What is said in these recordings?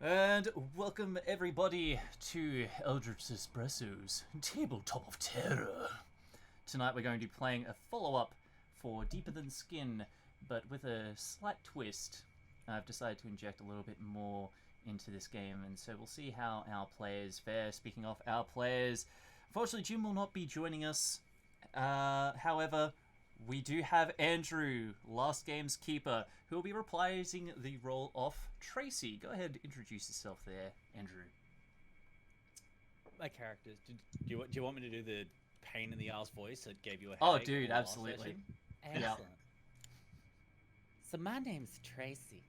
And welcome everybody to Eldritch Espresso's Tabletop of Terror. Tonight we're going to be playing a follow-up for Deeper Than Skin, but with a slight twist. I've decided to inject a little bit more into this game, and so we'll see how our players fare. Speaking of our players, unfortunately Jim will not be joining us. However, we do have Andrew, last game's keeper, who will be reprising the role of Tracy. Go ahead, introduce yourself there, Andrew. My characters. Do you want me to do the pain in the ass voice that gave you a Oh, headache? dude, absolutely. Excellent. So my name's Tracy.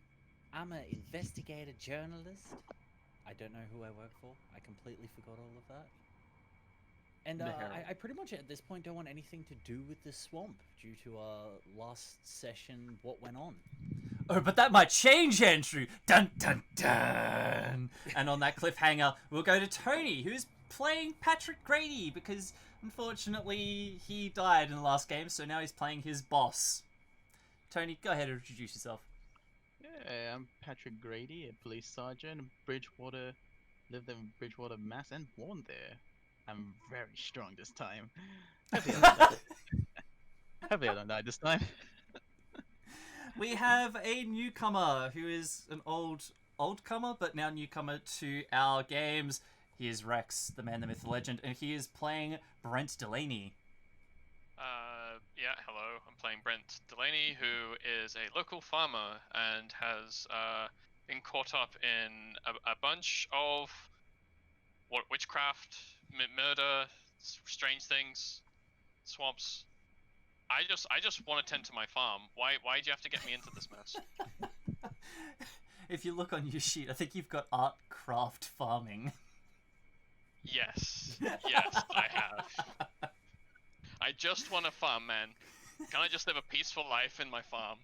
I'm an investigator journalist. I don't know who I work for. I completely forgot all of that. And I pretty much at this point don't want anything to do with the swamp due to our last session, what went on. Oh, but that might change, Andrew! Dun dun dun! And on that cliffhanger, we'll go to Tony, who's playing Patrick Grady, because unfortunately he died in the last game, so now he's playing his boss. Tony, go ahead and introduce yourself. Yeah, I'm Patrick Grady, a police sergeant in Bridgewater. Lived in Bridgewater, Mass, and born there. I'm very strong this time. Hopefully I don't die this time. We have a newcomer who is an old-comer, but now newcomer to our games. He is Rex, the man, the myth, the legend, and he is playing Brent Delaney. Yeah, hello. I'm playing Brent Delaney, who is a local farmer and has been caught up in a bunch of witchcraft, murder, strange things, swamps. I just want to tend to my farm. Why do you have to get me into this mess? If you look on your sheet, I think you've got art craft farming. Yes, I have. I just want to farm, man. Can I just live a peaceful life in my farm?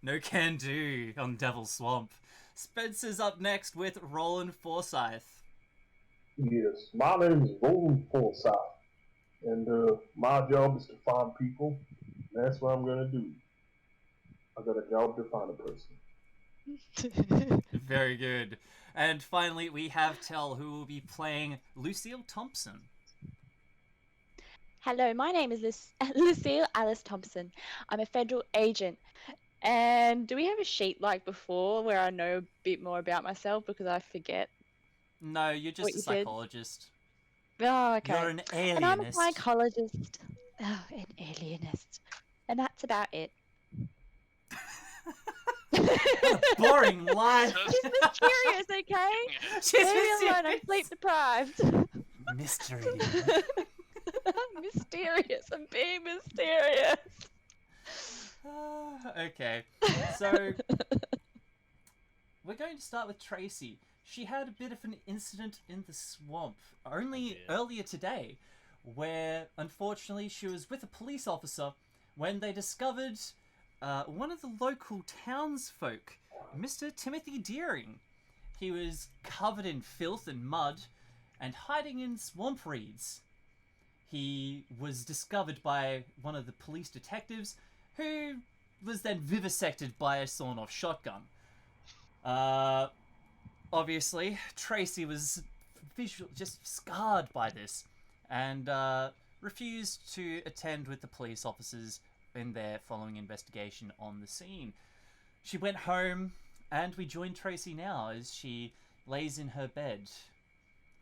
No can do on Devils Swamp. Spencer's up next with Roland Forsyth. Yes, my name is Roland Forsyth, and my job is to find people, and that's what I'm going to do. I got a job to find a person. Very good. And finally, we have Tell, who will be playing Lucille Thompson. Hello, my name is Lucille Alice Thompson. I'm a federal agent. And do we have a sheet like before where I know a bit more about myself because I forget? No, you're just a psychologist. Oh, okay. You're an alienist. And I'm a psychologist. Oh, an alienist. And that's about it. Boring life. She's mysterious, okay? She's Leave me mysterious. alone, I'm sleep deprived. Mystery. I'm mysterious. I'm being mysterious. Okay, so we're going to start with Tracy. She had a bit of an incident in the swamp earlier today, where unfortunately she was with a police officer when they discovered one of the local townsfolk, Mr. Timothy Deering. He was covered in filth and mud and hiding in swamp reeds. He was discovered by one of the police detectives, who was then vivisected by a sawn-off shotgun. Obviously, Tracy was just scarred by this, and refused to attend with the police officers in their following investigation on the scene. She went home, and we join Tracy now as she lays in her bed,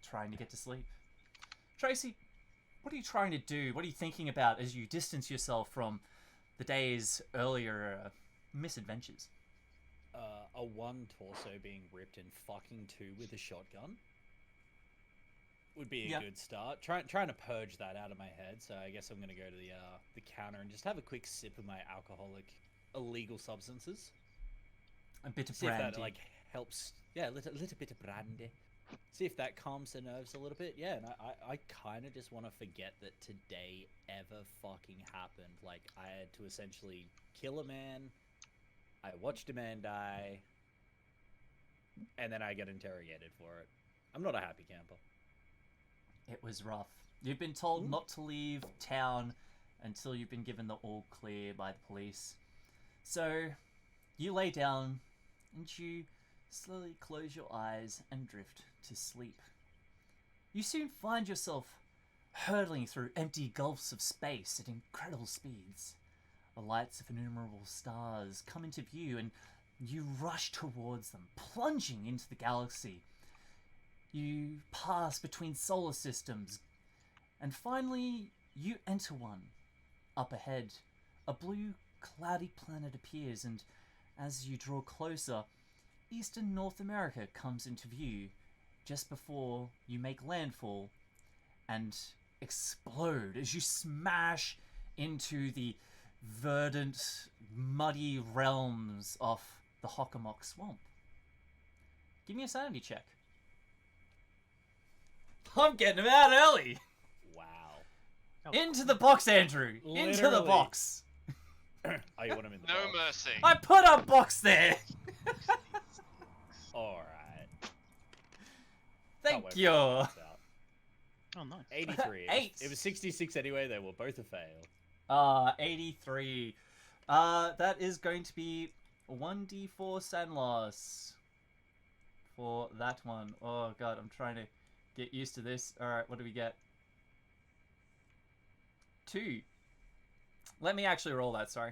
trying to get to sleep. Tracy, what are you trying to do? What are you thinking about as you distance yourself from the day's earlier misadventures? A one torso being ripped in fucking two with a shotgun would be a good start. Trying to purge that out of my head. So I guess I'm gonna go to the counter and just have a quick sip of my alcoholic illegal substances. A bit of See brandy. if that helps. Yeah, a little bit of brandy. See if that calms the nerves a little bit. Yeah, and I kind of just want to forget that today ever fucking happened. Like, I had to essentially kill a man, I watched a man die, and then I get interrogated for it. I'm not a happy camper. It was rough. You've been told not to leave town until you've been given the all clear by the police. So, you lay down and you slowly close your eyes and drift to sleep. You soon find yourself hurtling through empty gulfs of space at incredible speeds. The lights of innumerable stars come into view and you rush towards them, plunging into the galaxy. You pass between solar systems, and finally you enter one. Up ahead, a blue, cloudy planet appears, and as you draw closer, Eastern North America comes into view just before you make landfall and explode as you smash into the verdant, muddy realms of the Hockomock Swamp. Give me a sanity check. I'm getting him out early! Wow. Into the box, Andrew! Into the Literally. box! Oh, you want him in the No box? mercy. I put a box there! Alright. Thank you! Oh, nice. 83. Eight. It was 66 anyway, they were both a fail. 83. That is going to be 1d4 sand loss for that one. Oh god, I'm trying to get used to this. Alright, what do we get? 2. Let me actually roll that, sorry.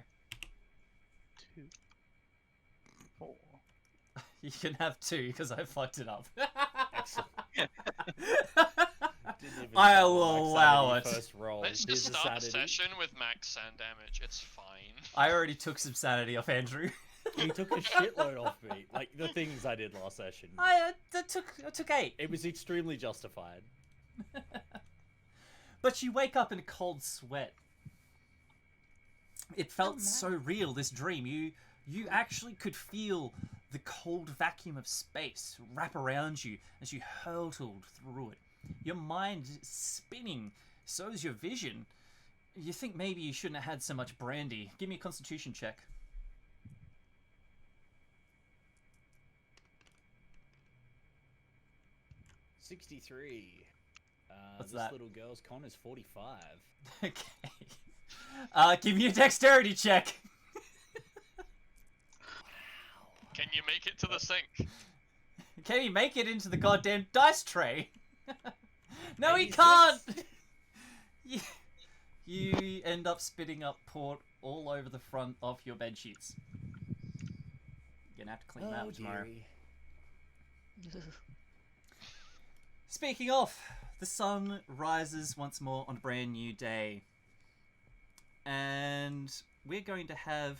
2, 4. You can have 2 because I fucked it up. Excellent. Didn't even I start will with allow sanity it. First roll. Let's Here's just the start the sanity. session with max sand damage. It's fine. I already took some sanity off Andrew. You took a shitload off me. Like the things I did last session. I took 8. It was extremely justified. But you wake up in a cold sweat. It felt so real, this dream. You actually could feel the cold vacuum of space wrap around you as you hurtled through it. Your mind is spinning, so is your vision. You think maybe you shouldn't have had so much brandy. Give me a constitution check. $63. What's this that? little girl's con is 45. Okay. Give me a dexterity check. Can you make it to the sink? Can he make it into the goddamn dice tray? No, he 86. can't! You end up spitting up port all over the front of your bed sheets. You're gonna have to clean them out tomorrow. dearie. Speaking of, the sun rises once more on a brand new day. And we're going to have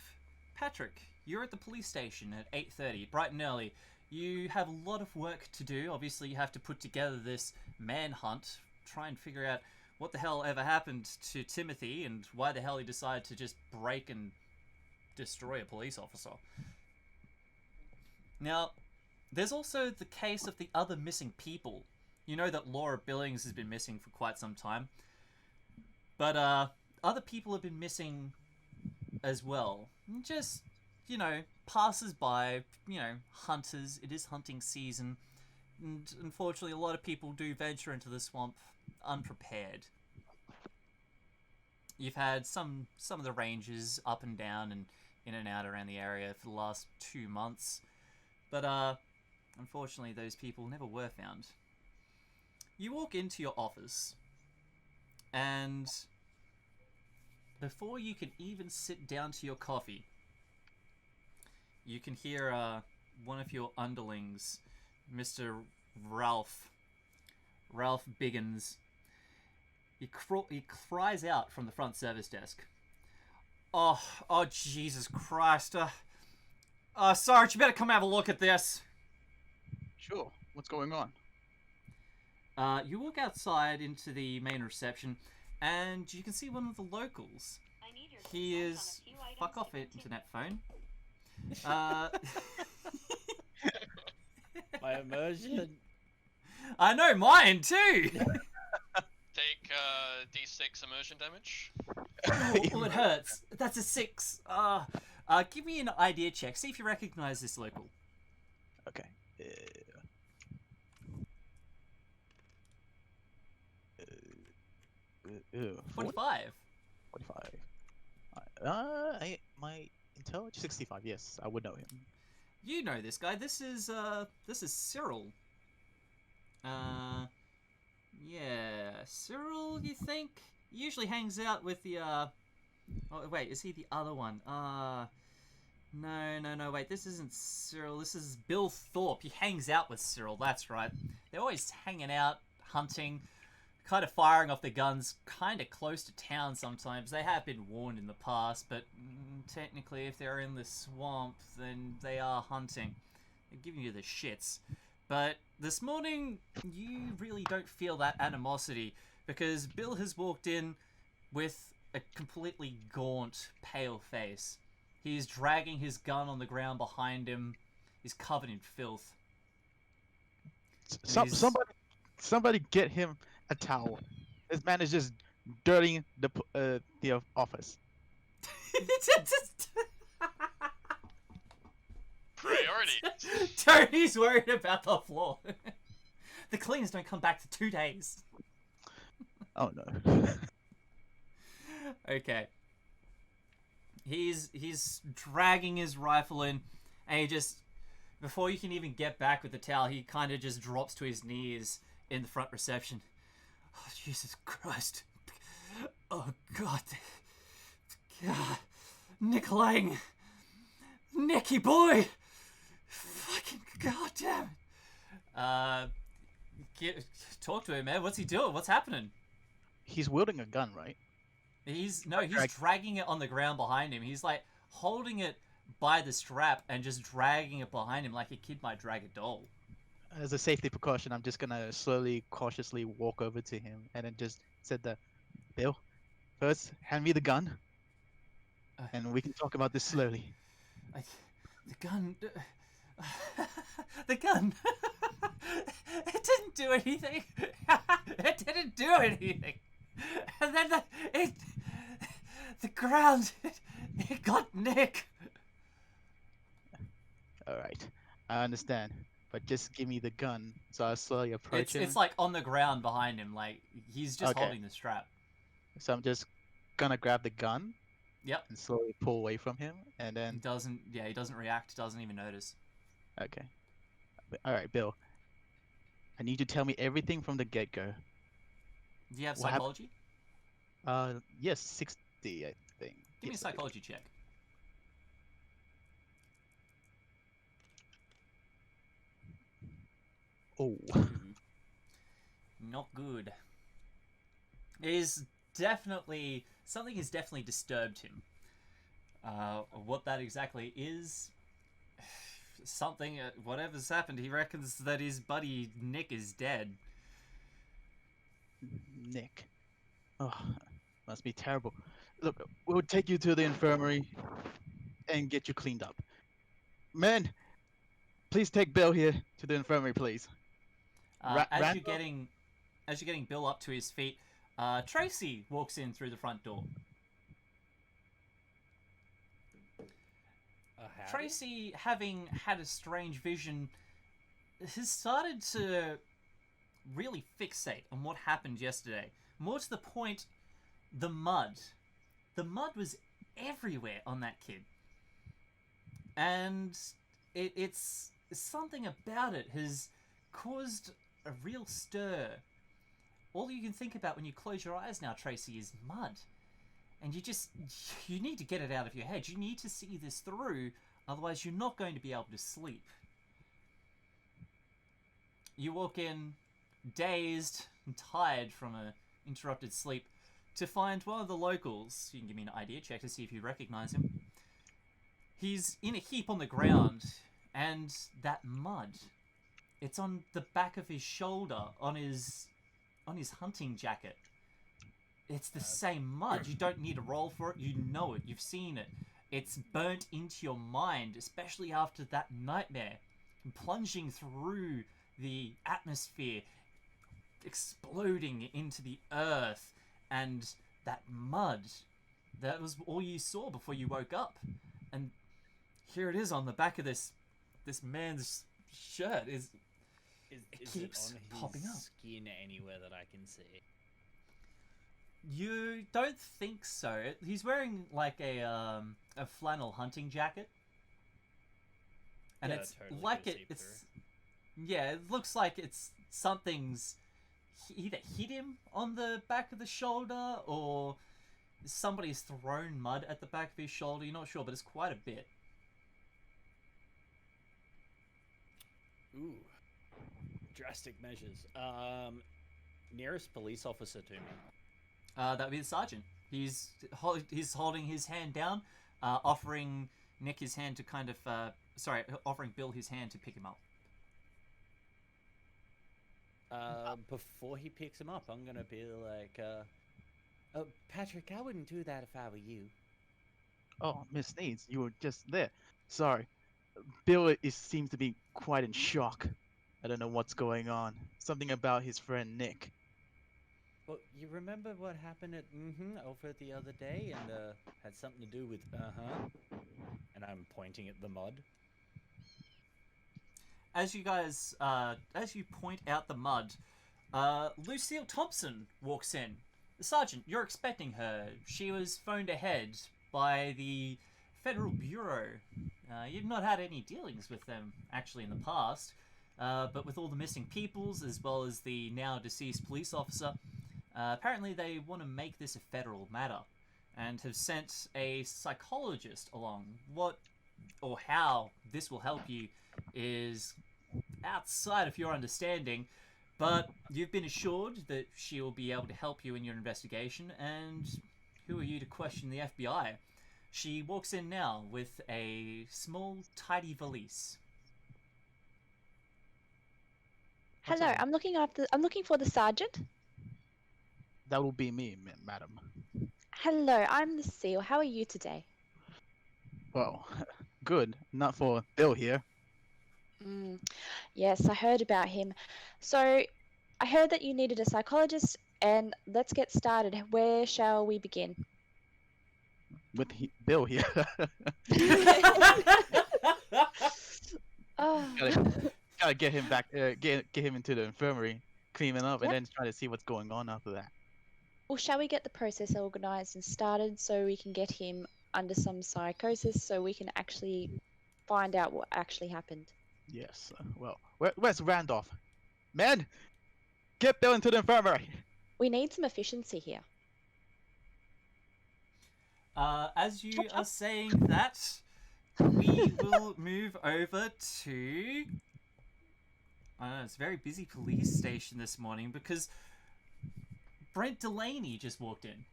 Patrick. You're at the police station at 8:30, bright and early. You have a lot of work to do. Obviously, you have to put together this manhunt, try and figure out what the hell ever happened to Timothy and why the hell he decided to just break and destroy a police officer. Now, there's also the case of the other missing people. You know that Laura Billings has been missing for quite some time. But other people have been missing as well. Just, you know, passers-by, you know, hunters. It is hunting season. And unfortunately, a lot of people do venture into the swamp unprepared. You've had some of the rangers up and down and in and out around the area for the last 2 months. But unfortunately, those people never were found. You walk into your office, and before you can even sit down to your coffee, you can hear one of your underlings, Mr. Ralph Biggins. He cries out from the front service desk. Oh, Jesus Christ. Sarge, you better come have a look at this. Sure. What's going on? You walk outside into the main reception, and you can see one of the locals. He is... Fuck off, internet phone. My immersion. I know, mine too! Take D6 immersion damage. Oh, it hurts. That's a 6. Give me an idea check. See if you recognize this local. Okay. 45. 45. My intelligence 65. Yes, I would know him. you know this guy. This is Cyril. Yeah, Cyril. You think he usually hangs out with the Oh wait, is he the other one? No. Wait, this isn't Cyril. This is Bill Thorpe. He hangs out with Cyril. That's right. They're always hanging out, hunting, kind of firing off their guns, kind of close to town sometimes. They have been warned in the past, but technically, if they're in the swamp, then they are hunting. They're giving you the shits. But this morning, you really don't feel that animosity because Bill has walked in with a completely gaunt, pale face. He's dragging his gun on the ground behind him. He's covered in filth. Somebody get him a towel. This man is just dirtying the office. Priority. Tony's worried about the floor. The cleaners don't come back for 2 days. Oh no. Okay. He's dragging his rifle in, and he just, before you can even get back with the towel, he kind of just drops to his knees in the front reception. Oh, Jesus Christ. Oh, God. God. Nick Lang. Nicky boy. Fucking goddamn it. Talk to him, man. What's he doing? What's happening? He's wielding a gun, right? He's dragging it on the ground behind him. He's like holding it by the strap and just dragging it behind him like a kid might drag a doll. As a safety precaution, I'm just gonna slowly, cautiously walk over to him and then just said that, Bill, first hand me the gun, and we can talk about this slowly. The gun. The gun. It didn't do anything. It didn't do anything. And then the ground, it got Nick. All right, I understand, but just give me the gun, so I'll slowly approach him. It's like on the ground behind him, like he's just holding the strap. So I'm just gonna grab the gun. Yep. And slowly pull away from him, and then he doesn't react, doesn't even notice. Okay. All right, Bill. I need you to tell me everything from the get-go. Do you have psychology? Yes, 60, I think. Give me a psychology check. Oh. Not good. Something has definitely disturbed him. What that exactly is, something, whatever's happened, he reckons that his buddy Nick is dead. Nick. Oh, must be terrible. Look, we'll take you to the infirmary and get you cleaned up. Men, please take Bill here to the infirmary, please. As you're getting Bill up to his feet, Tracy walks in through the front door. Tracy, having had a strange vision, has started to really fixate on what happened yesterday. More to the point, the mud. The mud was everywhere on that kid. And it's something about it has caused a real stir. All you can think about when you close your eyes now, Tracy, is mud. And you need to get it out of your head. You need to see this through, otherwise you're not going to be able to sleep. You walk in, dazed and tired from an interrupted sleep, to find one of the locals. You can give me an idea check to see if you recognize him. He's in a heap on the ground, and that mud, it's on the back of his shoulder, on his hunting jacket. It's the same mud. You don't need to roll for it. You know it. You've seen it. It's burnt into your mind, especially after that nightmare. Plunging through the atmosphere, exploding into the earth, and that mud. That was all you saw before you woke up. And here it is on the back of this man's shirt. It keeps it on popping his up. Skin anywhere that I can see? You don't think so. He's wearing like a flannel hunting jacket. and Yeah, it's totally like could seep it's yeah, it looks like it's something's either hit him on the back of the shoulder or somebody's thrown mud at the back of his shoulder. You're not sure, but it's quite a bit. Ooh, drastic measures. Nearest police officer to me. That would be the sergeant. He's holding his hand down, offering Nick his hand to kind of offering Bill his hand to pick him up. Before he picks him up, I'm gonna be like, Patrick, I wouldn't do that if I were you. Oh, Miss Needs, you were just there. Sorry. Bill seems to be quite in shock. I don't know what's going on. Something about his friend Nick. Well, you remember what happened at over the other day, and had something to do with and I'm pointing at the mud. As you guys, as you point out the mud, Lucille Thompson walks in. Sergeant, you're expecting her. She was phoned ahead by the Federal Bureau. You've not had any dealings with them, actually, in the past. But with all the missing peoples, as well as the now deceased police officer, apparently they want to make this a federal matter, and have sent a psychologist along. What or how this will help you is outside of your understanding, but you've been assured that she will be able to help you in your investigation, and who are you to question the FBI? She walks in now with a small, tidy valise. Hello, I'm looking for the sergeant. That will be me, madam. Hello, I'm the SEAL. How are you today? Well, good. Not for Bill here. Yes, I heard about him. So, I heard that you needed a psychologist, and let's get started. Where shall we begin? With Bill here. Oh. Gotta get him back. Get him into the infirmary, clean him up, and Yep. then try to see what's going on after that. Well, shall we get the process organized and started so we can get him under some psychosis so we can actually find out what actually happened? Yes. Well, where's Randolph? Man, get Bill into the infirmary. We need some efficiency here. As you are saying that, we will move over to... I don't know, it's a very busy police station this morning because Brent Delaney just walked in.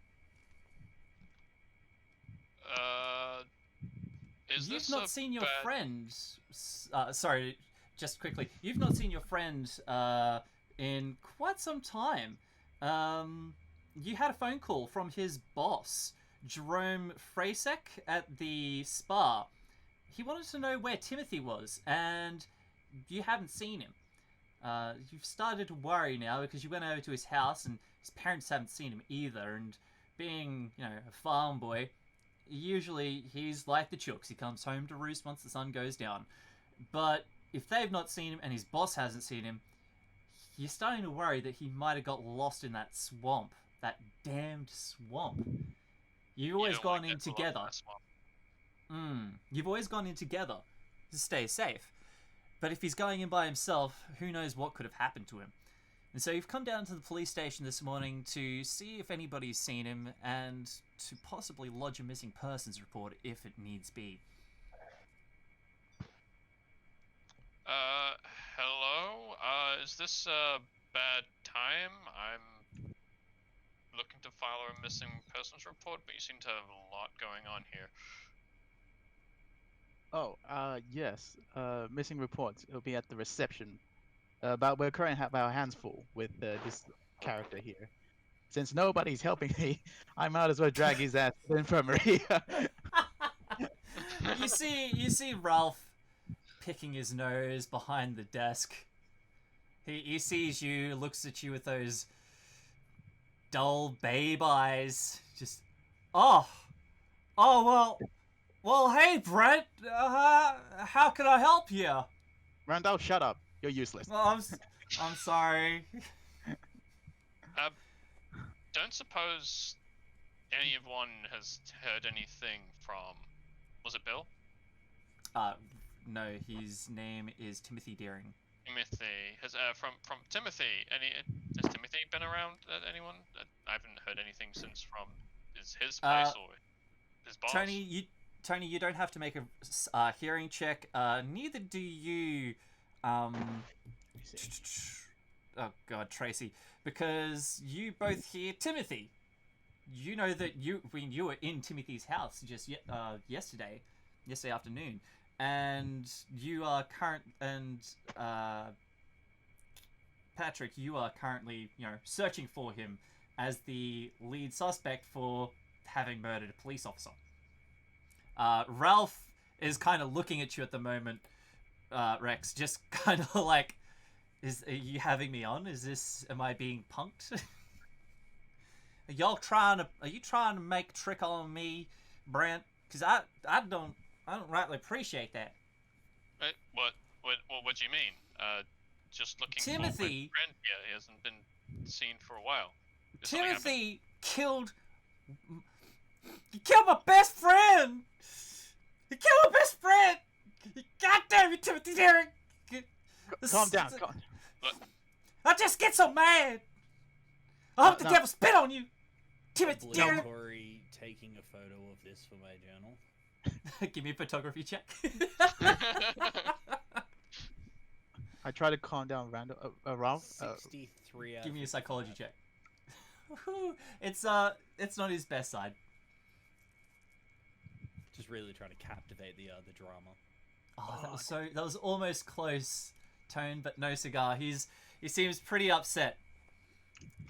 You've not seen your friend... sorry, just quickly. You've not seen your friend in quite some time. You had a phone call from his boss, Jerome Frasek, at the spa. He wanted to know where Timothy was, and you haven't seen him. You've started to worry now because you went over to his house and his parents haven't seen him either, and being, a farm boy, usually he's like the chooks. He comes home to roost once the sun goes down. But if they've not seen him and his boss hasn't seen him, you're starting to worry that he might have got lost in that swamp. That damned swamp. You've always gone in together. You've always gone in together to stay safe. But if he's going in by himself, who knows what could have happened to him. And so you've come down to the police station this morning to see if anybody's seen him and to possibly lodge a missing persons report if it needs be. Hello? Is this a bad time? I'm looking to file a missing persons report, but you seem to have a lot going on here. Oh, yes. Missing reports. It'll be at the reception. But we're currently have our hands full with this character here. Since nobody's helping me, I might as well drag his ass to the infirmary. You see Ralph picking his nose behind the desk. He sees you, looks at you with those dull babe eyes. Just, well, hey Brent, how can I help you? Randall, shut up. You're useless. Well, I'm sorry. Don't suppose anyone has heard anything from... Was it Bill? no, his name is Timothy Deering. Timothy has from Timothy. Has Timothy been around? Anyone? I haven't heard anything since from his place or his boss. Tony, you don't have to make a hearing check. Neither do you. Oh God, Tracy, because you both hear Timothy. You know that when you were in Timothy's house just yesterday afternoon, and you are Patrick, you are currently searching for him as the lead suspect for having murdered a police officer. Ralph is kind of looking at you at the moment, Rex, just kind of like, are you having me on? Am I being punked? Are you trying to make trick on me, Brent? Because I don't rightly appreciate that. What do you mean? Just looking for my friend here. He hasn't been seen for a while. Timothy killed my best friend! You killed my best friend! God damn you, Timothy Derrick! Calm down. I just get so mad! I hope the devil spit on you! Timothy Derrick! Obligatory taking a photo of this for my journal. Give me a photography check. I try to calm down Ralph. 63 Give me a psychology check. It's not his best side. Just really trying to captivate the drama. Oh, that was almost close, Tone, but no cigar. He seems pretty upset.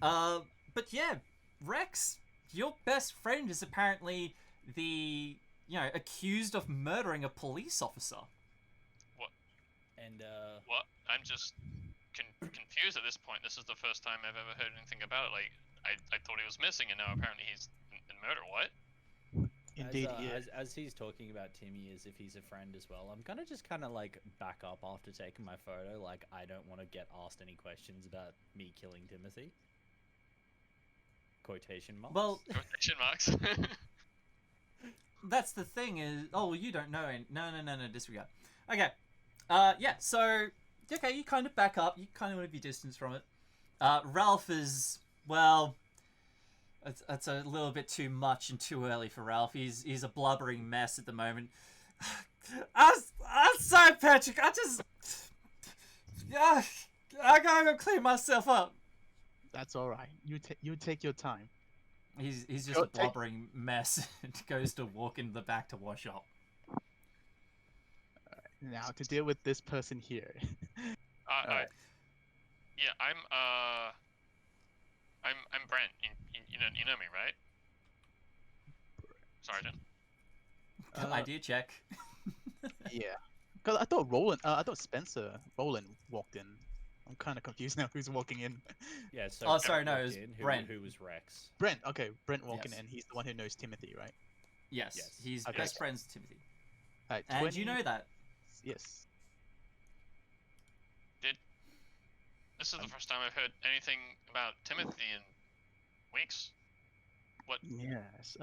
But yeah, Rex, your best friend is apparently the accused of murdering a police officer. What? And what? I'm just confused at this point. This is the first time I've ever heard anything about it. Like, I thought he was missing, and now apparently he's been murdered. What? Indeed, as he's talking about Timmy as if he's a friend as well, I'm gonna just kind of like back up after taking my photo. Like, I don't want to get asked any questions about me killing Timothy. Quotation marks. Well, quotation marks. That's the thing is, you don't know. No, disregard. Okay. Yeah. So, okay, you kind of back up. You kind of want to be distanced from it. Ralph is, well, it's a little bit too much and too early for Ralph. He's a blubbering mess at the moment. I'm sorry, Patrick. I gotta go clean myself up. That's all right. You take your time. He's just a blubbering mess and goes to walk into the back to wash up. Now to deal with this person here. Yeah, I'm Brent. You know me, right? Sergeant. Idea check. Yeah, because I thought Roland walked in. I'm kind of confused now. Who's walking in? Yeah. So oh, sorry, no, it was Brent. Who was Rex? Brent. Okay, Brent walking in. He's the one who knows Timothy, right? Yes. He's best friends with Timothy. Right, and you know that. Yes. This is the first time I've heard anything about Timothy in weeks. What? Yes.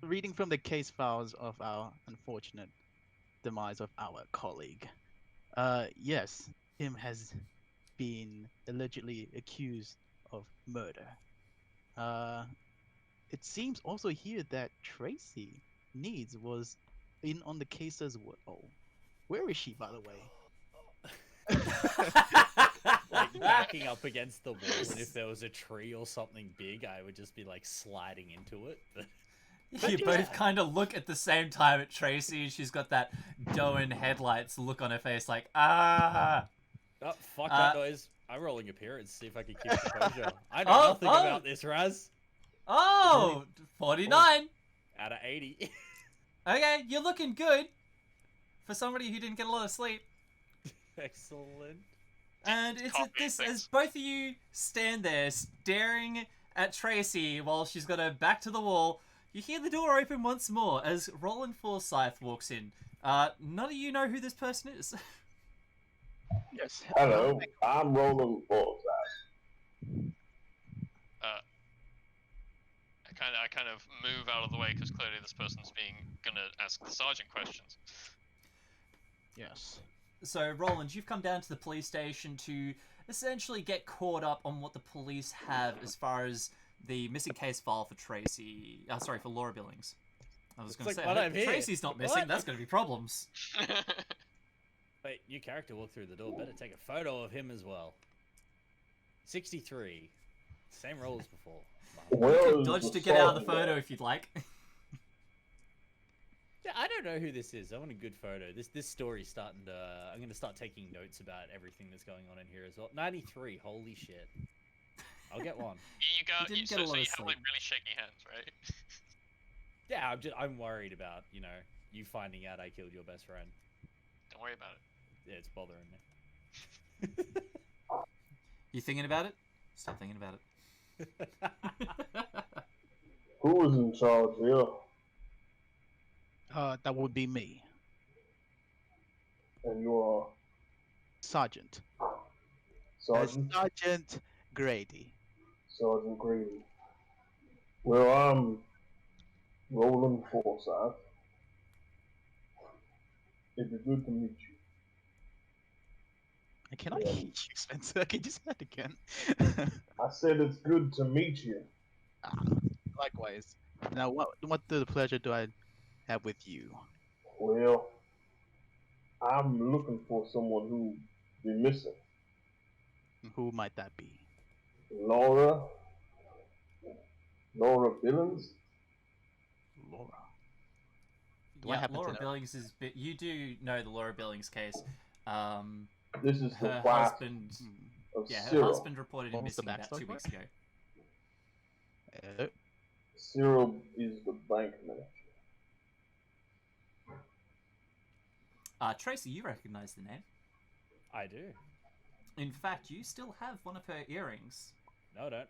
Reading from the case files of our unfortunate demise of our colleague. Yes, Tim has been allegedly accused of murder. It seems also here that Tracy Needs was in on the case as well. Where is she, by the way? Like backing up against the wall, and if there was a tree or something big, I would just be like sliding into it. You both kind of look at the same time at Tracy, and she's got that Doan headlights look on her face, like, ah. Oh, fuck that noise. I'm rolling appearance, see if I can keep composure. I know nothing about this, Razz. Oh, 49. Out of 80. Okay, you're looking good for somebody who didn't get a lot of sleep. Excellent. And as both of you stand there staring at Tracy while she's got her back to the wall, you hear the door open once more as Roland Forsyth walks in. None of you know who this person is. Yes. Hello, I'm Roland Forsyth. I kind of move out of the way because clearly this person's gonna ask the sergeant questions. Yes. So, Roland, you've come down to the police station to essentially get caught up on what the police have as far as the missing case file for Tracy. For Laura Billings. I was going to say, I hope Tracy's not missing. What? That's going to be problems. Wait, new character walked through the door. Better take a photo of him as well. 63. Same role as before. Well, Dodge to get out of the photo if you'd like. Yeah, I don't know who this is. I want a good photo. This story's starting to... I'm going to start taking notes about everything that's going on in here as well. 93. Holy shit. I'll get one. You didn't so get a lot you of have like sleep. really shaky hands, right? Yeah, I'm worried about, you finding out I killed your best friend. Don't worry about it. Yeah, it's bothering me. You thinking about it? Stop thinking about it. Who was in charge here? That would be me, And you are Sergeant. Sergeant? Sergeant Grady. Sergeant Grady. Well, I'm Roland Forsyth. It'd be good to meet you. I cannot hear you, Spencer. Can you say that again? I said it's good to meet you. Likewise. Now, what the pleasure do I have with you? Well, I'm looking for someone who be missing. Who might that be? Laura Billings? Laura. Do I Yeah, happen Laura to know? Billings is... You do know the Laura Billings case. This is the Her wife husband... of Yeah, her Cyril. husband reported him What was the missing about backstory 2 for weeks it? ago. Cyril is the bank manager. Tracy, you recognize the name. I do. In fact, you still have one of her earrings. No, I don't.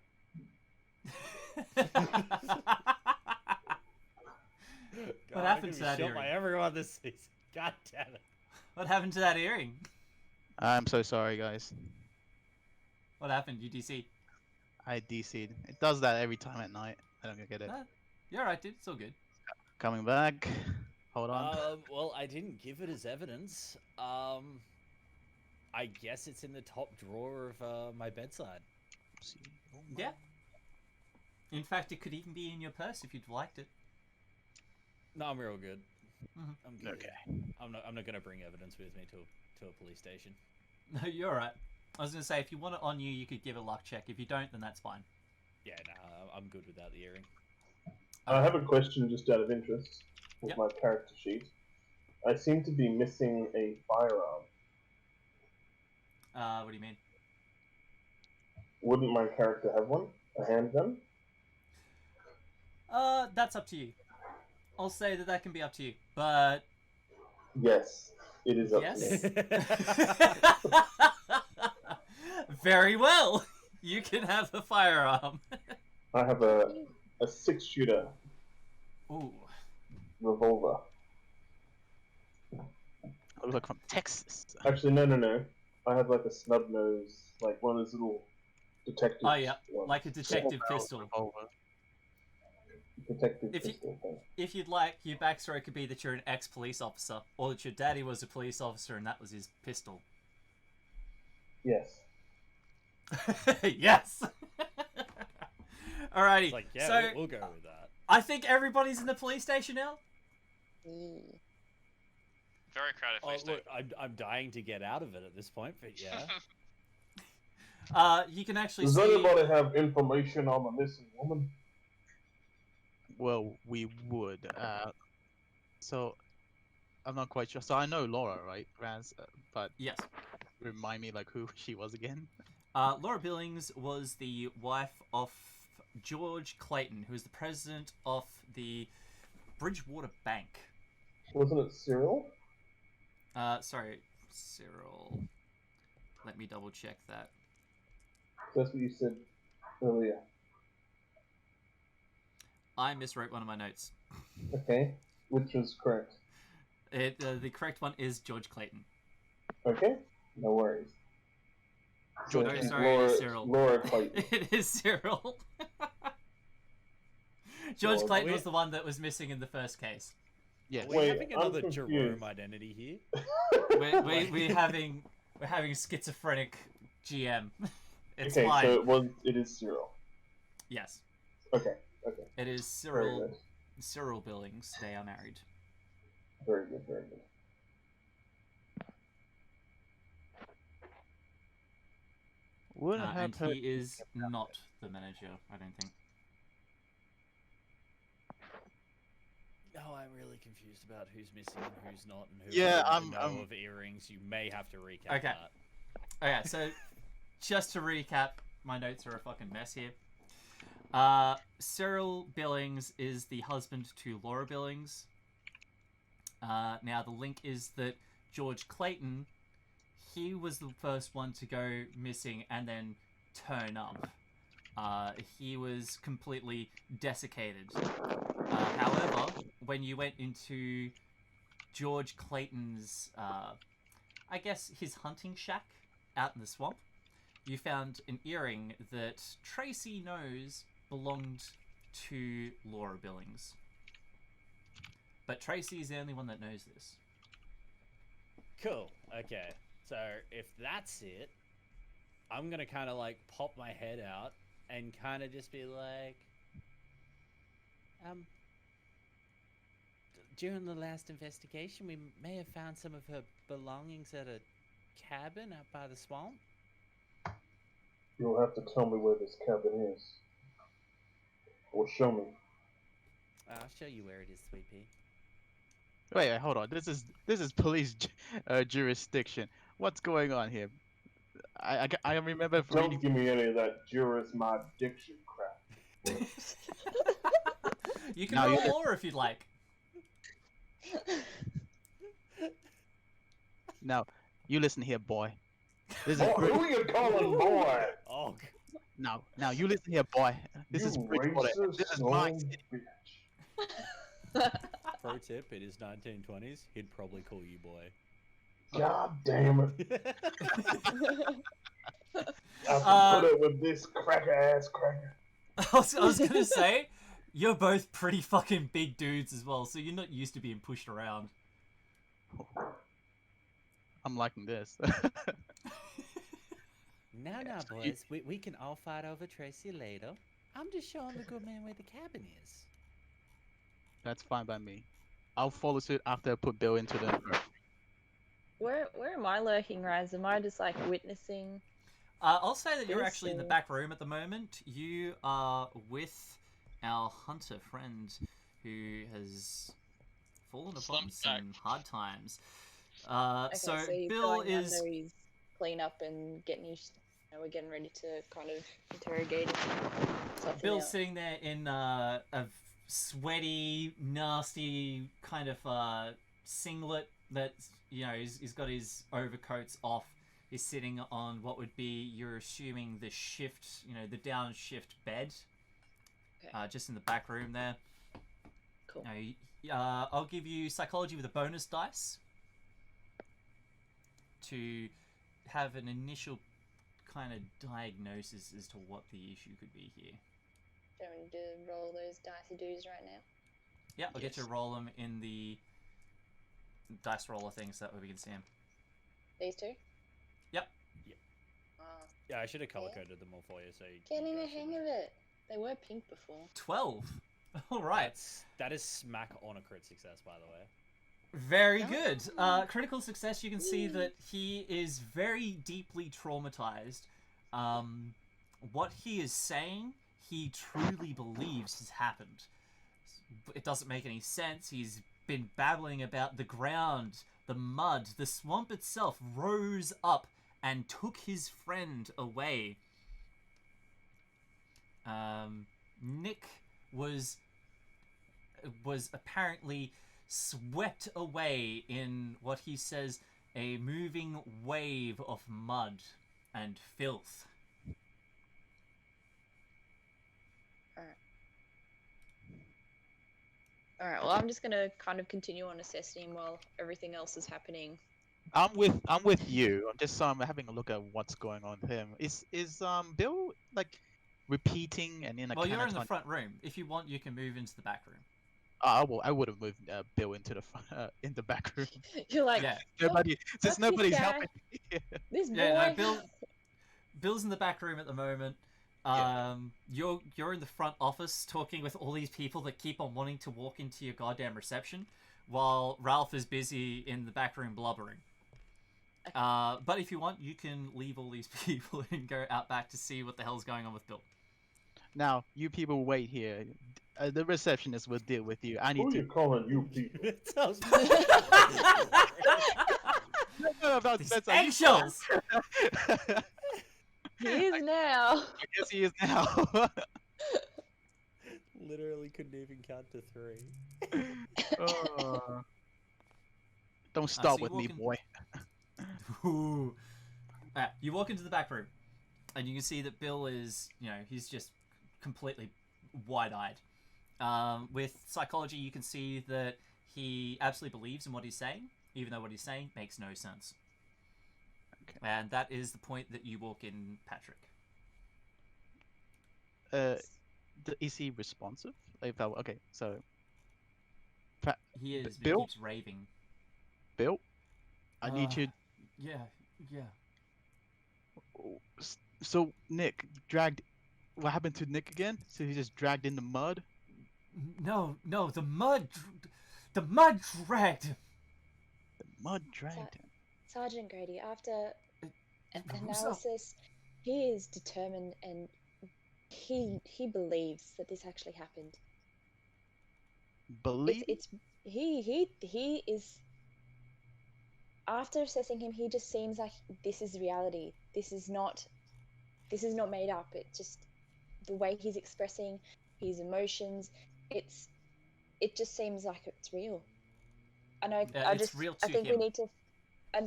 What happened to that By earring? everyone this season. God damn it. What happened to that earring? I'm so sorry, guys. What happened? You DC? I DC'd. It does that every time at night. I don't get it. No, you're alright, dude. It's all good. Coming back. Hold on. Well, I didn't give it as evidence. I guess it's in the top drawer of my bedside. See. Yeah. In fact, it could even be in your purse if you'd liked it. No, I'm real good. Mhm. I'm good. Okay. I'm not gonna bring evidence with me to a police station. No, you're alright. I was going to say, if you want it on you, you could give a luck check. If you don't, then that's fine. Yeah, no, I'm good without the earring. I have a question just out of interest with Yep. my character sheet. I seem to be missing a firearm. What do you mean? Wouldn't my character have one? A handgun? That's up to you. I'll say that can be up to you, but... Yes, it is up to Yes? me. Very well! You can have a firearm. I have a 6-shooter Ooh. revolver. Looks like from Texas. Actually, no. I have like a snub nose, like one of those little detective. Oh, yeah. ones. Like a detective pistol. Revolver. Detective If you- pistol thing. If you'd like, your backstory could be that you're an ex-police officer, or that your daddy was a police officer and that was his pistol. Yes. Yes! Alrighty, It's like, yeah, so we'll go with that. I think everybody's in the police station now. Very crowded Oh, police look, station. I'm dying to get out of it at this point, but yeah. You can actually Does see... anybody have information on the missing woman? Well, we would. So I'm not quite sure. So I know Laura, right, Razz? But Yes. remind me like who she was again. Laura Billings was the wife of George Clayton, who is the president of the Bridgewater Bank. Wasn't it Cyril? Sorry, Cyril. Let me double check that. That's what you said earlier. I miswrote one of my notes. Okay. Which was correct? The correct one is George Clayton. Okay. No worries. So No, it's sorry, it is Cyril. Laura Clayton. It is Cyril. George Well, Clayton we- was the one that was missing in the first case. Yes. Are we Wait, having I'm another confused. Jerome identity here? We're having schizophrenic GM. It's okay, fine. so it is Cyril. Yes, Okay, okay. it is Very Cyril. good. Cyril Billings. They are married. Very good, very good. Wouldn't have And heard. he is not the manager, I don't think. Oh, I'm really confused about who's missing and who's not, and who Yeah, happens to I'm- know of earrings. You may have to recap Okay. that. Okay, so just to recap, my notes are a fucking mess here. Cyril Billings is the husband to Laura Billings. Now, the link is that George Clayton, he was the first one to go missing and then turn up. He was completely desiccated. However, when you went into George Clayton's, I guess, his hunting shack out in the swamp, you found an earring that Tracy knows belonged to Laura Billings. But Tracy is the only one that knows this. Cool. Okay. So if that's it, I'm gonna kind of like pop my head out and kind of just be like, during the last investigation, we may have found some of her belongings at a cabin out by the swamp. You'll have to tell me where this cabin is. Or show me. I'll show you where it is, Sweet Pea. Wait, hold on. This is police jurisdiction. What's going on here? I remember Don't reading. give me any of that Juris my diction crap. You can No, roll you- more if you'd like. Now, you listen here, boy. This is Boy, who are you calling boy? Oh, now you listen here, boy. This You is Bridgewater. racist This is my son city. bitch. pro tip: it is 1920s. He'd probably call you boy. God damn it. I have to Uh, put up with this cracker ass cracker. I was gonna say, you're both pretty fucking big dudes as well, so you're not used to being pushed around. I'm liking this. Now, boys, we can all fight over Tracy later. I'm just showing the good man where the cabin is. That's fine by me. I'll follow suit after I put Bill into the. Where am I lurking, Razz? Am I just like witnessing? I'll say that you're This actually in the is- back room at the moment. You are with our hunter friend who has fallen upon Slumped some back. hard times. Okay, So he's Bill going is... under his clean up and getting his. We're getting ready to kind of interrogate him. Tough him Bill's out. sitting there in a sweaty, nasty kind of singlet that's, you know, he's got his overcoats off. He's sitting on what would be, you're assuming, the shift, you know, the downshift bed. Okay. Just in the back room there. Cool. I'll give you psychology with a bonus dice to have an initial kind of diagnosis as to what the issue could be here. Do you want me to roll those dicey doos right now? Yeah, I'll get you Yes. to roll them in the dice roller thing so that way we can see them. These two? Yep. Ah, Yeah, I should have color coded them all for you. So you getting guys the should hang know. of it. They were pink before. 12. All right. That is smack on a crit success, by the way. Very good. Oh. Critical success, you can see that he is very deeply traumatized. What he is saying, he truly believes has happened. It doesn't make any sense. He's been babbling about the ground, the mud, the swamp itself rose up and took his friend away. Nick was apparently swept away in what he says a moving wave of mud and filth. Alright, well, I'm just gonna kind of continue on assessing him while everything else is happening. I'm with you. I'm just having a look at what's going on with him. Is Bill like repeating and in a Well, you're in the catatonic- front room. If you want, you can move into the back room. I would have moved Bill into in the back room. You're like, Yeah. Nobody, fuck since this nobody's guy. helping. this boy. Yeah, no, Bill's in the back room at the moment. Yeah. You're in the front office talking with all these people that keep on wanting to walk into your goddamn reception, while Ralph is busy in the back room blubbering. But if you want, you can leave all these people and go out back to see what the hell's going on with Bill. Now, you people wait here. The receptionist will deal with you. I Who need you to. calling you people? No, These that's eggshells! He is now. I guess he is now. Literally couldn't even count to 3. Don't start so you with me, walk in- boy. Ooh. You walk into the back room, and you can see that Bill is, he's just completely wide-eyed. With psychology, you can see that he absolutely believes in what he's saying, even though what he's saying makes no sense. Okay. And that is the point that you walk in, Patrick. Is he responsive? Okay, so He is, but Bill? he keeps raving. Bill, I need you. Yeah. So Nick dragged. What happened to Nick again? So he just dragged in the mud. No, the mud dragged him. The mud dragged him. Sergeant Grady, after Who's analysis, he is determined and he believes that this actually happened. Believe. He is. After assessing him, he just seems like this is reality. This is not made up. It just the way he's expressing his emotions. It just seems like it's real. And I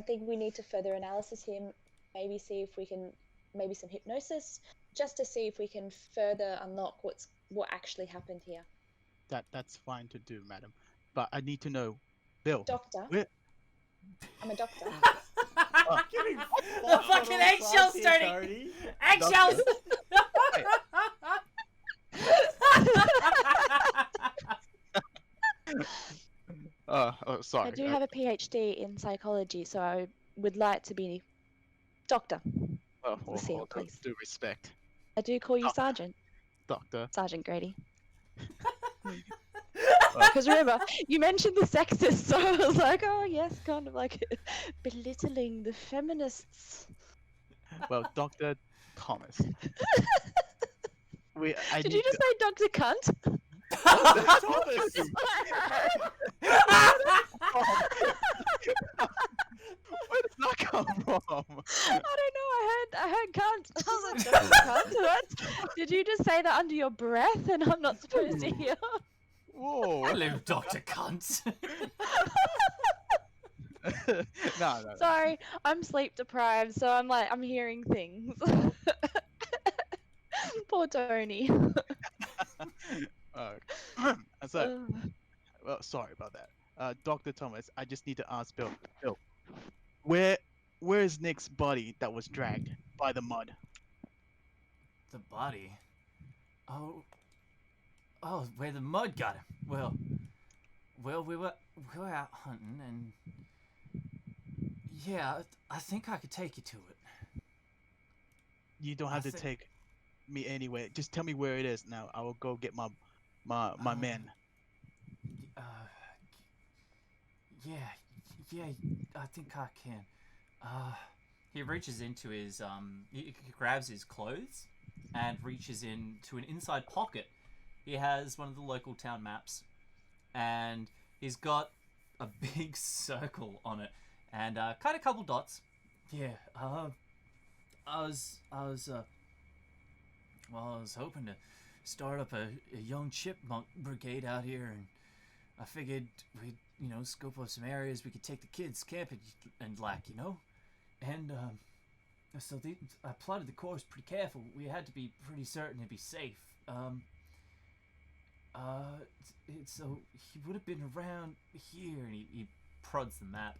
think we need to further analysis him. Maybe see if we can some hypnosis, just to see if we can further unlock what actually happened here. That's fine to do, madam. But I need to know, Bill. Doctor. Where... I'm a doctor. The fucking eggshells starting. Eggshells. Sorry. I do have a PhD in psychology, so I would like to be doctor. Lucille, please. Due respect, I do call you Doctor. Sergeant. Doctor. Sergeant Grady. Because remember, you mentioned the sexist, so I was like, oh yes, kind of like belittling the feminists. Well, Dr. Thomas. Did you just say Dr. Cunt? Thomas! Where did that come from? I don't know. I heard cunt. I was like, Dr. Cunt? What? Did you just say that under your breath, and I'm not supposed to hear? Whoa. Hello, Dr. Cunt. No. Sorry, I'm sleep deprived, so I'm hearing things. Poor Tony. So, well, sorry about that. Dr. Thomas, I just need to ask Bill. Bill, where is Nick's body that was dragged by the mud? The body? Oh, where the mud got him. Well, we were out hunting, and yeah, I think I could take you to it. You don't have to take me anywhere. Just tell me where it is now. I will go get my men. Yeah, I think I can. He reaches into his he grabs his clothes and reaches into an inside pocket. He has one of the local town maps, and he's got a big circle on it, and kind of couple dots. Yeah, I was hoping to start up a young chipmunk brigade out here, and I figured we'd, scope out some areas we could take the kids camping and and so I plotted the course pretty careful. We had to be pretty certain to be safe. So he would have been around here, and he prods the map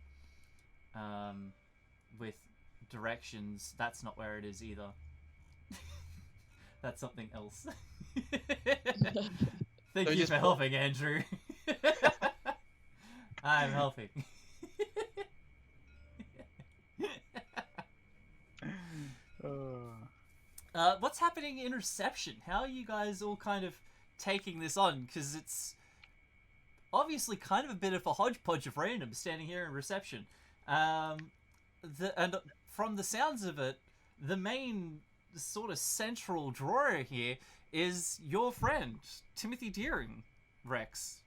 with directions. That's not where it is either. That's something else. Thank you for helping, Andrew. I'm helping. What's happening in reception? How are you guys all kind of taking this on? Because it's obviously kind of a bit of a hodgepodge of random standing here in reception. And from the sounds of it, the main sort of central drawer here is your friend, Timothy Deering, Rex.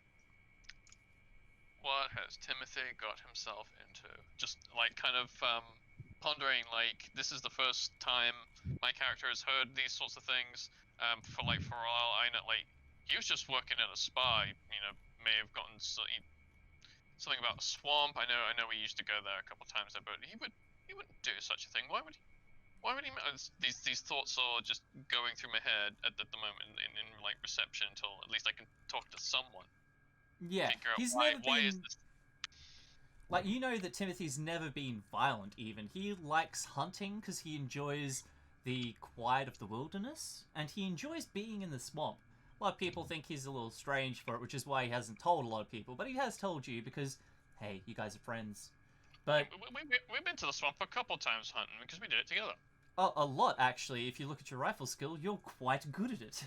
What has Timothy got himself into? Just like kind of pondering, like this is the first time my character has heard these sorts of things. For a while, I know like he was just working at a spa. You know, may have gotten something about a swamp. I know we used to go there a couple of times, there, but he wouldn't do such a thing. Why would he? These thoughts are just going through my head at the moment in like reception until at least I can talk to someone. Yeah, Figure out he's why never been. is this? Like, you know that Timothy's never been violent, even. He likes hunting because he enjoys the quiet of the wilderness, and he enjoys being in the swamp. A lot of people think he's a little strange for it, which is why he hasn't told a lot of people, but he has told you because, hey, you guys are friends. But We've been to the swamp a couple times hunting because we did it together. a lot, actually. If you look at your rifle skill, you're quite good at it.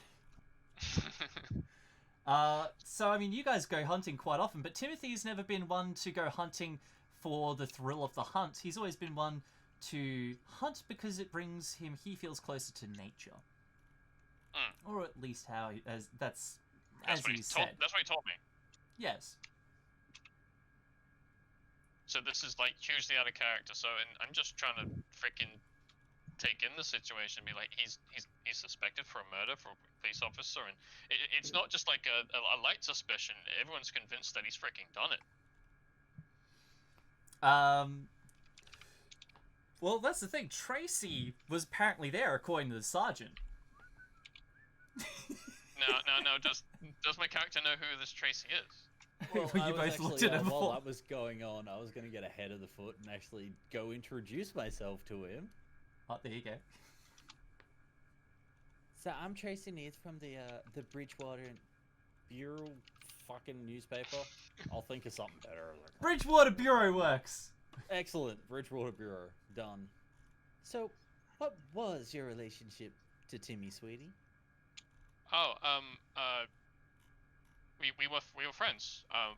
So, I mean, you guys go hunting quite often, but Timothy's never been one to go hunting for the thrill of the hunt. He's always been one to hunt because it brings him, he feels closer to nature. Or at least how, that's what he said. That's what he told me. Yes. So this is like hugely out of character, so and I'm just trying to freaking take in the situation and be like, he's suspected for a murder for a police officer, and it's not just like a light suspicion. Everyone's convinced that he's freaking done it. Well, that's the thing. Tracy was apparently there, according to the sergeant. No. Does my character know who this Tracy is? Well, You both looked at him while before. that was going on, I was going to get ahead of the foot and actually go introduce myself to him. Oh, there you go. So I'm Tracy Needs from the Bridgewater Bureau fucking newspaper. I'll think of something better. Bridgewater Bureau works. Excellent, Bridgewater Bureau done. So, what was your relationship to Timmy, sweetie? Oh, we were friends. I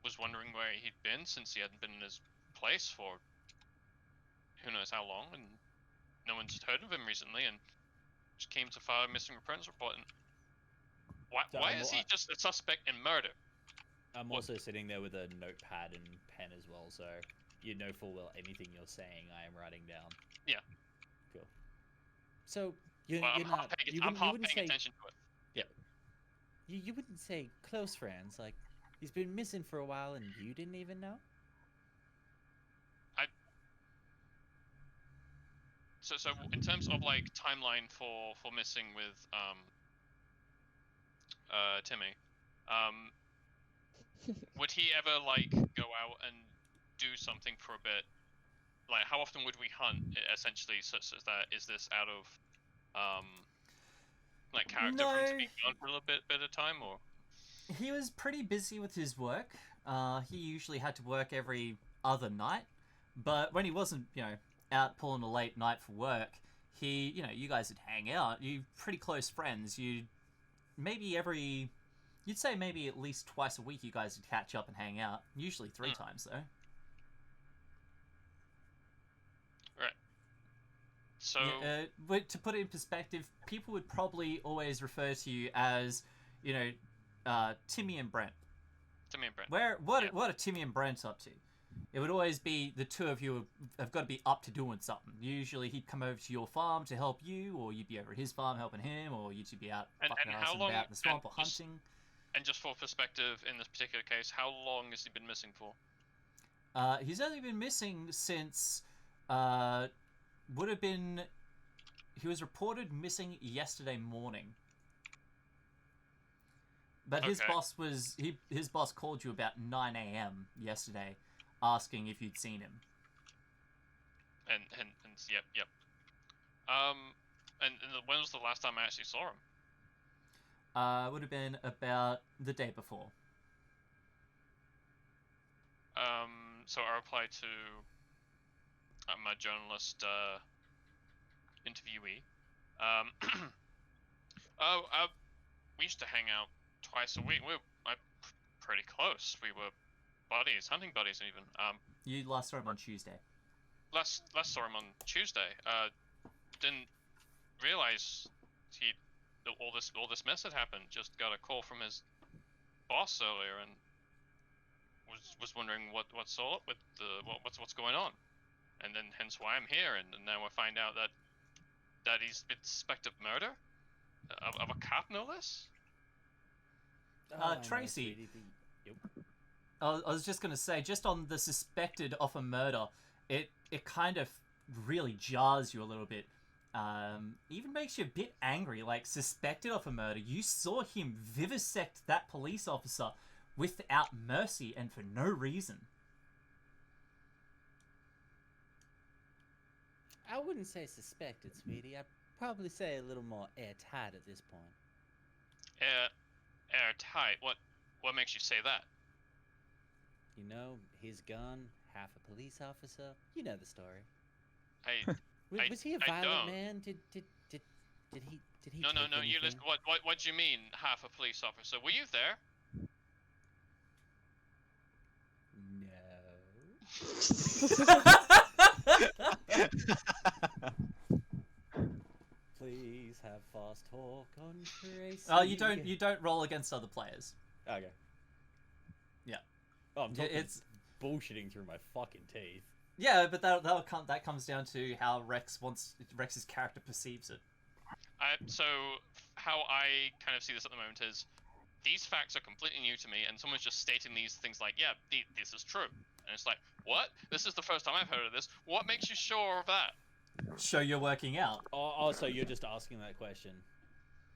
was wondering where he'd been since he hadn't been in his place for who knows how long, and no one's heard of him recently, and just came to file a missing persons report. And why is he just a suspect in murder? I'm also sitting there with a notepad and pen as well, so you know full well anything you're saying I am writing down. Yeah. Cool. So I'm half paying attention to it. Yeah. You wouldn't say close friends, like he's been missing for a while and you didn't even know? So in terms of like timeline for missing with Timmy, would he ever like go out and do something for a bit? Like how often would we hunt essentially such as that? Is this out of like character for him to be gone for a little bit of time, or? He was pretty busy with his work. He usually had to work every other night, but when he wasn't, out pulling a late night for work, you guys would hang out. You're pretty close friends. You'd say maybe at least twice a week you guys would catch up and hang out. Usually 3 times, though. Right. So... but to put it in perspective, people would probably always refer to you as, Timmy and Brent. Timmy and Brent. What are Timmy and Brent up to? It would always be the two of you have got to be up to doing something. Usually he'd come over to your farm to help you, or you'd be over at his farm helping him, or you'd be out fucking around about in the swamp or hunting. And just for perspective, in this particular case, how long has he been missing for? He's only been missing since, he was reported missing yesterday morning. But his boss called you about 9 a.m. yesterday, asking if you'd seen him. And yep. And when was the last time I actually saw him? Would have been about the day before. So I replied to my journalist interviewee. We used to hang out twice a week. We're pretty close. We were buddies, hunting buddies even. You last saw him on Tuesday. Last saw him on Tuesday. Didn't realize all this mess had happened. Just got a call from his boss earlier and was wondering what's all up with what's going on, and then hence why I'm here. And now I find out that he's been suspected of murder of a cop, no less. Tracy. Yep. I was just gonna say, just on the suspected of a murder, it kind of really jars you a little bit. Even makes you a bit angry. Like, suspected of a murder, you saw him vivisect that police officer without mercy and for no reason. I wouldn't say suspected, sweetie. I'd probably say a little more airtight at this point. Airtight? What makes you say that? You know, his gun, half a police officer. You know the story. Was he a violent man? Did he? No. You listen. What do you mean, half a police officer? Were you there? No. Please have fast talk on Tracy. Oh, you don't roll against other players. Okay. Yeah. Oh, I'm talking It's bullshitting through my fucking teeth. yeah, but that comes down to how Rex's character perceives it. So how I kind of see this at the moment is, these facts are completely new to me, and someone's just stating these things like, yeah, this is true. And it's like, what? This is the first time I've heard of this. What makes you sure of that? Show you're working out. Oh, so you're just asking that question?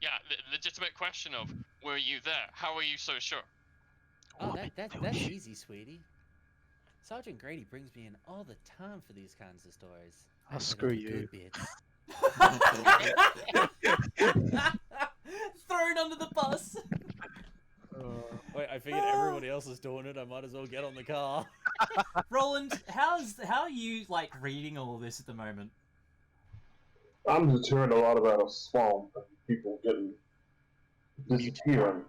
Yeah, the legitimate question of, were you there? How are you so sure? Oh, that's easy, sweetie. Sergeant Grady brings me in all the time for these kinds of stories. I'll screw you. Thrown under the bus. Wait, I figured everybody else is doing it. I might as well get on the car. Roland, how are you like reading all this at the moment? I'm just hearing a lot about a swamp and people disappearing.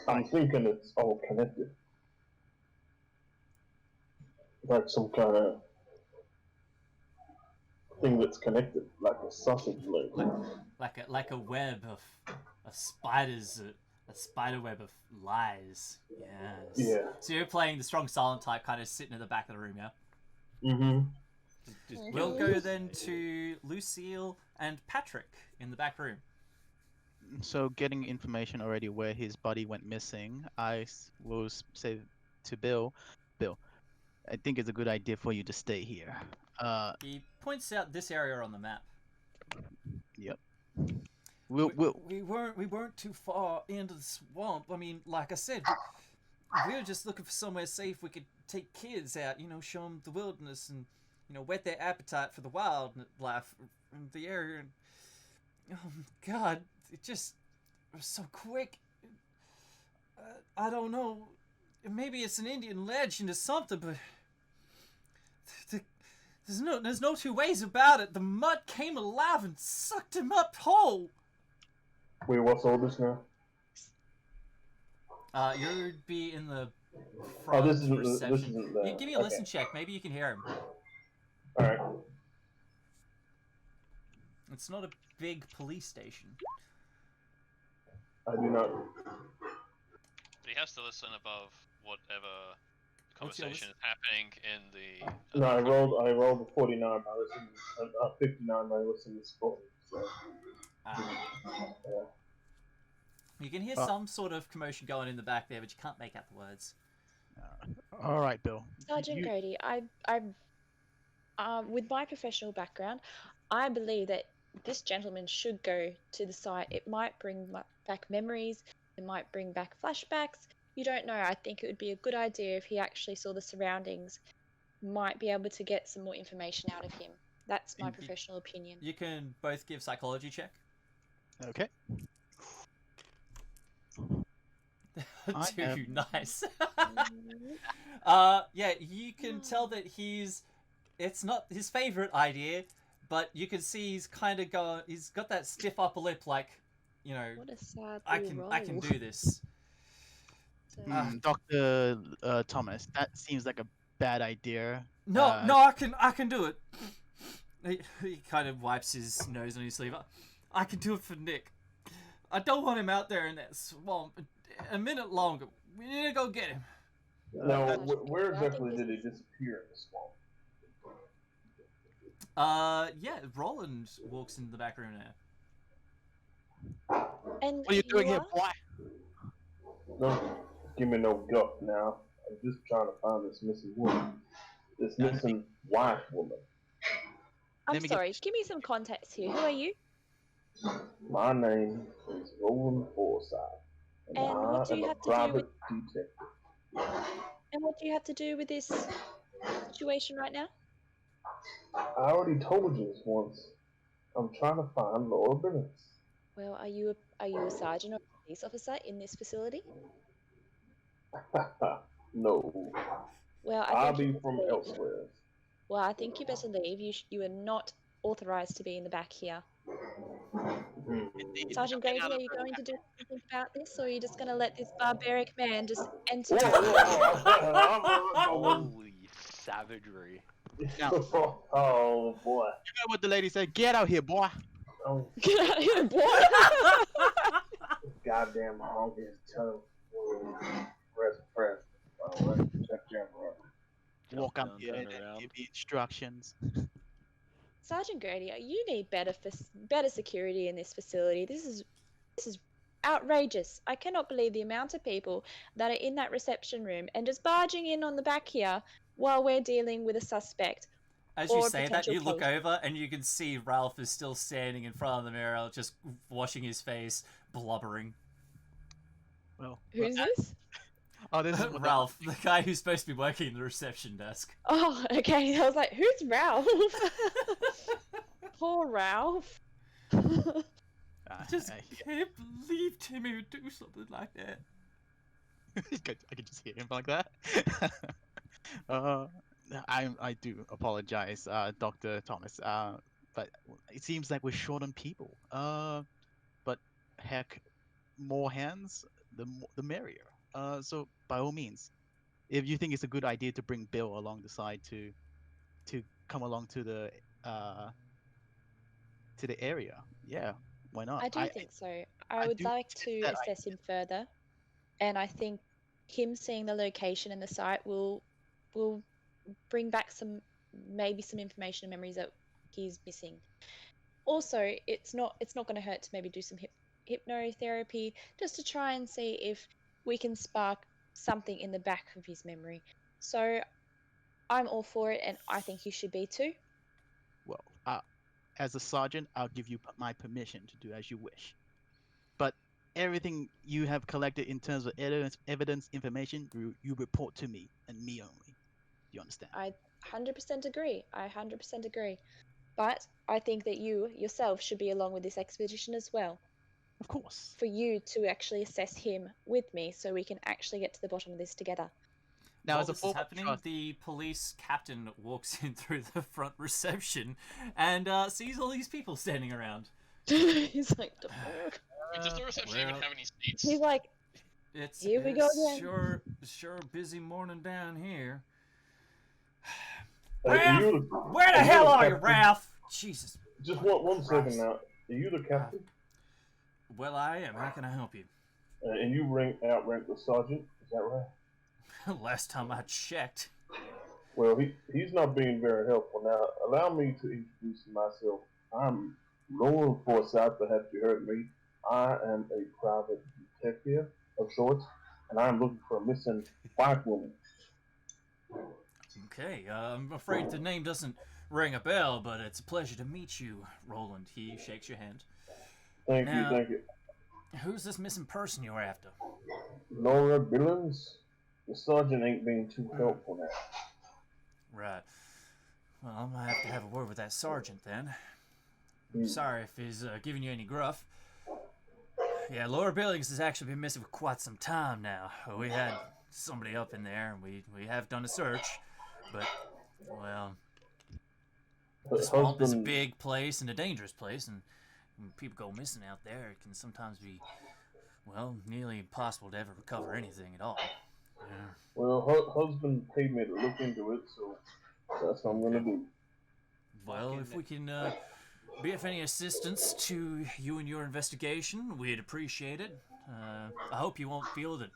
I'm thinking it's all connected. Like some kind of thing that's connected, like a sausage leg. Like a web of spiders, a spider web of lies. Yes. Yeah. So you're playing the strong silent type, kind of sitting in the back of the room, yeah? Mm-hmm. We'll go then to Lucille and Patrick in the back room. So getting information already where his body went missing, I will say to Bill, I think it's a good idea for you to stay here. He points out this area on the map. Yep. We weren't too far into the swamp. I mean, like I said, we were just looking for somewhere safe we could take kids out, show them the wilderness and, whet their appetite for the wildlife in the area. And, oh, God, it just was so quick. I don't know. Maybe it's an Indian legend or something, but there's no two ways about it. The mud came alive and sucked him up whole. Wait, what's all this now? You'd be in the front this isn't reception. the... Give me a listen check. Maybe you can hear him. Alright. It's not a big police station. I do not... But he has to listen above whatever What's your conversation is happening in the... No, I rolled a 49. I listened 59. I listened to 40. So. Yeah. You can hear some sort of commotion going in the back there, but you can't make out the words. All right, Bill. Sergeant Grady, I with my professional background, I believe that this gentleman should go to the site. It might bring back memories. It might bring back flashbacks. You don't know. I think it would be a good idea if he actually saw the surroundings. Might be able to get some more information out of him. That's my professional opinion. You can both give psychology check. Okay. Too nice. Yeah, you can tell that it's not his favorite idea, but you can see he's kind of he's got that stiff upper lip, like, you know, What a sad I little can roll. do this. Dr. Thomas, that seems like a bad idea. No, I can do it. He kind of wipes his nose on his sleeve. I can do it for Nick. I don't want him out there in that swamp a minute longer. We need to go get him. Now, Sergeant where Gray, I think exactly this did he is- disappear in the swamp? Yeah, Roland walks into the back room now. And What are you doing here, are? boy? Don't give me no guff now. I'm just trying to find this missing woman. This missing white woman. I'm Let me get- sorry, give me some context here. Who are you? My name is Roland Forsyth. And what do I am you a have to do private with- detective. And what do you have to do with this situation right now? I already told you this once. I'm trying to find Laura Billings. Well, are you a sergeant or a police officer in this facility? No, Well, I I'll think you be better from leave. elsewhere. Well, I think you better leave. You are not authorized to be in the back here. Sergeant Grady, are you going to do something about this, or are you just going to let this barbaric man just enter? Holy savagery. Oh boy. You know what the lady said? Get out here, boy. Oh, Get out of here, boy! goddamn honky his tongue. Press. Oh, check camera. Walk Jump up down, here turn and around. give me instructions. Sergeant Grady, you need better security in this facility. This is outrageous. I cannot believe the amount of people that are in that reception room and just barging in on the back here while we're dealing with a suspect. As Or you a say that, potential you look case. over and you can see Ralph is still standing in front of the mirror, just washing his face, blubbering. Well, Who's this? Oh, this is what Ralph, the guy who's supposed to be working the reception desk. Oh, okay. I was like, who's Ralph? Poor Ralph. I just can't believe Timmy would do something like that. I could just hear him like that. I do apologize, Dr. Thomas. But it seems like we're short on people. But heck, more hands, the merrier. So by all means, if you think it's a good idea to bring Bill along the side to come along to the area, yeah, why not? I do think so. I I would do like think to that assess him further, and I think him seeing the location and the site will bring back maybe some information and memories that he's missing. Also, it's not going to hurt to maybe do some hypnotherapy just to try and see if we can spark something in the back of his memory. So I'm all for it, and I think you should be too. Well, as a sergeant, I'll give you my permission to do as you wish. But everything you have collected in terms of evidence, information, you report to me and me only. You understand? I 100% agree. But I think that you yourself should be along with this expedition as well, Of course. for you to actually assess him with me so we can actually get to the bottom of this together. Now, While as a this is form of happening, trust, the police captain walks in through the front reception and sees all these people standing around. He's like, "The fuck?" Wait, does the reception even well, have any seats? He's like, It's Here we go again. sure a busy morning down here. Are Ralph, you where the are you hell the are you, captain? Ralph? Jesus. Just one second Christ. now. Are you the captain? Well, I am. How can I help you? And you outrank the sergeant? Is that right? Last time I checked. Well, he's not being very helpful now. Allow me to introduce myself. I'm Roland Forsyth, perhaps you heard me. I am a private detective of sorts, and I'm looking for a missing white woman. Okay, I'm afraid the name doesn't ring a bell, but it's a pleasure to meet you, Roland. He shakes your hand. Thank Now- you. Who's this missing person you're after? Laura Billings? The sergeant ain't being too helpful now. Right. Well, I'm gonna have to have a word with that sergeant then. I'm Hmm. sorry if he's giving you any gruff. Yeah, Laura Billings has actually been missing for quite some time now. We had somebody up in there, and we have done a search, but, well, Her the swamp is a husband, big place and a dangerous place, and when people go missing out there, it can sometimes be, well, nearly impossible to ever recover anything at all. Yeah. well, her husband paid me to look into it, so that's what I'm gonna do. Well, if we can be of any assistance to you in your investigation, we'd appreciate it. I hope you won't feel that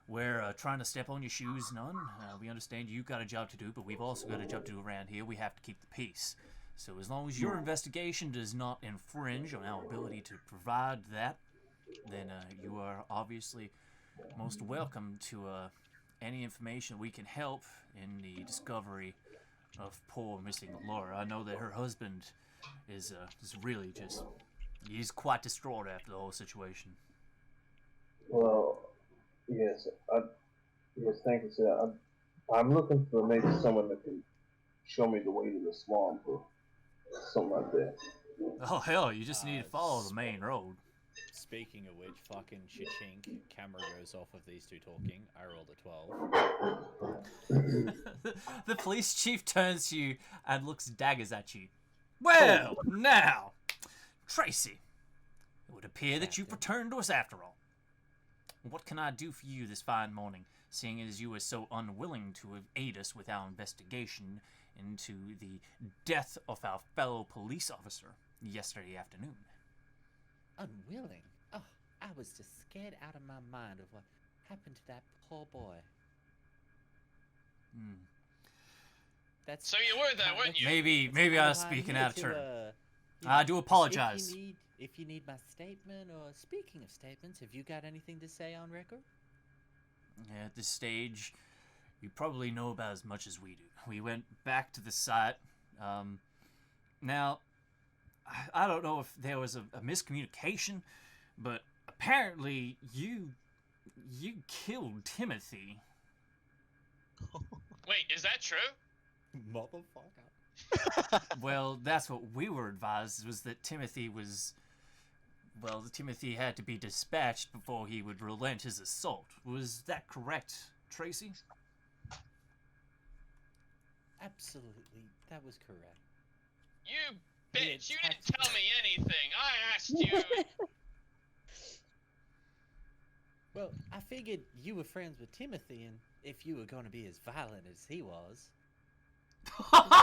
we're trying to step on your shoes none. We understand you've got a job to do, but we've also got a job to do around here. We have to keep the peace. So as long as your investigation does not infringe on our ability to provide that, then you are obviously most welcome to any information we can help in the discovery of poor missing Laura. I know that her husband is really just, he's quite distraught after the whole situation. Well, yes, thank you, sir. I'm looking for maybe someone that can show me the way to the swamp or something like that. Oh hell, you just need to follow the main road. Speaking of which, fucking cha-chink, camera goes off of these two talking. I rolled a 12. The police chief turns to you and looks daggers at you. Well, now, Tracy, it would appear that you've returned to us after all. What can I do for you this fine morning, seeing as you were so unwilling to aid us with our investigation into the death of our fellow police officer yesterday afternoon? Unwilling? Oh, I was just scared out of my mind of what happened to that poor boy. That's So you were there, weren't you? Maybe I was speaking out of turn. I do apologize. If you need my statement, or speaking of statements, have you got anything to say on record? Yeah, at this stage, you probably know about as much as we do. We went back to the site. Now, I don't know if there was a miscommunication, but apparently you killed Timothy. Wait, is that true? Motherfucker. Well, that's what we were advised, was that Timothy had to be dispatched before he would relent his assault. Was that correct, Tracy? Absolutely, that was correct. You bitch, you didn't tell me anything. I asked you. Well, I figured you were friends with Timothy, and if you were going to be as violent as he was... Fucking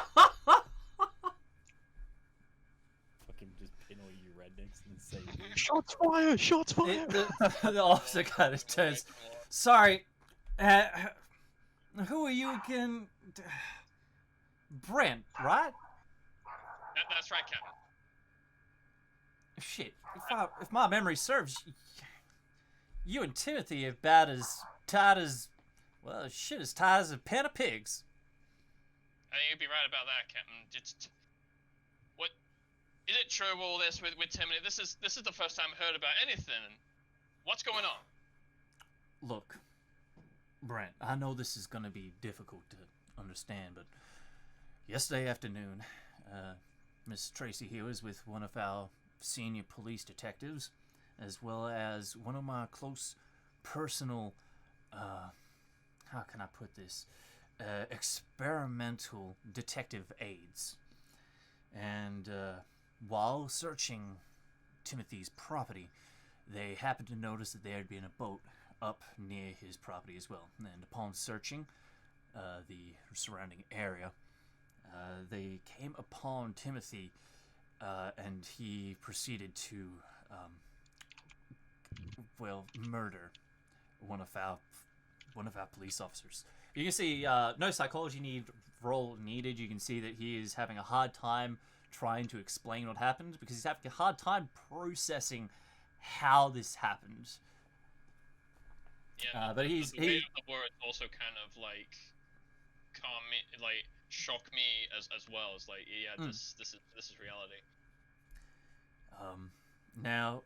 just pin all you rednecks and say... Shots fired! Shots fired! The officer kind of turns. Sorry, who are you again? Brent, right? That's right, Captain. Shit, if my memory serves, you and Timothy are about as tight as, well, shit, as tight as a pen of pigs. I think you'd be right about that, Captain. What is it true all this with Timothy? This is the first time I heard about anything. What's going on? Look, Brent, I know this is gonna be difficult to understand, but yesterday afternoon, Miss Tracy here was with one of our senior police detectives, as well as one of my close personal, how can I put this, experimental detective aides. And while searching Timothy's property, they happened to notice that there had been a boat up near his property as well. And upon searching the surrounding area, they came upon Timothy, and he proceeded to, murder one of our police officers. You can see no psychology roll needed. You can see that he is having a hard time trying to explain what happened, because he's having a hard time processing how this happened. Yeah, but the way of the words also kind of like calm me, like shock me as well. It's like, yeah, this is reality. Now,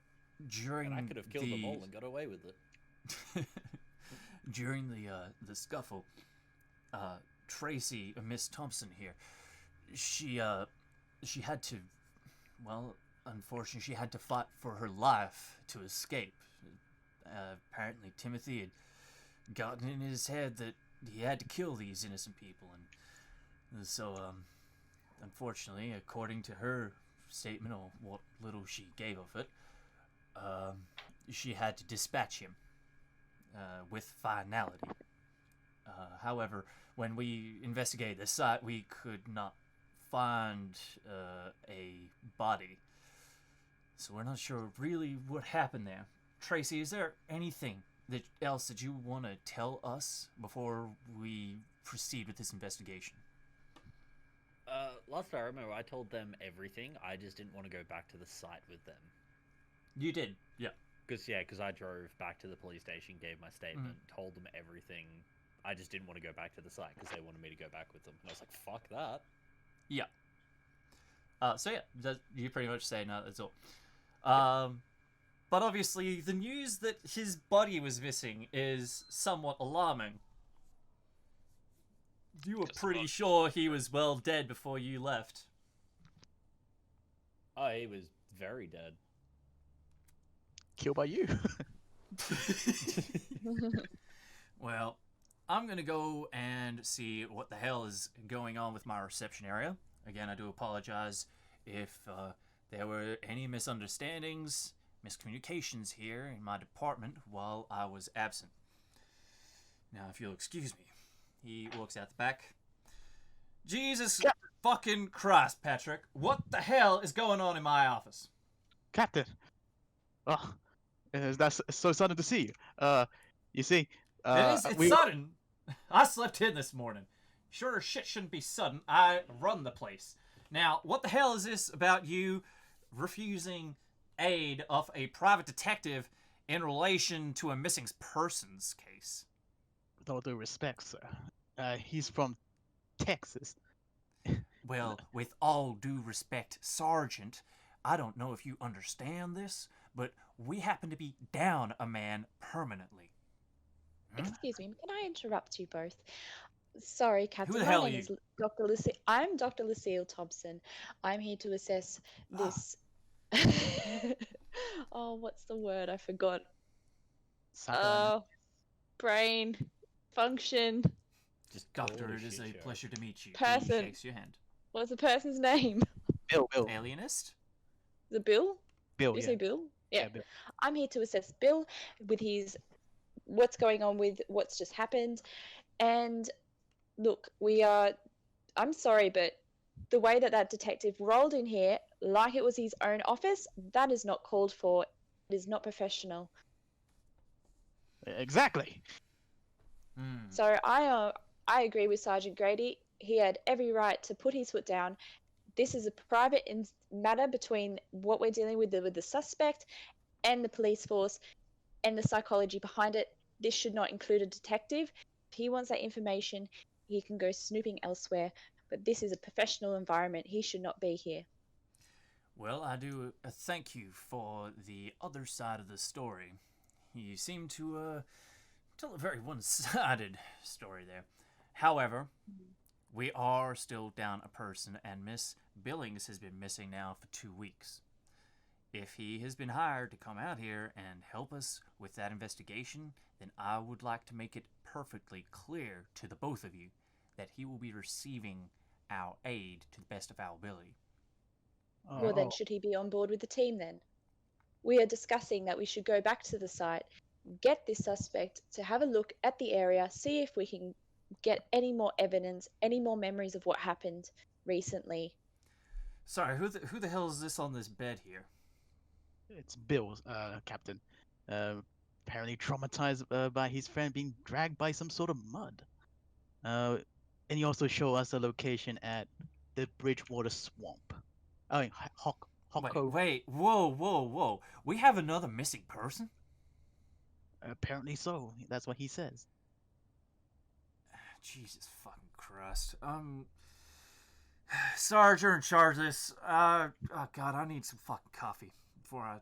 during I could have killed them all and got away with it. During the scuffle, Tracy, Miss Thompson here, she had to, unfortunately, she had to fight for her life to escape. Apparently, Timothy had gotten in his head that he had to kill these innocent people, and so, unfortunately, according to her statement, or what little she gave of it, she had to dispatch him with finality. However, when we investigated the site, we could not find a body. So we're not sure really what happened there. Tracy, is there anything else that you want to tell us before we proceed with this investigation? Last I remember, I told them everything. I just didn't want to go back to the site with them. You did, yeah. Because I drove back to the police station, gave my statement, told them everything. I just didn't want to go back to the site because they wanted me to go back with them. And I was like, fuck that. Yeah. So yeah, you pretty much say no, that's all. But obviously, the news that his body was missing is somewhat alarming. You were pretty sure he was well dead before you left. Oh, he was very dead. Killed by you. Well, I'm going to go and see what the hell is going on with my reception area. Again, I do apologize if there were any misunderstandings, miscommunications here in my department while I was absent. Now, if you'll excuse me. He walks out the back. Jesus fucking Christ, Patrick. What the hell is going on in my office? Captain. Oh, that's so sudden to see you. You see, It's sudden. I slept in this morning. Sure as shit shouldn't be sudden. I run the place. Now, what the hell is this about you refusing aid of a private detective in relation to a missing persons case? With all due respect, sir, he's from Texas. Well, with all due respect, Sergeant, I don't know if you understand this, but we happen to be down a man permanently. Excuse me, can I interrupt you both? Sorry, Captain. Who the hell My are name you? is Dr. Lucille. I'm Dr. Lucille Thompson. I'm here to assess this. Oh, what's the word? I forgot. Brain function. Just Doctor, it is a pleasure to meet you. Person. He shakes your hand. What's the person's name? Bill. Alienist? The Bill? Bill, Did you yeah. say Bill? Yeah. Bill. I'm here to assess Bill with his what's going on with what's just happened. And look, I'm sorry, but the way that detective rolled in here like it was his own office, that is not called for. It is not professional. Exactly. So I agree with Sergeant Grady. He had every right to put his foot down. This is a private matter between what we're dealing with the suspect and the police force and the psychology behind it. This should not include a detective. If he wants that information, he can go snooping elsewhere. But this is a professional environment. He should not be here. Well, I do thank you for the other side of the story. You seem to tell a very one-sided story there. However, we are still down a person, and Miss Billings has been missing now for 2 weeks. If he has been hired to come out here and help us with that investigation, then I would like to make it perfectly clear to the both of you that he will be receiving our aid to the best of our ability. Well, then should he be on board with the team then? We are discussing that we should go back to the site, get this suspect to have a look at the area, see if we can get any more evidence, any more memories of what happened recently. Sorry, who the hell is this on this bed here? It's Bill, Captain. Apparently traumatized by his friend being dragged by some sort of mud. And he also showed us a location at the Bridgewater swamp. I mean, Wait, whoa. We have another missing person? Apparently so. That's what he says. Jesus fucking Christ. Sarge, you're in charge of this. Oh God, I need some fucking coffee before I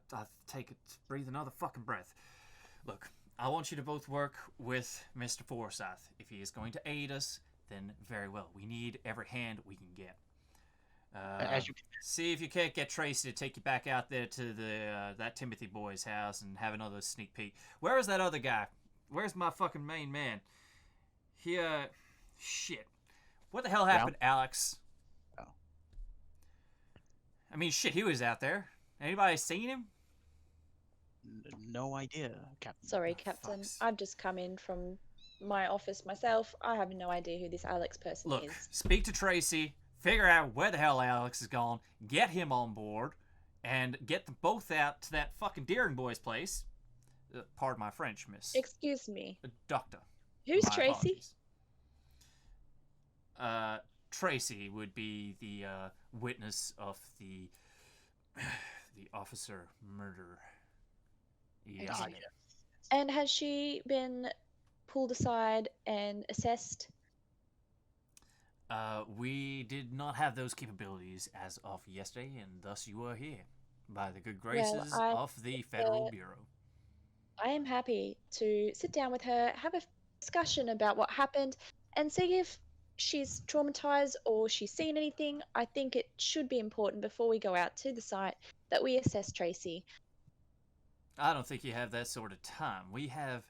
breathe another fucking breath. Look, I want you to both work with Mr. Forsyth. If he is going to aid us, then very well. We need every hand we can get. as you See if you can't get Tracy to take you back out there to the that Timothy boy's house and have another sneak peek. Where is that other guy? Where's my fucking main man? He, shit. What the hell happened, Alex? Oh. I mean, shit, he was out there. Anybody seen him? No idea, Captain. Sorry, Oh, Captain. fucks. I've just come in from my office myself. I have no idea who this Alex person Look, is. speak to Tracy, figure out where the hell Alex is gone, get him on board, and get them both out to that fucking Deering boy's place. Pardon my French, miss. Excuse me. Doctor. Who's My Tracy? apologies. Tracy would be the witness of the officer murder. Yes. Okay. And has she been pulled aside and assessed? We did not have those capabilities as of yesterday, and thus you are here by the good graces of the Federal Bureau. I am happy to sit down with her, have a discussion about what happened, and see if she's traumatized or she's seen anything. I think it should be important before we go out to the site that we assess Tracy. I don't think you have that sort of time. We have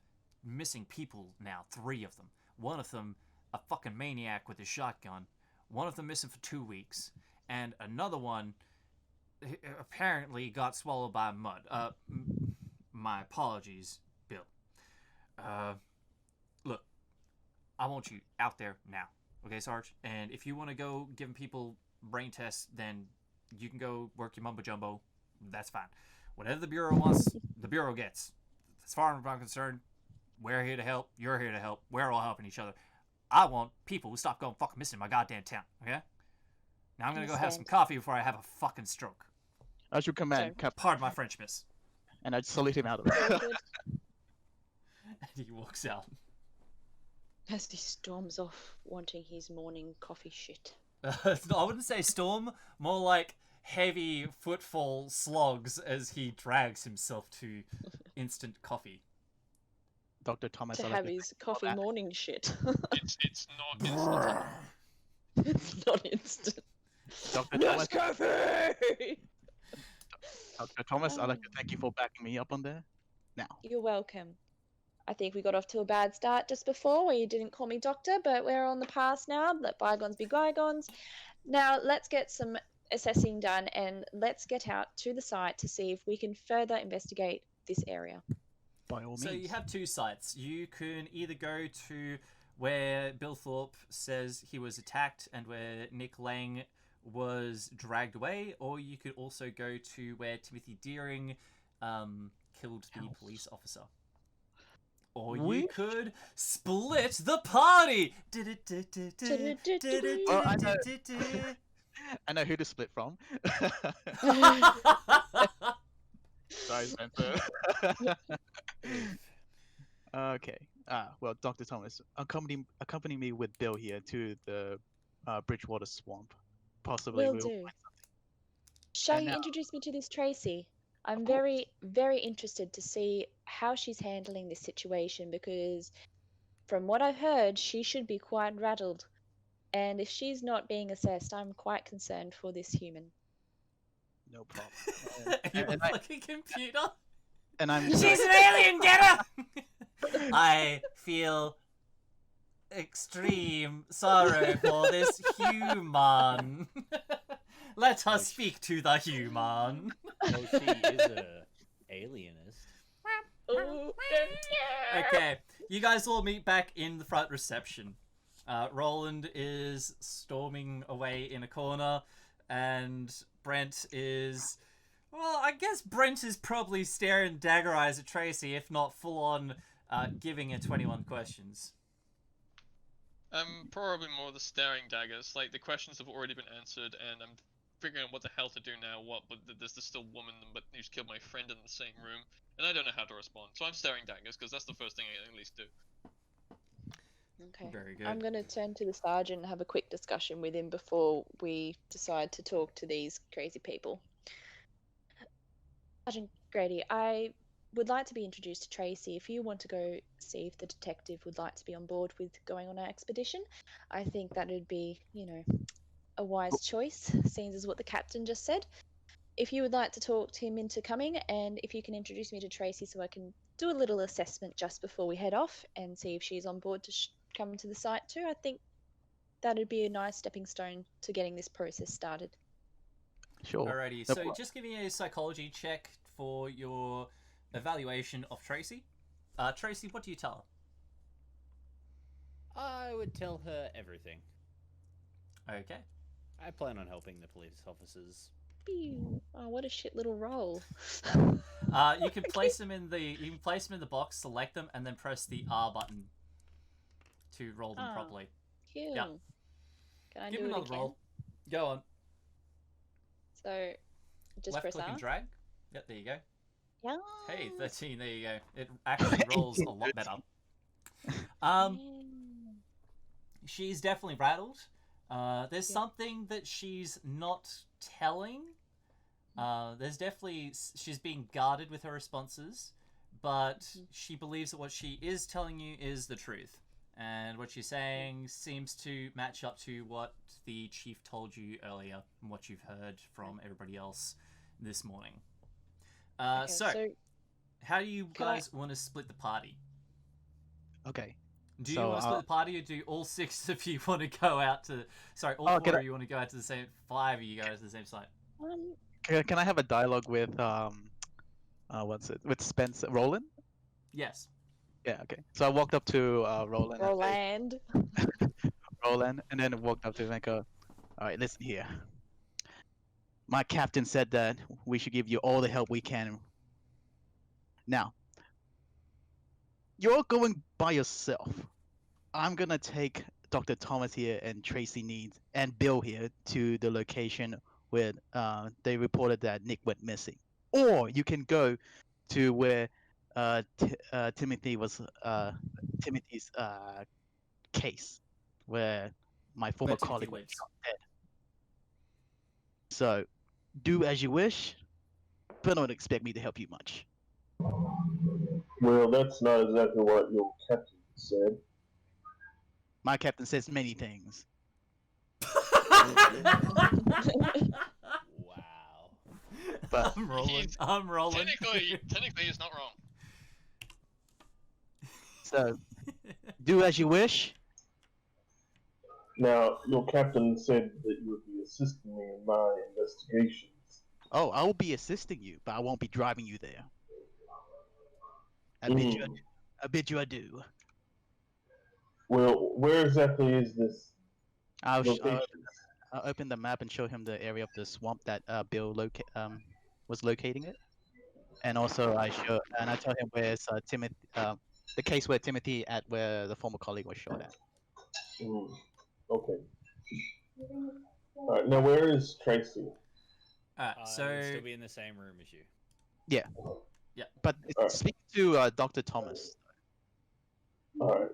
missing people now, 3 of them. One of them, a fucking maniac with a shotgun. One of them missing for 2 weeks. And another one apparently got swallowed by mud. My apologies, Bill. Look, I want you out there now. Okay, Sarge? And if you want to go giving people brain tests, then you can go work your mumbo-jumbo. That's fine. Whatever the Bureau wants, the Bureau gets. As far as I'm concerned, we're here to help. You're here to help. We're all helping each other. I want people to stop going fucking missing in my goddamn town, okay? Now I'm going to go have some coffee before I have a fucking stroke. As you command, Captain. Pardon my French, miss. And I salute him out of Very it. good. And he walks out. As he storms off, wanting his morning coffee shit. I wouldn't say storm, more like heavy footfall slogs as he drags himself to instant coffee. Dr. Thomas. To I'd like have to his thank you for coffee that. morning shit. It's not instant. It's not instant. Dr. Thomas, Coffee! Dr. Thomas, I'd like to thank you for backing me up on there. Now, You're welcome. I think we got off to a bad start just before where you didn't call me doctor, but we're on the past now. Let bygones be bygones. Now let's get some assessing done and let's get out to the site to see if we can further investigate this area. by all means. So you have 2 sites. You can either go to where Bill Thorpe says he was attacked and where Nick Lang was dragged away, or you could also go to where Timothy Deering killed the police officer. Or you could split the party. I know who to split from. Sorry, Spencer. Okay. Well, Dr. Thomas, accompany me with Bill here to the Bridgewater swamp. Possibly Will we'll do. find something. Shall And you now- introduce me to this Tracy? I'm Of course. very, very interested to see how she's handling this situation because from what I've heard, she should be quite rattled. And if she's not being assessed, I'm quite concerned for this human. No problem. Are you a and I- fucking computer? And I'm She's an alien, get her! I feel extreme sorrow for this human. Let us speak to the human. Oh, she is a alienist. Okay, you guys all meet back in the front reception. Roland is storming away in a corner, and Brent is... Well, I guess Brent is probably staring dagger eyes at Tracy, if not full on giving her 21 questions. Probably more the staring daggers. Like, the questions have already been answered, and I'm figuring out what the hell to do now. But there's this still woman but who's killed my friend in the same room, and I don't know how to respond. So I'm staring daggers, because that's the first thing I can at least do. Okay. Very good. I'm going to turn to the sergeant and have a quick discussion with him before we decide to talk to these crazy people. Sergeant Grady, I would like to be introduced to Tracy. If you want to go see if the detective would like to be on board with going on our expedition, I think that would be, a wise choice, seeing as what the captain just said. If you would like to talk to him into coming, and if you can introduce me to Tracy so I can do a little assessment just before we head off and see if she's on board to come to the site too, I think that'd be a nice stepping stone to getting this process started. Sure. Alrighty, No so pro- just give me a psychology check for your evaluation of Tracy. Tracy, what do you tell I would tell her everything. her? Okay. I plan on helping the police officers. Pew. Oh, what a shit little roll. You can place them in the box, select them, and then press the R button to roll them Ah. properly. Cool. Yeah. Can I Give do me it another again? roll. Go on. So, just Left press click R. and drag. Yep, there you go. Yeah. Hey, 13, there you go. It actually rolls a lot better. She's definitely rattled. There's something that she's not telling. There's definitely... She's being guarded with her responses, but she believes that what she is telling you is the truth. And what she's saying seems to match up to what the chief told you earlier and what you've heard from everybody else this morning. Okay, So, how do you can I- guys want to split the party? Okay. Do you So, want to split the party, or do all 6 of you want to go out to... Sorry, all Oh, 4 can of you want to go out to the same... 5 of you go out to the same site. Can I have a dialogue with what's it? With Spencer Roland? Yes. Yeah. Okay. So I walked up to Roland. Roland. Roland, and then walked up to him and go, "All right, listen here. My captain said that we should give you all the help we can. Now, you're going by yourself. I'm gonna take Dr. Thomas here and Tracy Needs and Bill here to the location where they reported that Nick went missing. Or you can go to where Timothy's case, where my former Where Timothy colleague was lives. shot dead. So, do as you wish, but don't expect me to help you much." Well, that's not exactly what your captain said. My captain says many things. Wow. But- I'm rolling. He's- I'm rolling. Technically, he's not wrong. So, do as you wish. Now, your captain said that you would be assisting me in my investigations. Oh, I will be assisting you, but I won't be driving you there. I bid you adieu. Well, where exactly is this location? I'll open the map and show him the area of the swamp that Bill was locating it, and also I tell him where's Timothy, the case where Timothy where the former colleague was shot at. Okay. Alright, now where is Tracy? Alright, I so... would still be in the same room as you. But Alright. speak to Dr. Thomas. Alright.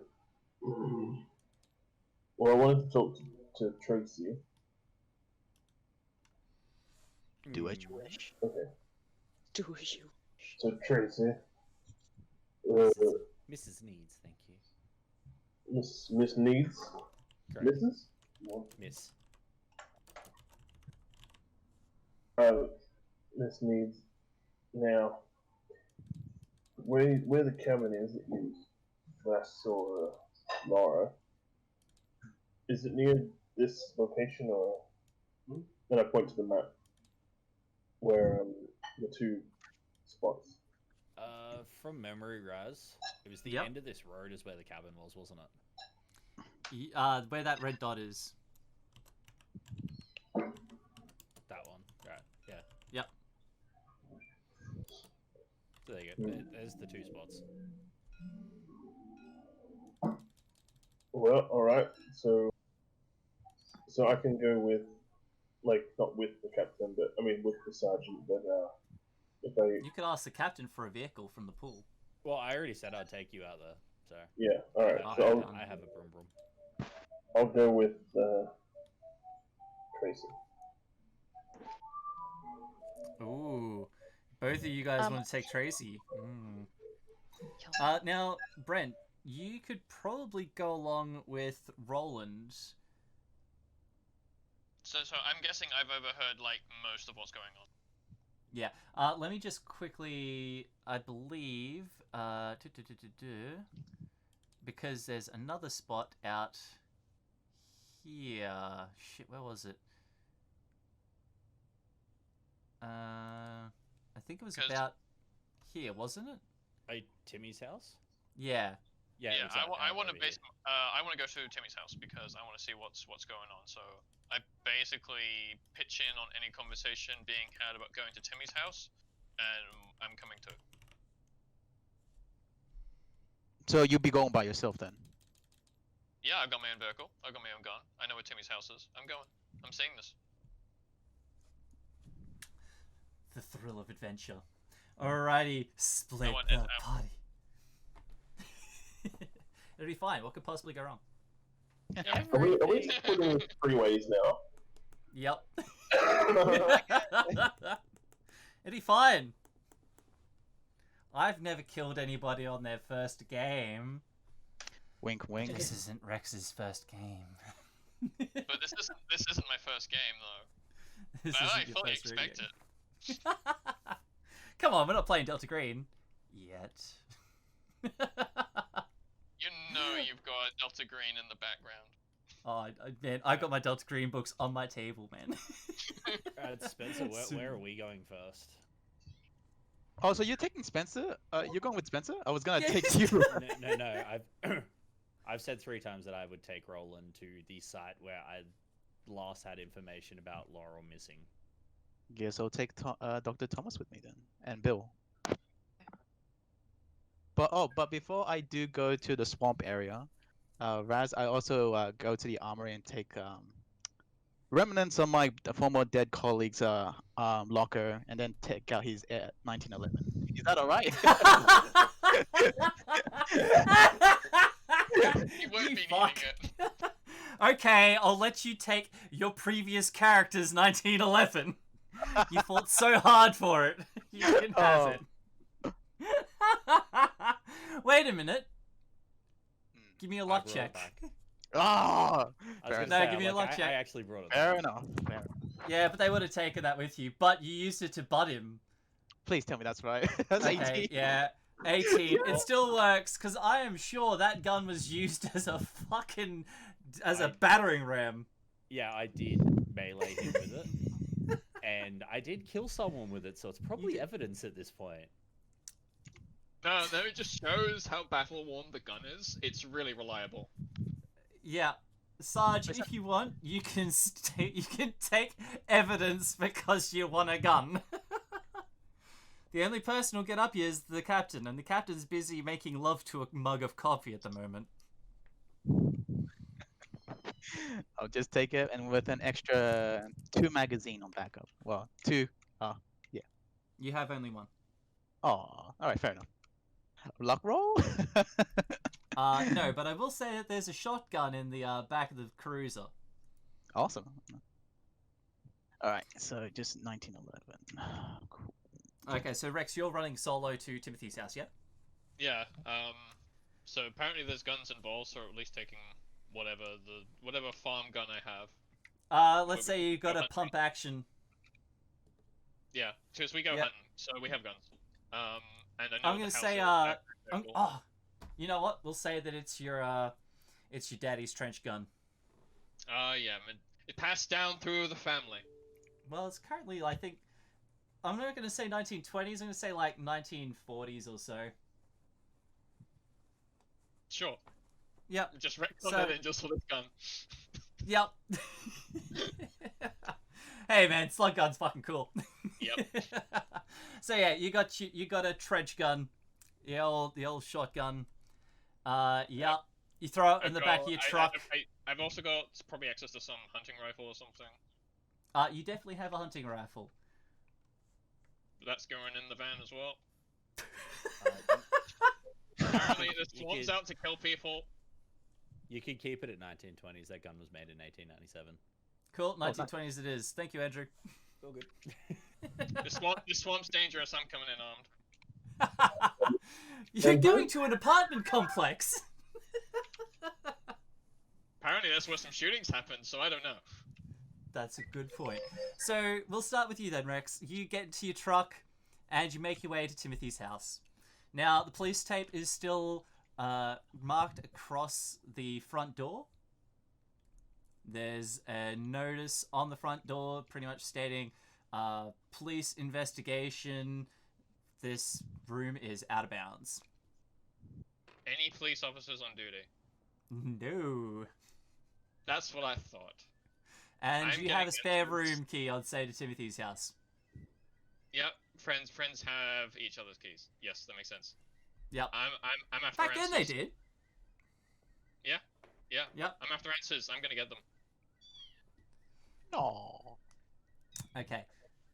Well, I wanted to talk to Tracy. Do as you wish. Okay. Do as you. So, Tracy. Mrs. Needs, thank you. Miss Needs? Correct. Mrs.? Miss. Miss Needs. Now, where the cabin is that you last saw Laura, is it near this location, or then I point to the map where the 2 spots? From memory, Razz, it was the Yep. end of this road is where the cabin was, wasn't it? Where that red dot is. That one, right? Yeah. Yep. So there you go. There's the 2 spots. Well, alright, so I can go with, like, not with the captain, but, I mean, with the sergeant, but, if I, You could ask the captain for a vehicle from the pool. Well, I already said I'd take you out there, so yeah, alright, I, so I have a broom broom. I'll go with, Tracy. Ooh. Both of you guys want to take Tracy. Now, Brent, you could probably go along with Roland. So I'm guessing I've overheard like most of what's going on. Yeah. Let me just quickly. I believe. Because there's another spot out here. Shit, where was it? I think it was 'Cause- about here, wasn't it? Timmy's house? Yeah. Yeah. Yeah, it's I want to over here. I want to go to Timmy's house because I want to see what's going on. So I basically pitch in on any conversation being had about going to Timmy's house, and I'm coming to. So you'll be going by yourself then? Yeah, I've got my own vehicle. I've got my own gun. I know where Timmy's house is. I'm going. I'm seeing this. The thrill of adventure. Alrighty, split one the is out. party. It'll be fine. What could possibly go wrong? Yeah. Are we splitting three ways now? Yep. It'll be fine. I've never killed anybody on their first game. Wink, wink. This isn't Rex's first game. But this isn't my first game though. This But I isn't your fully first expect game. it. Come on, we're not playing Delta Green yet. You know you've got Delta Green in the background. Man, I've got my Delta Green books on my table, man. Spencer, where are we going first? Oh, so you're taking Spencer? You're going with Spencer? I was gonna Yeah, take he's- you. No. I've said 3 times that I would take Roland to the site where I last had information about Laurel missing. Guess I'll take Dr. Thomas with me then, and Bill. But before I do go to the swamp area, Razz, I also go to the armory and take remnants of my former dead colleague's locker, and then take out his 1911. Is that all right? He won't You be fuck. needing it. Okay, I'll let you take your previous character's 1911. You fought so hard for it. You can have it. Wait a minute. Give me a luck I brought it check. back. Ah, I was fair gonna No, say, give me a luck check. I actually brought it. fair back. enough. Fair enough. Yeah, but they would have taken that with you. But you used it to butt him. Please tell me that's right. That's Okay, 18. yeah. 18. It still works, because I am sure that gun was used as a fucking... as a battering ram. Yeah, I did melee him with it, and I did kill someone with it, so it's probably evidence at this point. No, it just shows how battle worn the gun is. It's really reliable. Yeah. Sarge, if you want, you can you can take evidence because you won a gun. The only person who'll get up here is the captain, and the captain's busy making love to a mug of coffee at the moment. I'll just take it, and with an extra 2 magazine on backup. Well, 2. You have only one. Oh, all right, fair enough. Luck roll. No, but I will say that there's a shotgun in the back of the cruiser. Awesome. All right, so just 1911. Cool. Okay, so Rex, you're running solo to Timothy's house, yeah? Yeah. So apparently there's guns involved, so at least taking whatever farm gun I have. Let's say you got a pump action. Yeah, because we go Yep. hunting, so we have guns. And I know I'm the gonna house say, is back there. oh, you know what? We'll say that it's your daddy's trench gun. Yeah, man. It passed down through the family. Well, it's currently, I think, I'm not gonna say 1920s. I'm gonna say like 1940s or so. Sure. Yep. Just retcon So- it in just for this gun. Yep. Hey man, slug gun's fucking cool. Yep. So yeah, you got a trench gun, the old shotgun. Yep. You throw it in the back of your truck. I've also got probably access to some hunting rifle or something. You definitely have a hunting rifle. That's going in the van as well. Uh, Apparently, the You swarm's could- out to kill people. You can keep it at 1920s. That gun was made in 1897. Cool, 1920s it is. Thank you, Andrew. All good. The swamp's dangerous. I'm coming in armed. You're going to an apartment complex. Apparently, that's where some shootings happen, so I don't know. That's a good point. So we'll start with you then, Rex. You get into your truck and you make your way to Timothy's house. Now, the police tape is still marked across the front door. There's a notice on the front door pretty much stating, police investigation. This room is out of bounds. Any police officers on duty? No. That's what I thought. And I'm you have a getting spare into this. room key, I'd say, to Timothy's house. Yep, friends have each other's keys. Yes, that makes sense. Yep. I'm after Back then answers. they did. Yeah. Yep. I'm after answers. I'm gonna get them. No. Okay.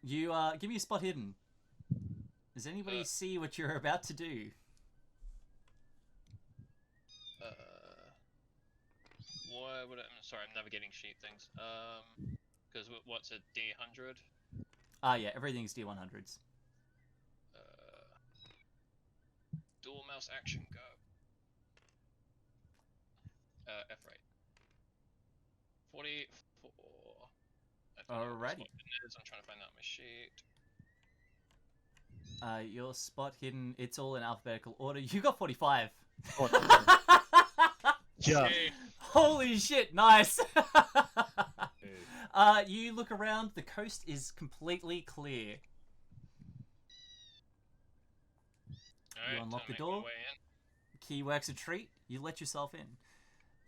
You give me a spot hidden. Does anybody see what you're about to do? What would I'm sorry, I'm navigating sheet things. Because what's a D100? Yeah, everything's D100s. Dual mouse action go. F right. 44. I don't know what Alrighty. spot it is. I'm trying to find that on my sheet. Your spot hidden, it's all in alphabetical order. You got 45. Yeah. Hey, Holy shit, nice. You look around, the coast is completely clear. alright, You unlock time the to make my door. way in. Key works a treat. You let yourself in.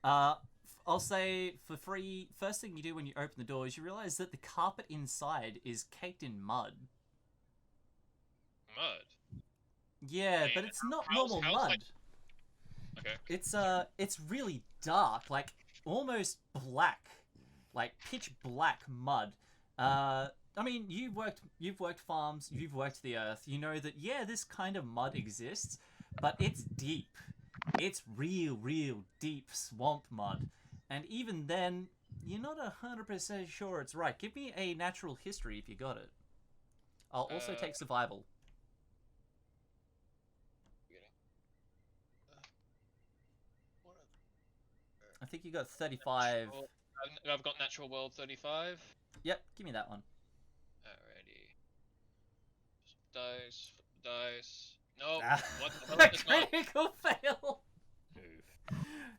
I'll say for free, first thing you do when you open the door is you realize that the carpet inside is caked in mud. Mud. Yeah, but Man, it's not how's- normal how's, mud. like- Okay. It's really dark, like almost black, like pitch black mud. I mean, you've worked farms, you've worked the earth. You know that this kind of mud exists, but it's deep. It's real deep swamp mud, and even then, you're not 100% sure it's right. Give me a natural history if you got it. I'll also take survival. I think you got 35. I've got natural world 35. Yep, give me that one. Alrighty. Dice. Dice. No. Ah. What the hell is mud? Critical fail.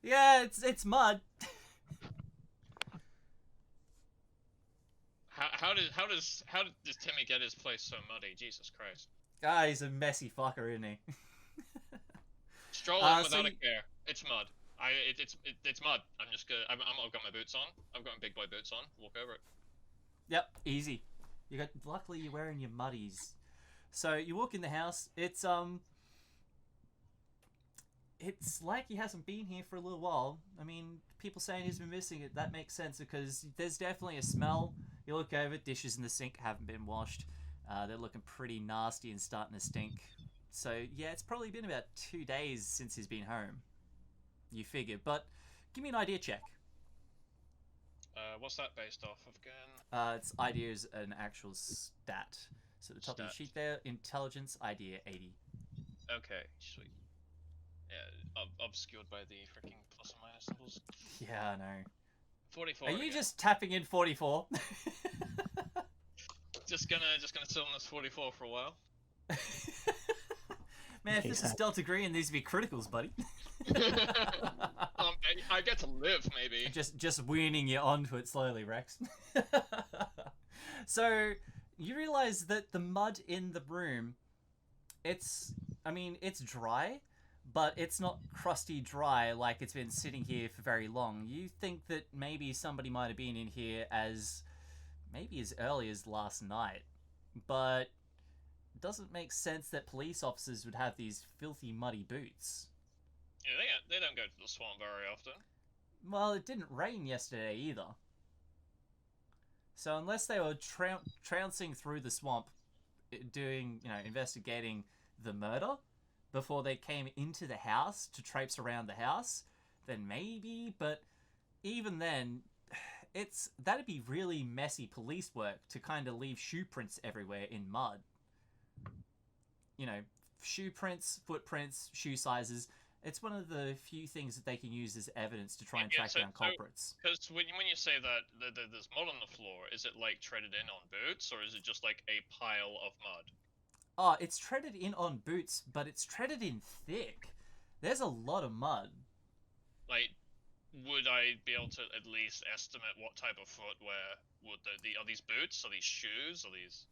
Yeah, it's mud. How does Timmy get his place so muddy? Jesus Christ. Ah, he's a messy fucker, isn't he? Strolling so without a you- care. It's mud. It's mud. I've got my boots on. I've got my big boy boots on. Walk over it. Yep, easy. Luckily you're wearing your muddies. So you walk in the house. It's like he hasn't been here for a little while. I mean, people saying he's been missing it. That makes sense because there's definitely a smell. You look over, dishes in the sink haven't been washed. They're looking pretty nasty and starting to stink. So yeah, it's probably been about 2 days since he's been home. You figure, but give me an idea check. What's that based off of again? It's idea is an actual stat. So at the top of the Stat. sheet there, intelligence idea 80. Okay, sweet. Yeah, obscured by the freaking plus and minus symbols. Yeah, I know. 44. Are you again. just tapping in 44? just gonna sit on this 44 for a while? Man, if this is Delta Green, these would be criticals, buddy. I get to live, maybe. just weaning you onto it slowly, Rex. So you realize that the mud in the room, it's dry, but it's not crusty dry like it's been sitting here for very long. You think that maybe somebody might have been in here as early as last night, but it doesn't make sense that police officers would have these filthy muddy boots. Yeah, they don't go to the swamp very often. Well, it didn't rain yesterday either. So unless they were trouncing through the swamp, doing, investigating the murder before they came into the house to traipse around the house, then maybe, but even then, that'd be really messy police work to kind of leave shoe prints everywhere in mud. Shoe prints, footprints, shoe sizes. It's one of the few things that they can use as evidence to try and Yeah, track down culprits. Because when you say that there's mud on the floor, is it like treaded in on boots, or is it just like a pile of mud? Oh, it's treaded in on boots, but it's treaded in thick. There's a lot of mud. Like, would I be able to at least estimate what type of footwear would are these boots? Are these shoes? Are these?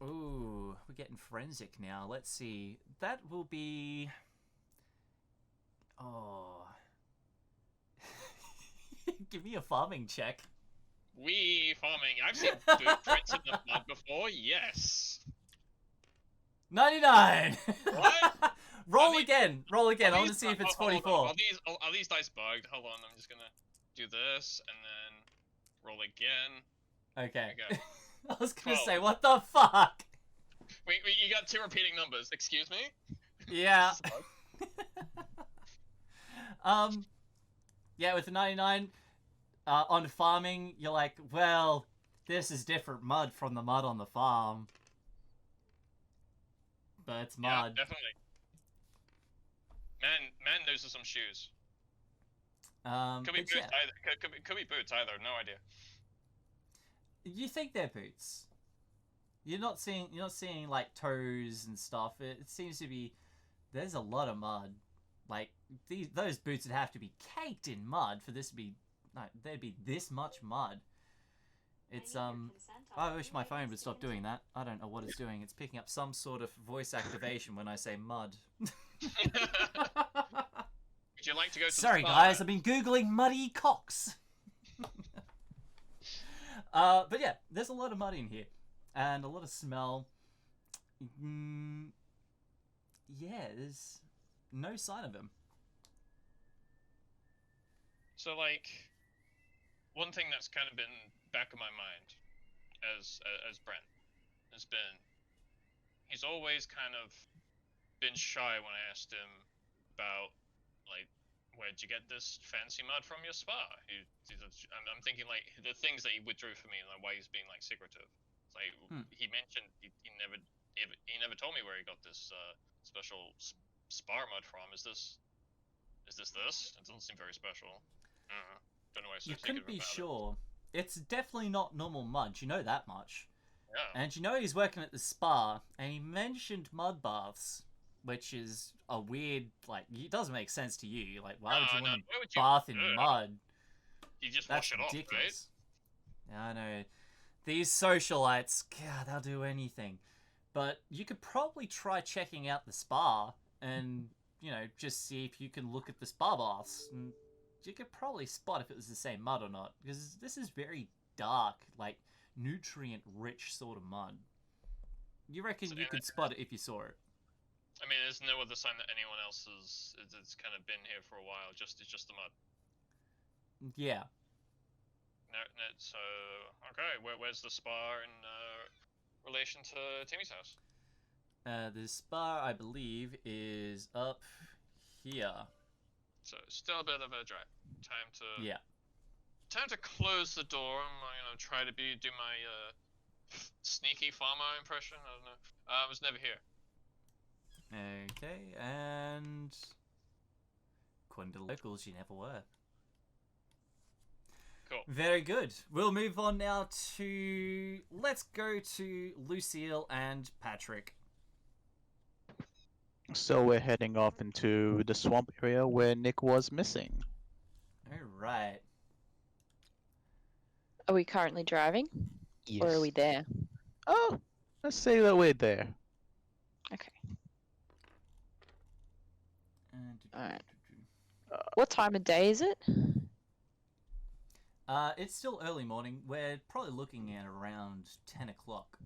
Ooh, we're getting forensic now. Let's see. That will be... Oh. Give me a farming check. Farming. I've seen boot prints in the mud before. Yes. 99! What? Roll again. Roll again. I want to see if it's hold on. 44. Are these dice bugged? Hold on. I'm just gonna do this and then roll again. Okay. There you go. I was gonna 12. say, what the fuck? Wait, you got 2 repeating numbers. Excuse me? Yeah. Yeah, with the 99, on farming, you're like, well, this is different mud from the mud on the farm. But it's Yeah, mud. definitely. Man knows some shoes. Could be but boots yeah, either. Could be boots either. No idea. you think they're boots. You're not seeing like toes and stuff. It seems to be there's a lot of mud. Like those boots would have to be caked in mud for this to be like there'd be this much mud. It's I wish my phone would stop doing that. I don't know what it's doing. It's picking up some sort of voice activation when I say mud. Would you like to go to Sorry the spa? guys, I've been googling muddy cocks. But yeah, there's a lot of mud in here, and a lot of smell. Yeah, there's no sign of him. So, like, one thing that's kind of been back of my mind as Brent has been, he's always kind of been shy when I asked him about, like, where'd you get this fancy mud from your spa? I'm thinking, like, the things that he withdrew from me and like, why he's being, like, secretive. It's like, he mentioned he never told me where he got this special spa mud from. Is this? It doesn't seem very special. Don't know why You couldn't be sure. It's definitely not normal mud. You know that much. Yeah. And you know he's working at the spa, and he mentioned mud baths, which is a weird, like, it doesn't make sense to you. Like, why would you want to bath in mud? You just That's wash it ridiculous. off, Yeah, I know. These socialites, God, they'll do anything. But you could probably try checking out the spa and, you know, just see if you can look at the spa baths. And you could probably spot if it was the same mud or not. Because this is very dark, like, nutrient-rich sort of mud. You reckon you could spot it if you saw it? I mean, there's no other sign that anyone else has kind of been here for a while. It's just the mud. Yeah. No, so okay. Where's the spa in relation to Timmy's house? The spa, I believe, is up here. So still a bit of a drive. Yeah. Time to close the door and try to do my sneaky farmer impression. I don't know. I was never here. Okay, and according to the locals, you never were. Cool. Very good. We'll move on now to... Let's go to Lucille and Patrick. So we're heading off into the swamp area where Nick was missing. Alright. Are we currently driving? Yes. Or are we there? Oh, let's say that we're there. Okay. Alright. Alright. What time of day is it? It's still early morning. We're probably looking at around 10 o'clock.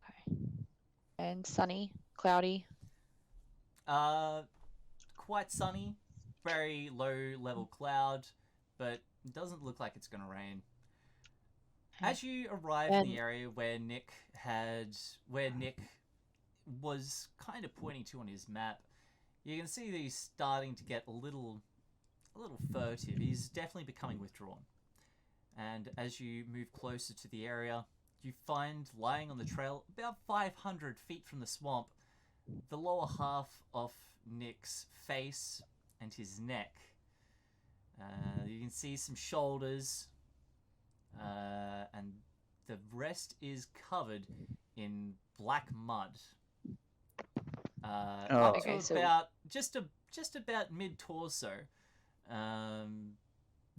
Okay. And sunny, cloudy. Quite sunny. Very low level cloud, but it doesn't look like it's going to rain. As you arrive in the area where Nick was kind of pointing to on his map, you can see that he's starting to get a little furtive. He's definitely becoming withdrawn. And as you move closer to the area, you find lying on the trail, about 500 feet from the swamp, the lower half of Nick's face and his neck. You can see some shoulders, and the rest is covered in black mud. Up Okay, to so- about just about mid torso.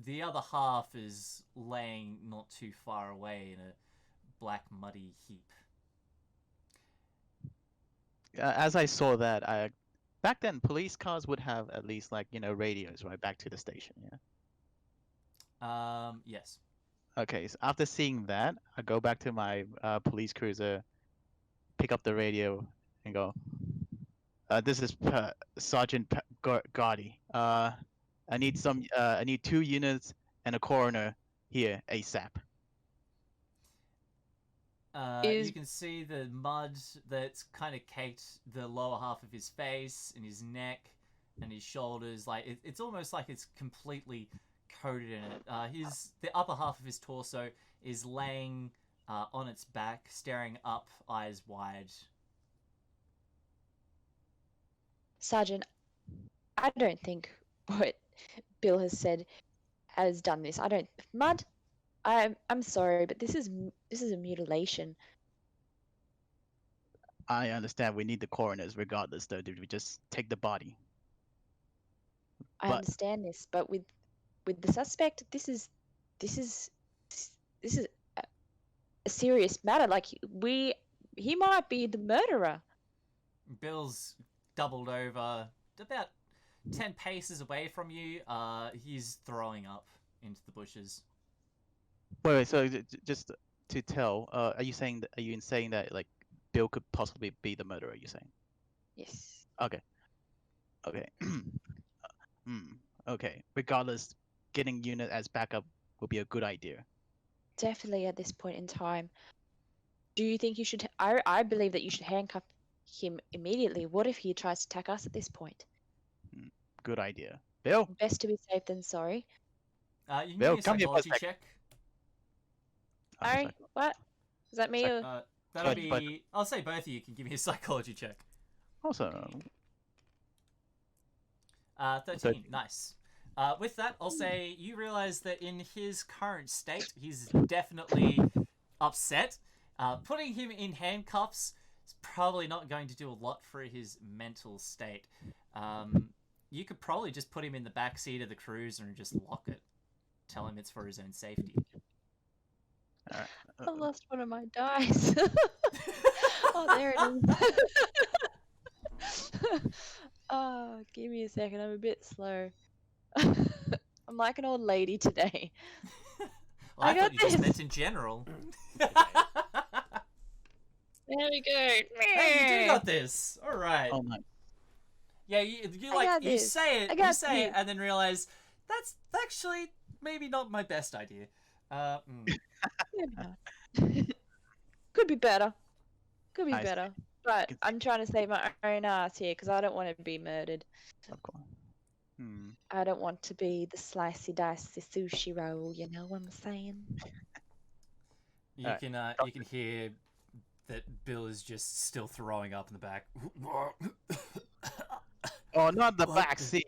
The other half is laying not too far away in a black muddy heap. As I saw that, back then police cars would have at least like radios right back to the station. Yeah. Yes. Okay. So after seeing that, I go back to my police cruiser, pick up the radio, and go. This is Sergeant Gotti. I need I need 2 units and a coroner here ASAP. You can see the mud that's kind of caked the lower half of his face and his neck and his shoulders. Like it's almost like it's completely coated in it. The upper half of his torso is laying on its back, staring up, eyes wide. Sergeant, I don't think what Bill has said has done this. I don't. Mud, I'm sorry, but this is a mutilation. I understand we need the coroners regardless, though. Did we just take the body? I But- understand this, but with the suspect, this is a serious matter. Like he might be the murderer. Bill's doubled over about 10 paces away from you. He's throwing up into the bushes. Wait. So just to tell, are you saying that like Bill could possibly be the murderer? You're saying? Yes. Okay. Okay. Regardless, getting unit as backup would be a good idea. Definitely at this point in time. Do you think you should? I believe that you should handcuff him immediately. What if he tries to attack us at this point? Good idea. Bill, Best to be safe than sorry. You can Bill, give come me a here for a psychology sec. check. I'm Sorry, what? Is that me? Sec- Or... That'll But- be... I'll say both of you can give me a psychology check. awesome. 13. 13. Nice. With that, I'll say you realize that in his current state, he's definitely upset. Putting him in handcuffs is probably not going to do a lot for his mental state. You could probably just put him in the back seat of the cruiser and just lock it. Tell him it's for his own safety. Alright. I lost one of my dice. Oh, there it is. Oh, give me a second. I'm a bit slow. I'm like an old lady today. Well, I I got thought you just this. meant in general. There we go. Hey, you do got this. All right. Oh my. Yeah, you I like got you this. say it, I you got say it, this. and then realize that's actually maybe not my best idea. Maybe not. Could be better. Could be I see. better. But can see. I'm trying to save my own ass here because I don't want to be murdered. Of course. I don't want to be the slicey dicey sushi roll. You know what I'm saying? You Alright, you can hear that Bill is just still throwing up in the back. Oh, not the What back the- seat.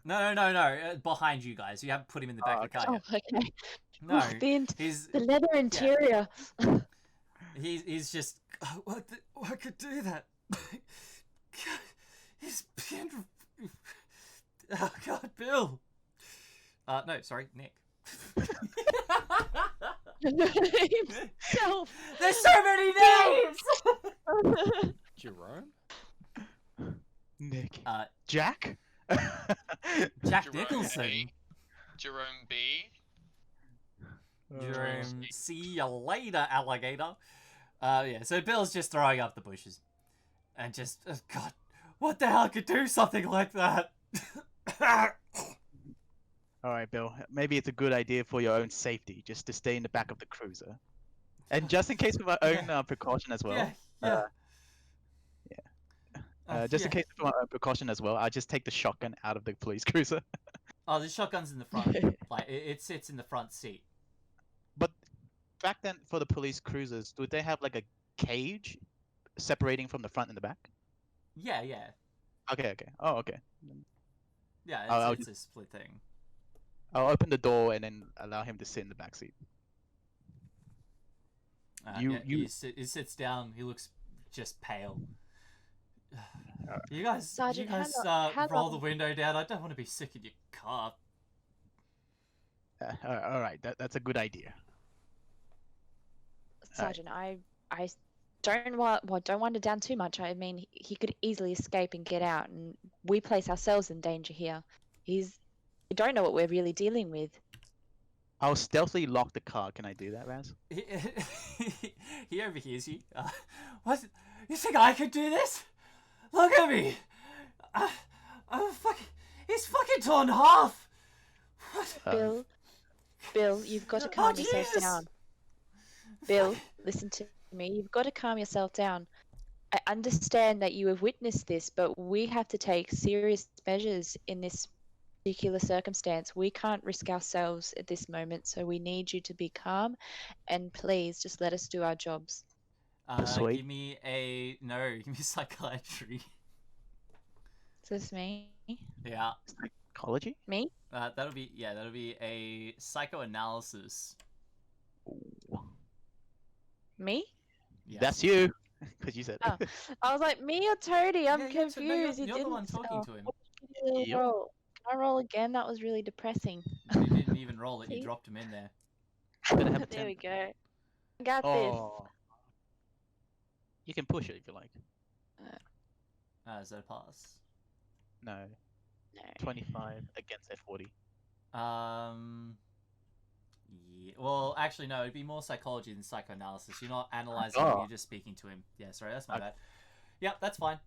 No. Behind you guys. You haven't put him in the back of the car Oh, yet. okay. No, Oh, he's the leather interior. he's just. I could do that. He's being. Oh God, Bill. No, sorry, Nick. Himself. There's so many names. Jerome? Nick. Jack Jerome Nicholson. B. Jerome B. Jerome, see you later, alligator. Yeah, so Bill's just throwing up the bushes. And just, God, what the hell could do something like that? All right, Bill. Maybe it's a good idea for your own safety, just to stay in the back of the cruiser, and just in case of our own precaution as well. Yeah. Just in case of our own precaution as well, I'll just take the shotgun out of the police cruiser. Oh, the shotgun's in the front. Like, it sits in the front seat. But back then, for the police cruisers, would they have like a cage separating from the front and the back? Yeah, yeah. Okay, okay. Oh, okay. Yeah, I'll it's a split thing. I'll open the door and then allow him to sit in the back seat. Yeah, he sits down. He looks just pale. You Sergeant, how roll the long? window down. I don't want to be sick in your car. All right, that's a good idea. Sergeant, I don't want it down too much. I mean, he could easily escape and get out, and we place ourselves in danger here. We don't know what we're really dealing with. I'll stealthily lock the car. Can I do that, Razz? He overhears you. What? You think I could do this? Look at me! He's fucking torn in half! What? Bill, you've got to calm yourself Jesus! down. Bill, listen to me. You've got to calm yourself down. I understand that you have witnessed this, but we have to take serious measures in this particular circumstance. We can't risk ourselves at this moment, so we need you to be calm and please just let us do our jobs. Persuade? Give me psychiatry. Is this me? Yeah. Psychology? Me? That'll be a psychoanalysis. Ooh. Me? Yes. That's you, because you said. Oh. I was like, me or Toady? I'm Yeah, confused. you're You the didn't one talking to him. Yep. roll. Can I roll again? That was really depressing. You didn't even roll it. You See? dropped him in there. Better have a There 10. we go. Got Oh. You can push it if you like. Is that a pass? No. this. No. 25 against F40. Yeah. Well, actually, no. It'd be more psychology than psychoanalysis. You're not analyzing Oh. him. You're just speaking to him. Yeah. Sorry, that's my Okay. bad. Yep, that's fine.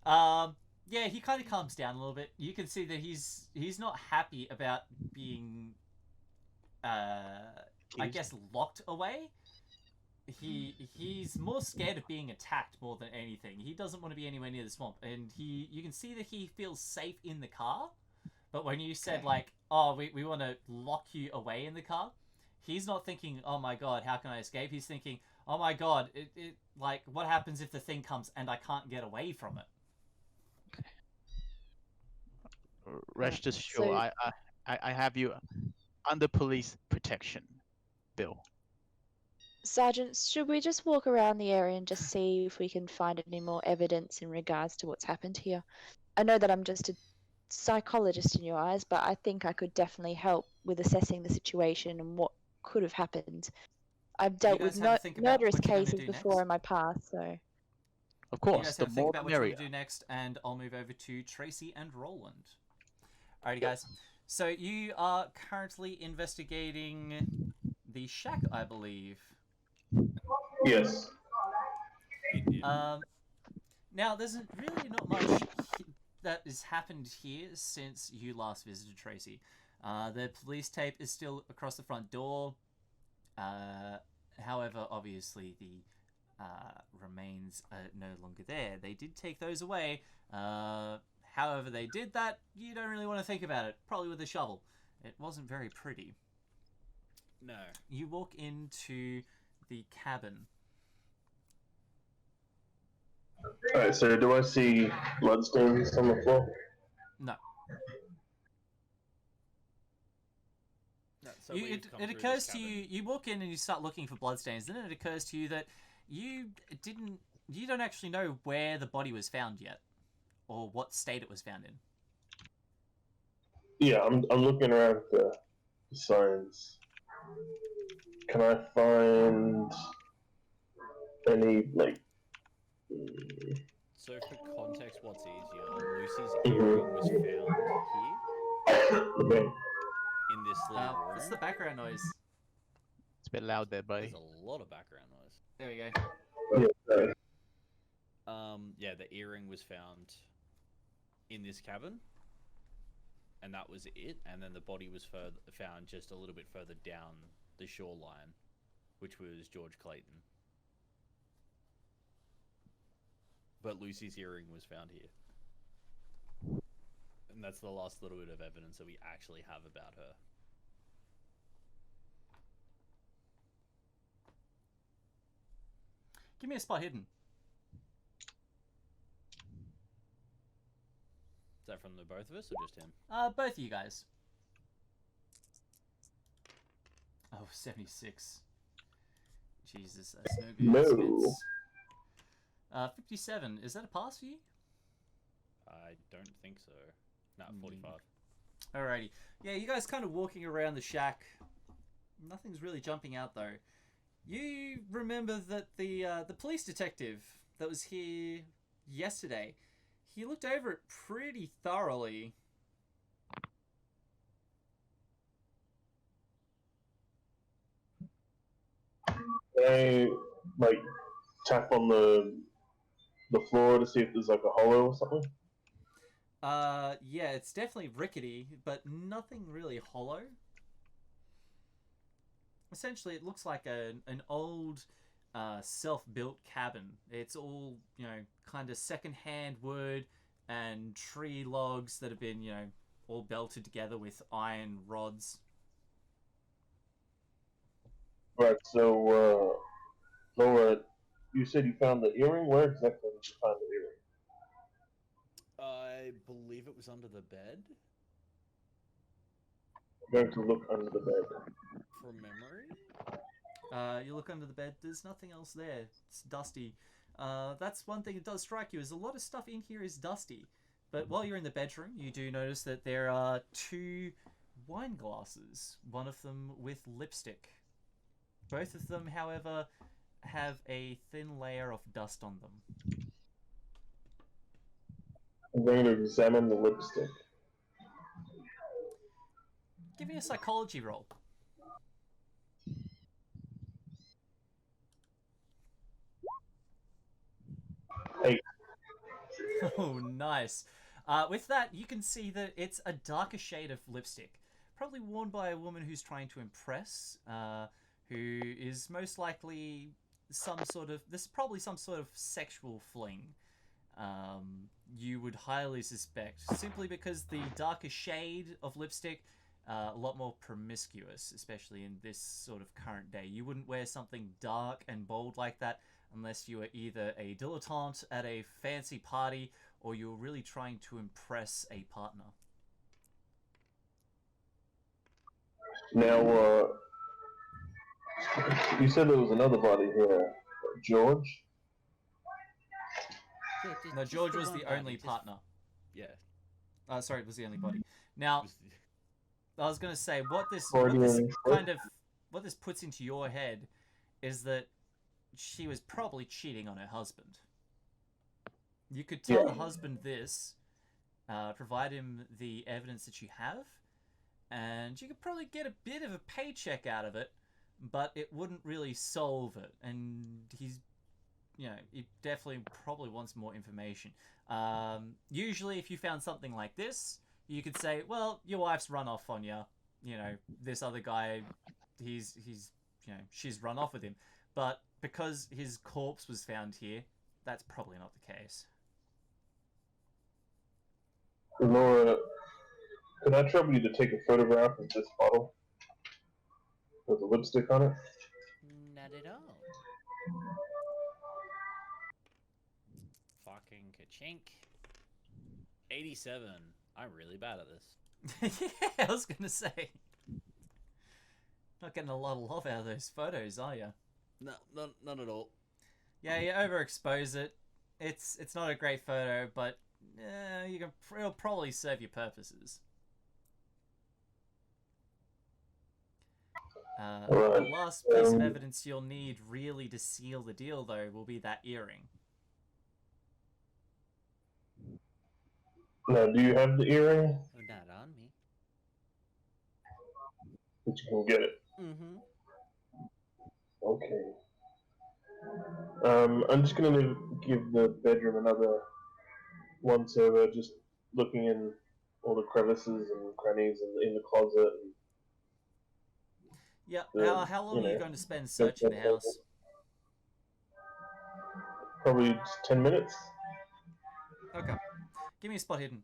Yeah, he kind of calms down a little bit. You can see that he's not happy about being, I guess, locked away. He's more scared of being attacked more than anything. He doesn't want to be anywhere near the swamp, and you can see that he feels safe in the car. But when you said like, oh, we want to lock you away in the car, he's not thinking, oh my god, how can I escape? He's thinking, oh my god, it like, what happens if the thing comes and I can't get away from it? Rest So- assured, I have you under police protection, Bill. Sergeant, should we just walk around the area and just see if we can find any more evidence in regards to what's happened here? I know that I'm just a psychologist in your eyes, but I think I could definitely help with assessing the situation and what could have happened. I've dealt with guys have to think about murderous what you're gonna cases do before next? in my past, so Of You course, guys the have to think more about the what you merrier. want to do next, and I'll move over to Tracy and Roland. Alrighty, guys. So you are currently investigating the shack, I believe. Yes. Now there's really not much that has happened here since you last visited Tracy. The police tape is still across the front door. However, obviously the remains are no longer there. They did take those away. However they did that, you don't really want to think about it. Probably with a shovel. It wasn't very pretty. No. You walk into the cabin. Alright, so do I see bloodstains on the floor? No. No, so It occurs to you, you walk in and you start looking for bloodstains, then it occurs to you that you don't actually know where the body was found yet, or what state it was found in. Yeah, I'm looking around the signs. Can I find any, like... So for context, what's easier? Lucy's earring was found here Okay. in this little room. What's the background noise? It's a bit loud there, buddy. There's a lot of background noise. There we go. Yeah, sorry. Yeah, the earring was found in this cabin, and that was it. And then the body was found just a little bit further down the shoreline, which was George Clayton. But Lucy's earring was found here. And that's the last little bit of evidence that we actually have about her. Give me a spot hidden. Is that from the both of us or just him? Both of you guys. Oh, 76. Jesus, that's no good. No. Expense. 57. Is that a pass for you? I don't think so. No, 45. Alrighty. Yeah, you guys kind of walking around the shack. Nothing's really jumping out though. You remember that the police detective that was here yesterday, he looked over it pretty thoroughly. I like tap on the floor to see if there's like a hollow or something. Yeah, it's definitely rickety, but nothing really hollow. Essentially, it looks like an old self-built cabin. It's all, kind of second-hand wood and tree logs that have been, all belted together with iron rods. Right. So, Laura, you said you found the earring. Where exactly did you find the earring? I believe it was under the bed, I'm going to look under the bed. from memory. You look under the bed. There's nothing else there. It's dusty. That's one thing that does strike you, is a lot of stuff in here is dusty. But while you're in the bedroom, you do notice that there are 2 wine glasses, one of them with lipstick. Both of them, however, have a thin layer of dust on them. I'm going to examine the lipstick. Give me a psychology roll. Hey. Oh, nice. With that, you can see that it's a darker shade of lipstick. Probably worn by a woman who's trying to impress, who is most likely this is probably some sort of sexual fling. You would highly suspect, simply because the darker shade of lipstick, a lot more promiscuous, especially in this sort of current day. You wouldn't wear something dark and bold like that unless you were either a dilettante at a fancy party or you were really trying to impress a partner. Now, you said there was another body here. George? No, George was the only partner. Yeah. Sorry, it was the only body. Now, Was- I was going to say, what this puts into your head is that she was probably cheating on her husband. You could tell the husband this, provide him the evidence that you have, and you could probably get a bit of a paycheck out of it, but it wouldn't really solve it. And he definitely probably wants more information. Usually, if you found something like this, you could say, well, your wife's run off on you. This other guy, she's run off with him. But because his corpse was found here, that's probably not the case. Laura, could I trouble you to take a photograph of this bottle with the lipstick on it? Not at all. Fucking ka-chink. 87. I'm really bad at this. Yeah, I was gonna say. Not getting a lot of love out of those photos, are you? No, none at all. Yeah, you overexpose it. It's not a great photo, but it'll probably serve your purposes. The last piece of evidence you'll need really to seal the deal, though, will be that earring. Now, do you have the earring? Oh, not on me. That you can get it. Mm-hmm. Okay. I'm just gonna give the bedroom another once over, just looking in all the crevices and crannies and in the closet. Yeah. The- How long you are you know, going to spend searching the house? Probably just 10 minutes. Okay. Give me a spot hidden.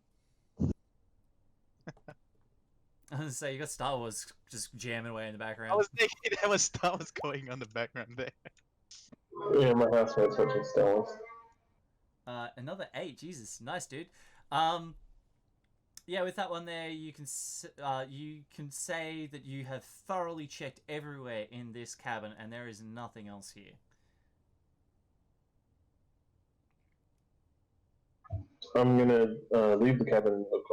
I was gonna say, you got Star Wars just jamming away in the background. I was thinking that was Star Wars going on the background there. Yeah, my housemate's watching Star Wars. Another 8. Jesus, nice dude. Yeah, with that one there, you can say that you have thoroughly checked everywhere in this cabin, and there is nothing else here. I'm gonna leave the cabin and look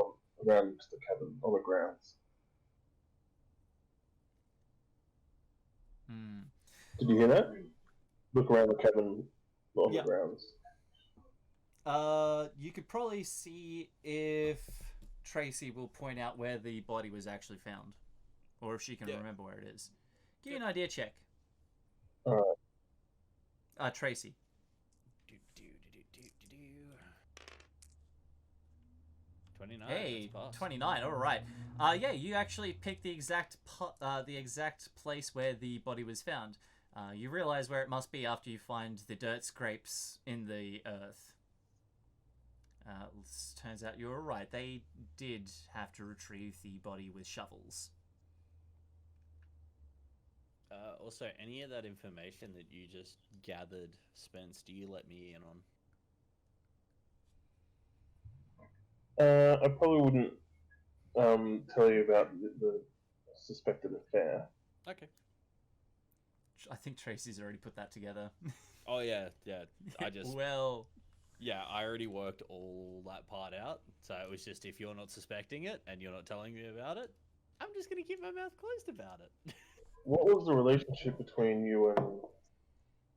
around the cabin on the grounds. Hmm. Did you hear that? Look around the cabin on Yeah. the grounds. You could probably see if Tracy will point out where the body was actually found, or if she can remember where it is. Give me an idea check. Tracy. 29. Hey, that's fast. 29. All right. Yeah, you actually picked the exact place where the body was found. You realize where it must be after you find the dirt scrapes in the earth. Turns out you were right. They did have to retrieve the body with shovels. Also, any of that information that you just gathered, Spence, do you let me in on? I probably wouldn't tell you about the suspected affair. Okay. I think Tracy's already put that together. Oh, yeah. I just... Well... Yeah, I already worked all that part out, so it was just if you're not suspecting it and you're not telling me about it, I'm just going to keep my mouth closed about it. What was the relationship between you and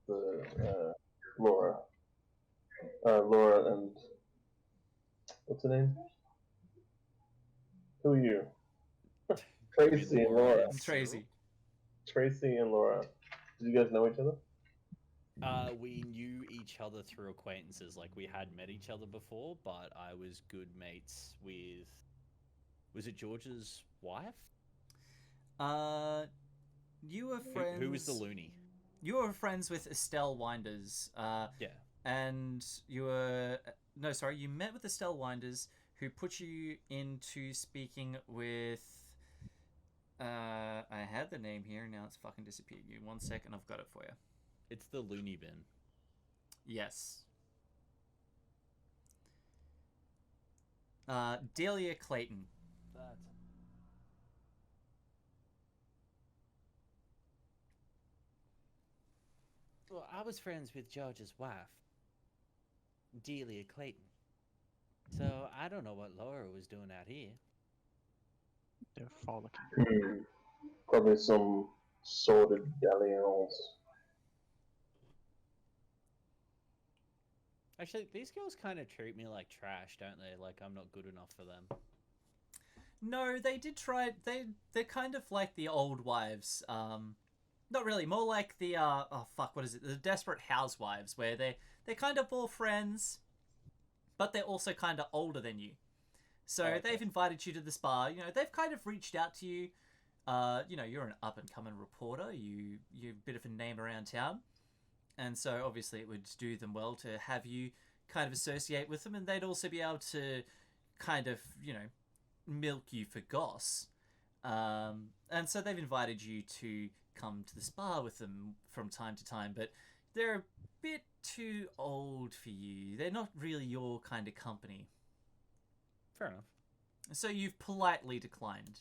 the Laura? Laura and what's her name? Who are you? Tracy and Laura. I'm Tracy. Tracy and Laura. Did you guys know each other? We knew each other through acquaintances. Like, we had met each other before, but I was good mates with... Was it George's wife? You were friends... Who was the loony? You were friends with Estelle Winders. Yeah. And you were... No, sorry, you met with Estelle Winders, who put you into speaking with... I had the name here, now it's fucking disappeared. You 1 second, I've got it for you. It's the loony bin. Yes. Delia Clayton. That. Well, I was friends with George's wife, Delia Clayton. So I don't know what Laura was doing out here. They're frolicking. Probably some sordid dalliance. Actually, these girls kind of treat me like trash, don't they? Like I'm not good enough for them. No, they did try... They're kind of like the old wives. Not really, more like the... oh, fuck, what is it? The Desperate Housewives, where they're kind of all friends, but they're also kind of older than you. So okay. They've invited you to the spa. You know, they've kind of reached out to you. You know, you're an up-and-coming reporter. You're a bit of a name around town. And so, obviously, it would do them well to have you kind of associate with them. And they'd also be able to kind of, you know, milk you for goss. And so they've invited you to come to the spa with them from time to time. But they're a bit too old for you. They're not really your kind of company. Fair enough. So you've politely declined.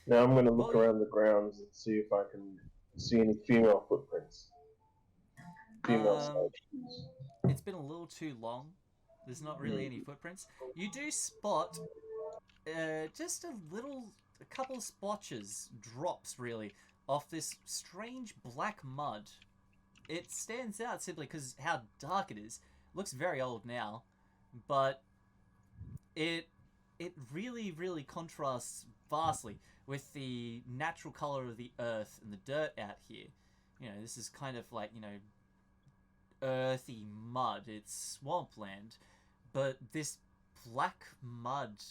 Now I'm going to look around the grounds and see if I can see any female footprints. Female sightings. It's been a little too long. There's not really any footprints. You do spot just a couple of splotches, drops really, off this strange black mud. It stands out simply because how dark it is. It looks very old now, but it really, really contrasts vastly with the natural color of the earth and the dirt out here. You know, this is kind of like, you know, earthy mud. It's swampland, but this black mud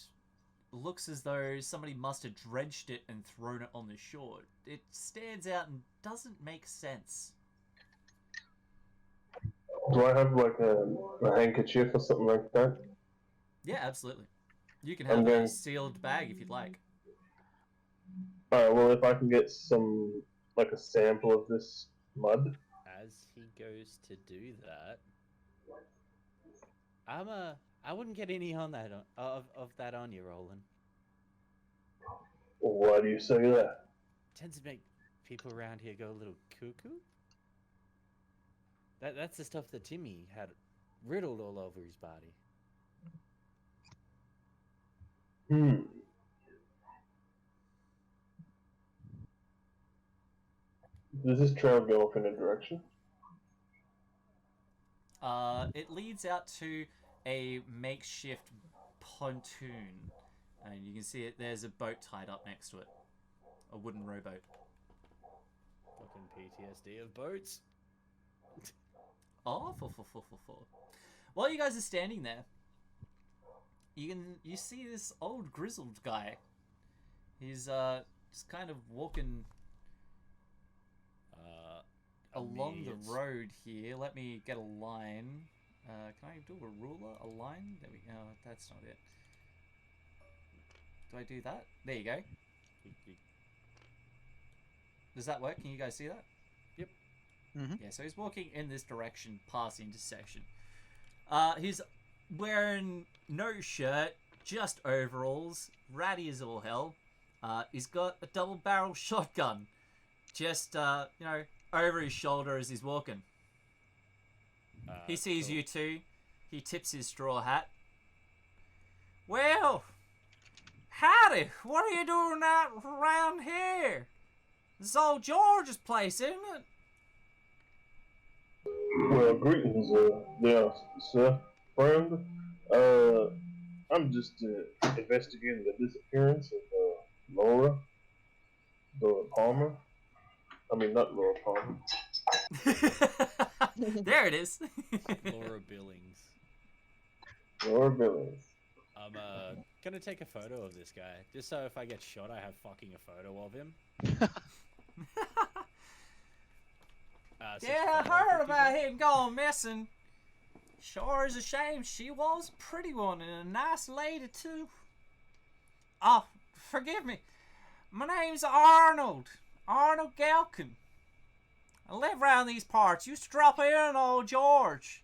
looks as though somebody must have drenched it and thrown it on the shore. It stands out and doesn't make sense. Do I have like a handkerchief or something like that? Yeah, absolutely. You can have a sealed bag if you'd like. Alright, well if I can get some, like a sample of this mud. as he goes to do that, I wouldn't get any on that of that on you, Roland. Why do you say that? Tends to make people around here go a little cuckoo. That's the stuff that Timmy had riddled all over his body. Does this trail go off in a direction? It leads out to a makeshift pontoon, and you can see it. There's a boat tied up next to it, a wooden rowboat. Fucking PTSD of boats. Oh, while you guys are standing there, you see this old grizzled guy. He's just kind of walking along the road here. Let me get a line. Can I do a ruler? A line? There we go. Oh, that's not it. Do I do that? There you go. Does that work? Can you guys see that? Yep. Mm-hmm. Yeah, so he's walking in this direction past the intersection. He's wearing no shirt, just overalls, ratty as all hell. He's got a double-barrel shotgun, just, over his shoulder as he's walking. He sees you two. He tips his straw hat. Well, howdy. What are you doing out around here? This is old George's place, isn't it? Well, greetings, sir, friend. I'm just investigating the disappearance of Laura Palmer. I mean, not Laura Palmer. There it is. Laura Billings. Laura Billings. I'm gonna take a photo of this guy, just so if I get shot, I have fucking a photo of him. Yeah, I heard about him going missing. Sure is a shame. She was a pretty one and a nice lady too. Oh, forgive me. My name's Arnold Galkin. I live around these parts. Used to drop in on old George.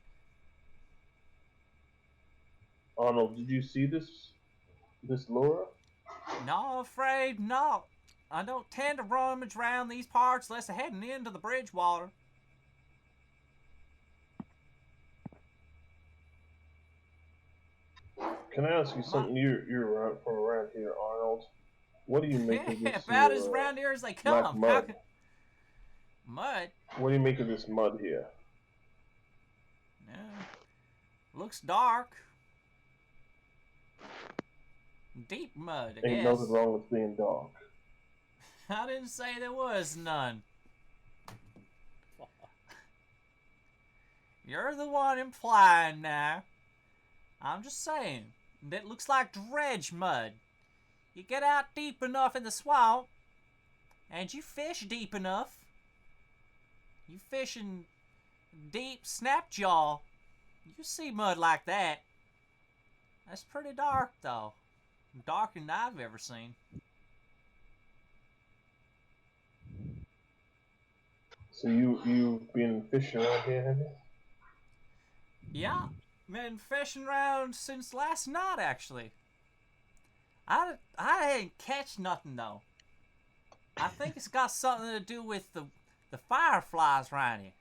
Arnold, did you see this Laura? No, afraid not. I don't tend to rummage around these parts unless I'm heading into the Bridgewater. Can I ask you something? You're from around here, Arnold. What do you make of this? About as around here as they come. Mud. Mud? What do you make of this mud here? Yeah. Looks dark. Deep mud, I Ain't guess. nothing wrong with being dark. I didn't say there was none. You're the one implying now. I'm just saying. That looks like dredge mud. You get out deep enough in the swamp, and you fish deep enough. You fishing deep snapjaw. You see mud like that. That's pretty dark, though. Darker than I've ever seen. So you've been fishing around here, have you? Yeah, been fishing around since last night, actually. I ain't catch nothing, though. I think it's got something to do with the fireflies around here.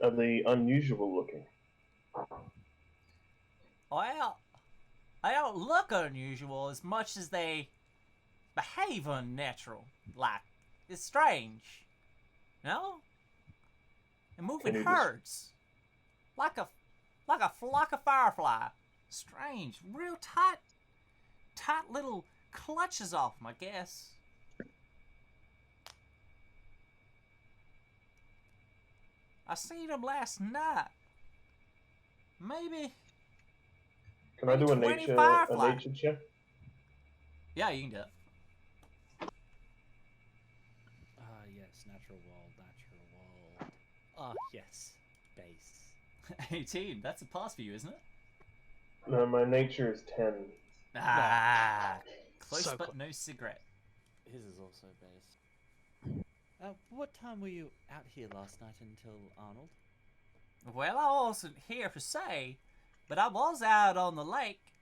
Are they unusual looking? Well, they don't look unusual as much as they behave unnatural. Like, it's strange. You know? And moving Can you herds. Like a flock of firefly. Strange. Real tight little clutches off 'em, I guess. I seen them last night. Maybe. Can I do a 20 nature firefly. check? Yeah, you can do it. Yes, natural world. Yes, base. 18. That's a pass for you, isn't it? No, my nature is 10. Ah, close So but close. no cigarette. His is also base. What time were you out here last night until Arnold? Well, I wasn't here per se, but I was out on the lake.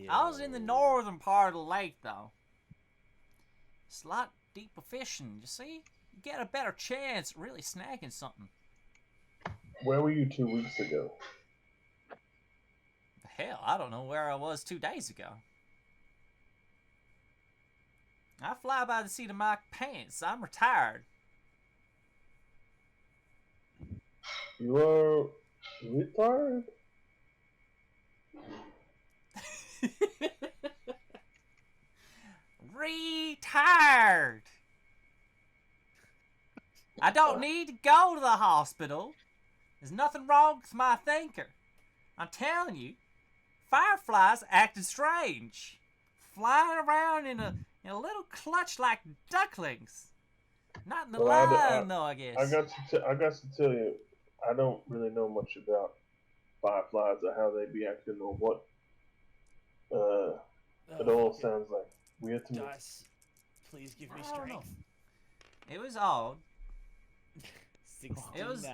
I was in the northern part of the lake, though. It's a lot deeper fishing, you see? You get a better chance at really snagging something. Where were you 2 weeks ago? Hell, I don't know where I was 2 days ago. I fly by the seat of my pants. I'm retired. You are retired? Retired. I don't need to go to the hospital. There's nothing wrong with my thinker. I'm telling you, fireflies acted strange, flying around in a little clutch like ducklings. Not in the line, though, I guess. I got to tell you, I don't really know much about fireflies or how they be acting or what. It all sounds like weird to me. Dice, please give me I don't know. strength. It was odd. 69. It was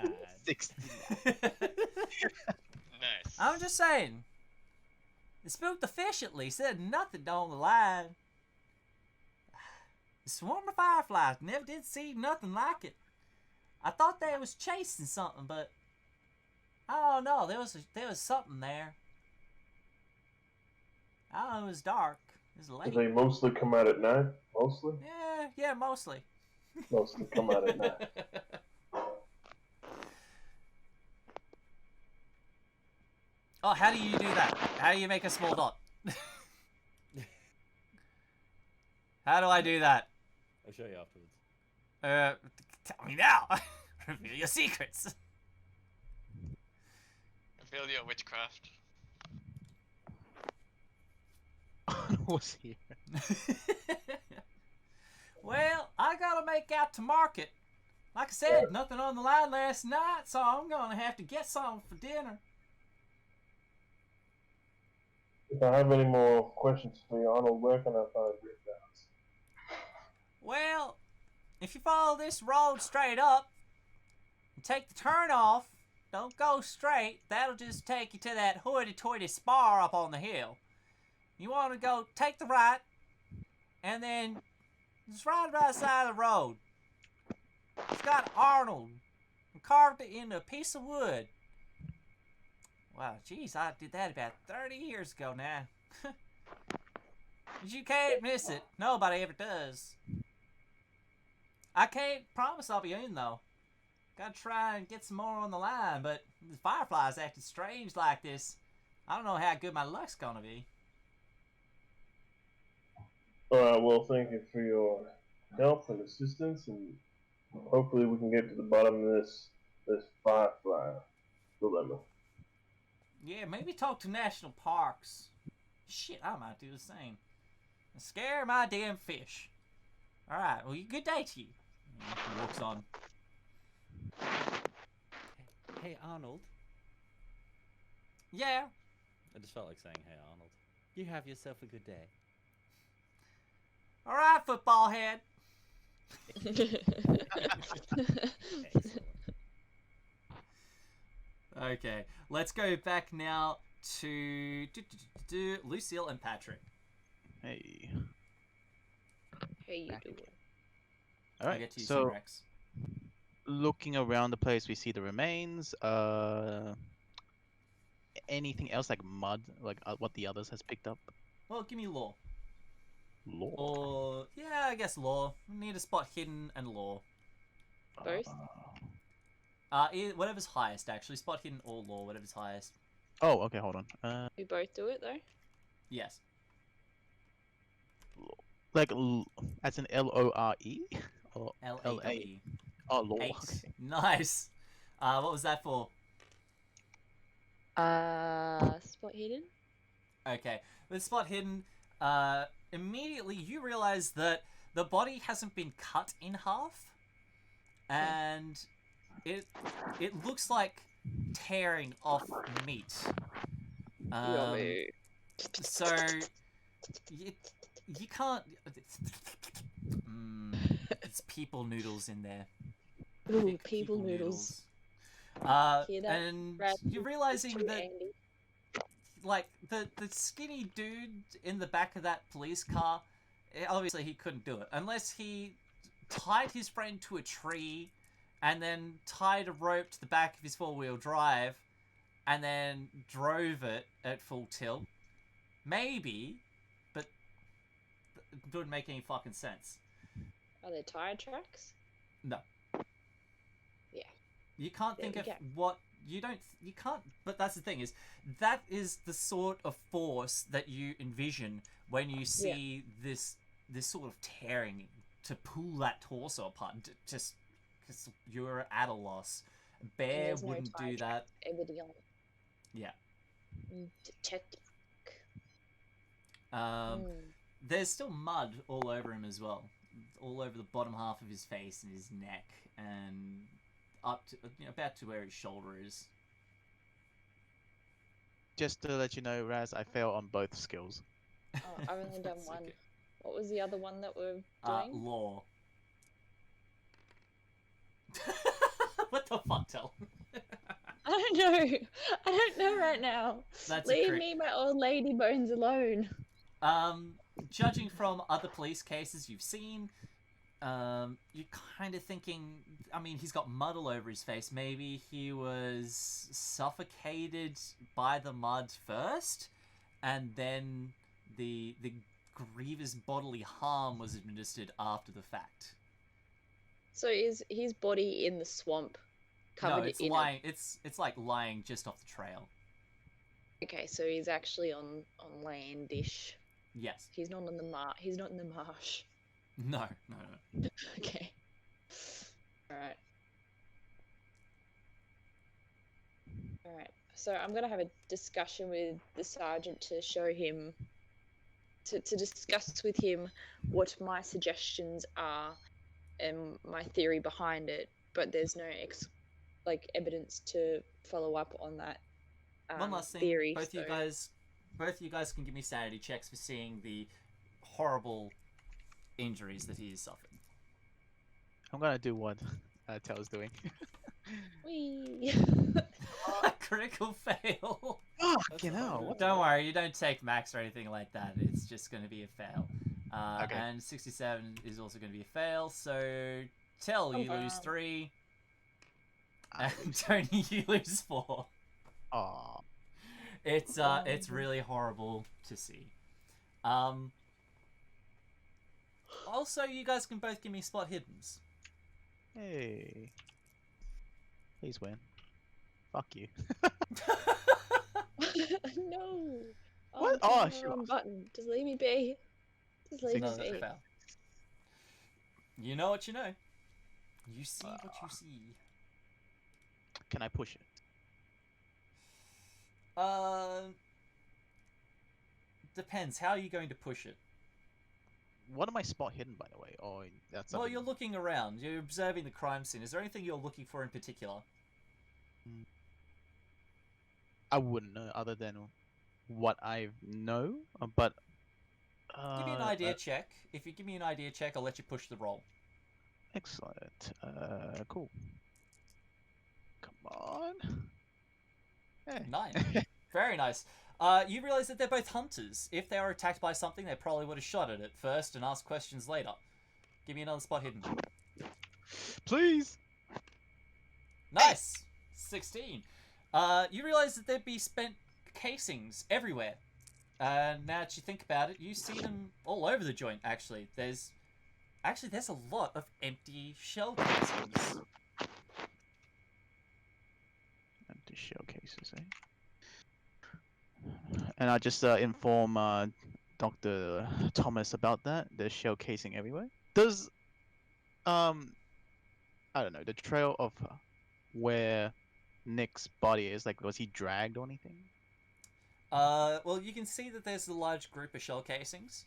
69. Nice. I'm just saying. It spooked the fish at least. There's nothing on the line. The swarm of fireflies never did see nothing like it. I thought they was chasing something, but I don't know. There was something there. I don't know. It was dark. It was late. Do they mostly come out at night? Mostly? Yeah, mostly. Mostly come out at night. Oh, how do you do that? How do you make a small dot? How do I do that? I'll show you afterwards. Tell me now. Reveal your secrets. Reveal your witchcraft. Was here. Well, I gotta make out to market. Like I said, nothing on the line last night, so I'm gonna have to get something for dinner. If I have any more questions for you, Arnold, where can I find your guys? Well, if you follow this road straight up and take the turn off, don't go straight. That'll just take you to that hoity-toity spar up on the hill. You want to go take the right, and then just right by the side of the road. It's got Arnold and carved it into a piece of wood. Wow, geez, I did that about 30 years ago now. But you can't miss it. Nobody ever does. I can't promise I'll be in, though. Gotta try and get some more on the line, but the fireflies acted strange like this. I don't know how good my luck's gonna be. Alright, well, thank you for your help and assistance, and hopefully we can get to the bottom of this firefly dilemma. Yeah, maybe talk to national parks. Shit, I might do the same. And scare my damn fish. Alright, well, good day to you. And he walks on. Hey, Arnold. Yeah. I just felt like saying, hey, Arnold. You have yourself a good day. Alright, football head. Excellent. Okay, let's go back now to Lucille and Patrick. Hey. How you doing? All I right. get to you, So, Rex. looking around the place, we see the remains. Anything else like mud, like what the others has picked up? Well, give me law. Lore. Or, yeah, I guess law. We need a spot hidden and law. Both? Whatever's highest, actually. Spot hidden or law, whatever's highest. Oh, okay. Hold on. We both do it though. Yes. Like as in LORE or L-A-W-E. Oh, lore. 8. Okay. Nice. What was that for? Spot hidden. Okay. With spot hidden, immediately you realize that the body hasn't been cut in half. And it looks like tearing off meat. So you can't. It's people noodles in there. Ooh, Thick people noodles. Hear that? And Razz, you're it's realizing too that, Andy. like, the skinny dude in the back of that police car, obviously he couldn't do it. Unless he tied his friend to a tree and then tied a rope to the back of his four-wheel drive and then drove it at full tilt. Maybe, but it wouldn't make any fucking sense. Are there tire tracks? No. Yeah. You can't There think we of go. what you can't, but that's the thing that is the sort of force that you envision when you see this sort of tearing to pull that torso apart, just because you're at a loss. A And bear there's no wouldn't tire do that. tracks evidently. Yeah. Detective. There's still mud all over him as well, all over the bottom half of his face and his neck, and up to about to where his shoulder is. Just to let you know, Raz, I fail on both skills. Oh, I've only done That's one. okay. What was the other one that we're doing? Law. What the fuck, Tell? I don't know. I don't know right now. That's Leave me my old lady bones alone. Judging from other police cases you've seen, you're kind of thinking, I mean, he's got mud all over his face. Maybe he was suffocated by the mud first, and then the grievous bodily harm was administered after the fact. So is his body in the swamp covered No, it's in lying. It's like lying just off the trail. Okay, so he's actually on landish. Yes. He's not on the he's not in the marsh. No. Okay. Alright. Alright. So I'm gonna have a discussion with the sergeant to show him to discuss with him what my suggestions are and my theory behind it, but there's no evidence to follow up on that One last thing, theory. both you guys can give me sanity checks for seeing the horrible injuries that he has suffered. I'm gonna do what Tel's doing. Whee! Critical fail. Fucking hell! What? Don't worry, you don't take max or anything like that. It's just going to be a fail. Okay. And 67 is also going to be a fail. So, Tell, you lose 3. And Tony, you lose 4. Aw. It's really horrible to see. Also, you guys can both give me spot hiddens. Hey. Please win. Fuck you. No. What? I'm Oh, pressing the sure. wrong button. Just leave me be. Just leave No, me that's a be. fail. You know what you know. You see what you see. Can I push it? Depends. How are you going to push it? What am I spot hidden, by the way? Oh, that's Well, something. you're looking around. You're observing the crime scene. Is there anything you're looking for in particular? I wouldn't know other than what I know, but. Give me an idea check. If you give me an idea check, I'll let you push the roll. Excellent. Cool. Come on. Hey. 9. Very nice. You realize that they're both hunters. If they were attacked by something, they probably would have shot at it first and asked questions later. Give me another spot hidden. Please. Nice! 16. You realize that there'd be spent casings everywhere. Now that you think about it, you see them all over the joint, actually. There's a lot of empty shell casings. Empty shell cases, eh? And I just inform Dr. Thomas about that. There's shell casing everywhere. Does I don't know, the trail of where Nick's body is, like, was he dragged or anything? Well, you can see that there's a large group of shell casings.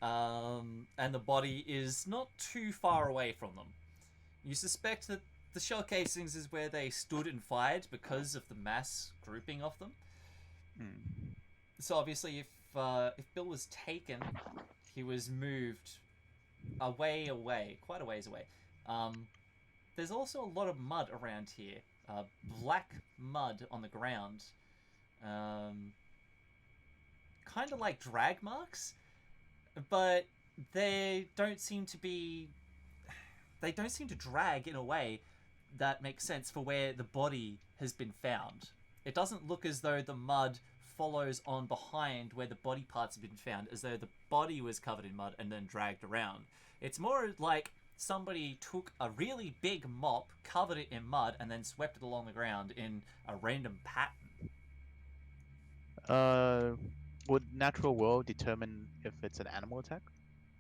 And the body is not too far away from them. You suspect that the shell casings is where they stood and fired because of the mass grouping of them. So obviously, if Bill was taken, he was moved quite a ways away. There's also a lot of mud around here. Black mud on the ground. Kind of like drag marks, but they don't seem to drag in a way that makes sense for where the body has been found. It doesn't look as though the mud follows on behind where the body parts have been found, as though the body was covered in mud and then dragged around. It's more like somebody took a really big mop, covered it in mud, and then swept it along the ground in a random pattern. Would natural world determine if it's an animal attack?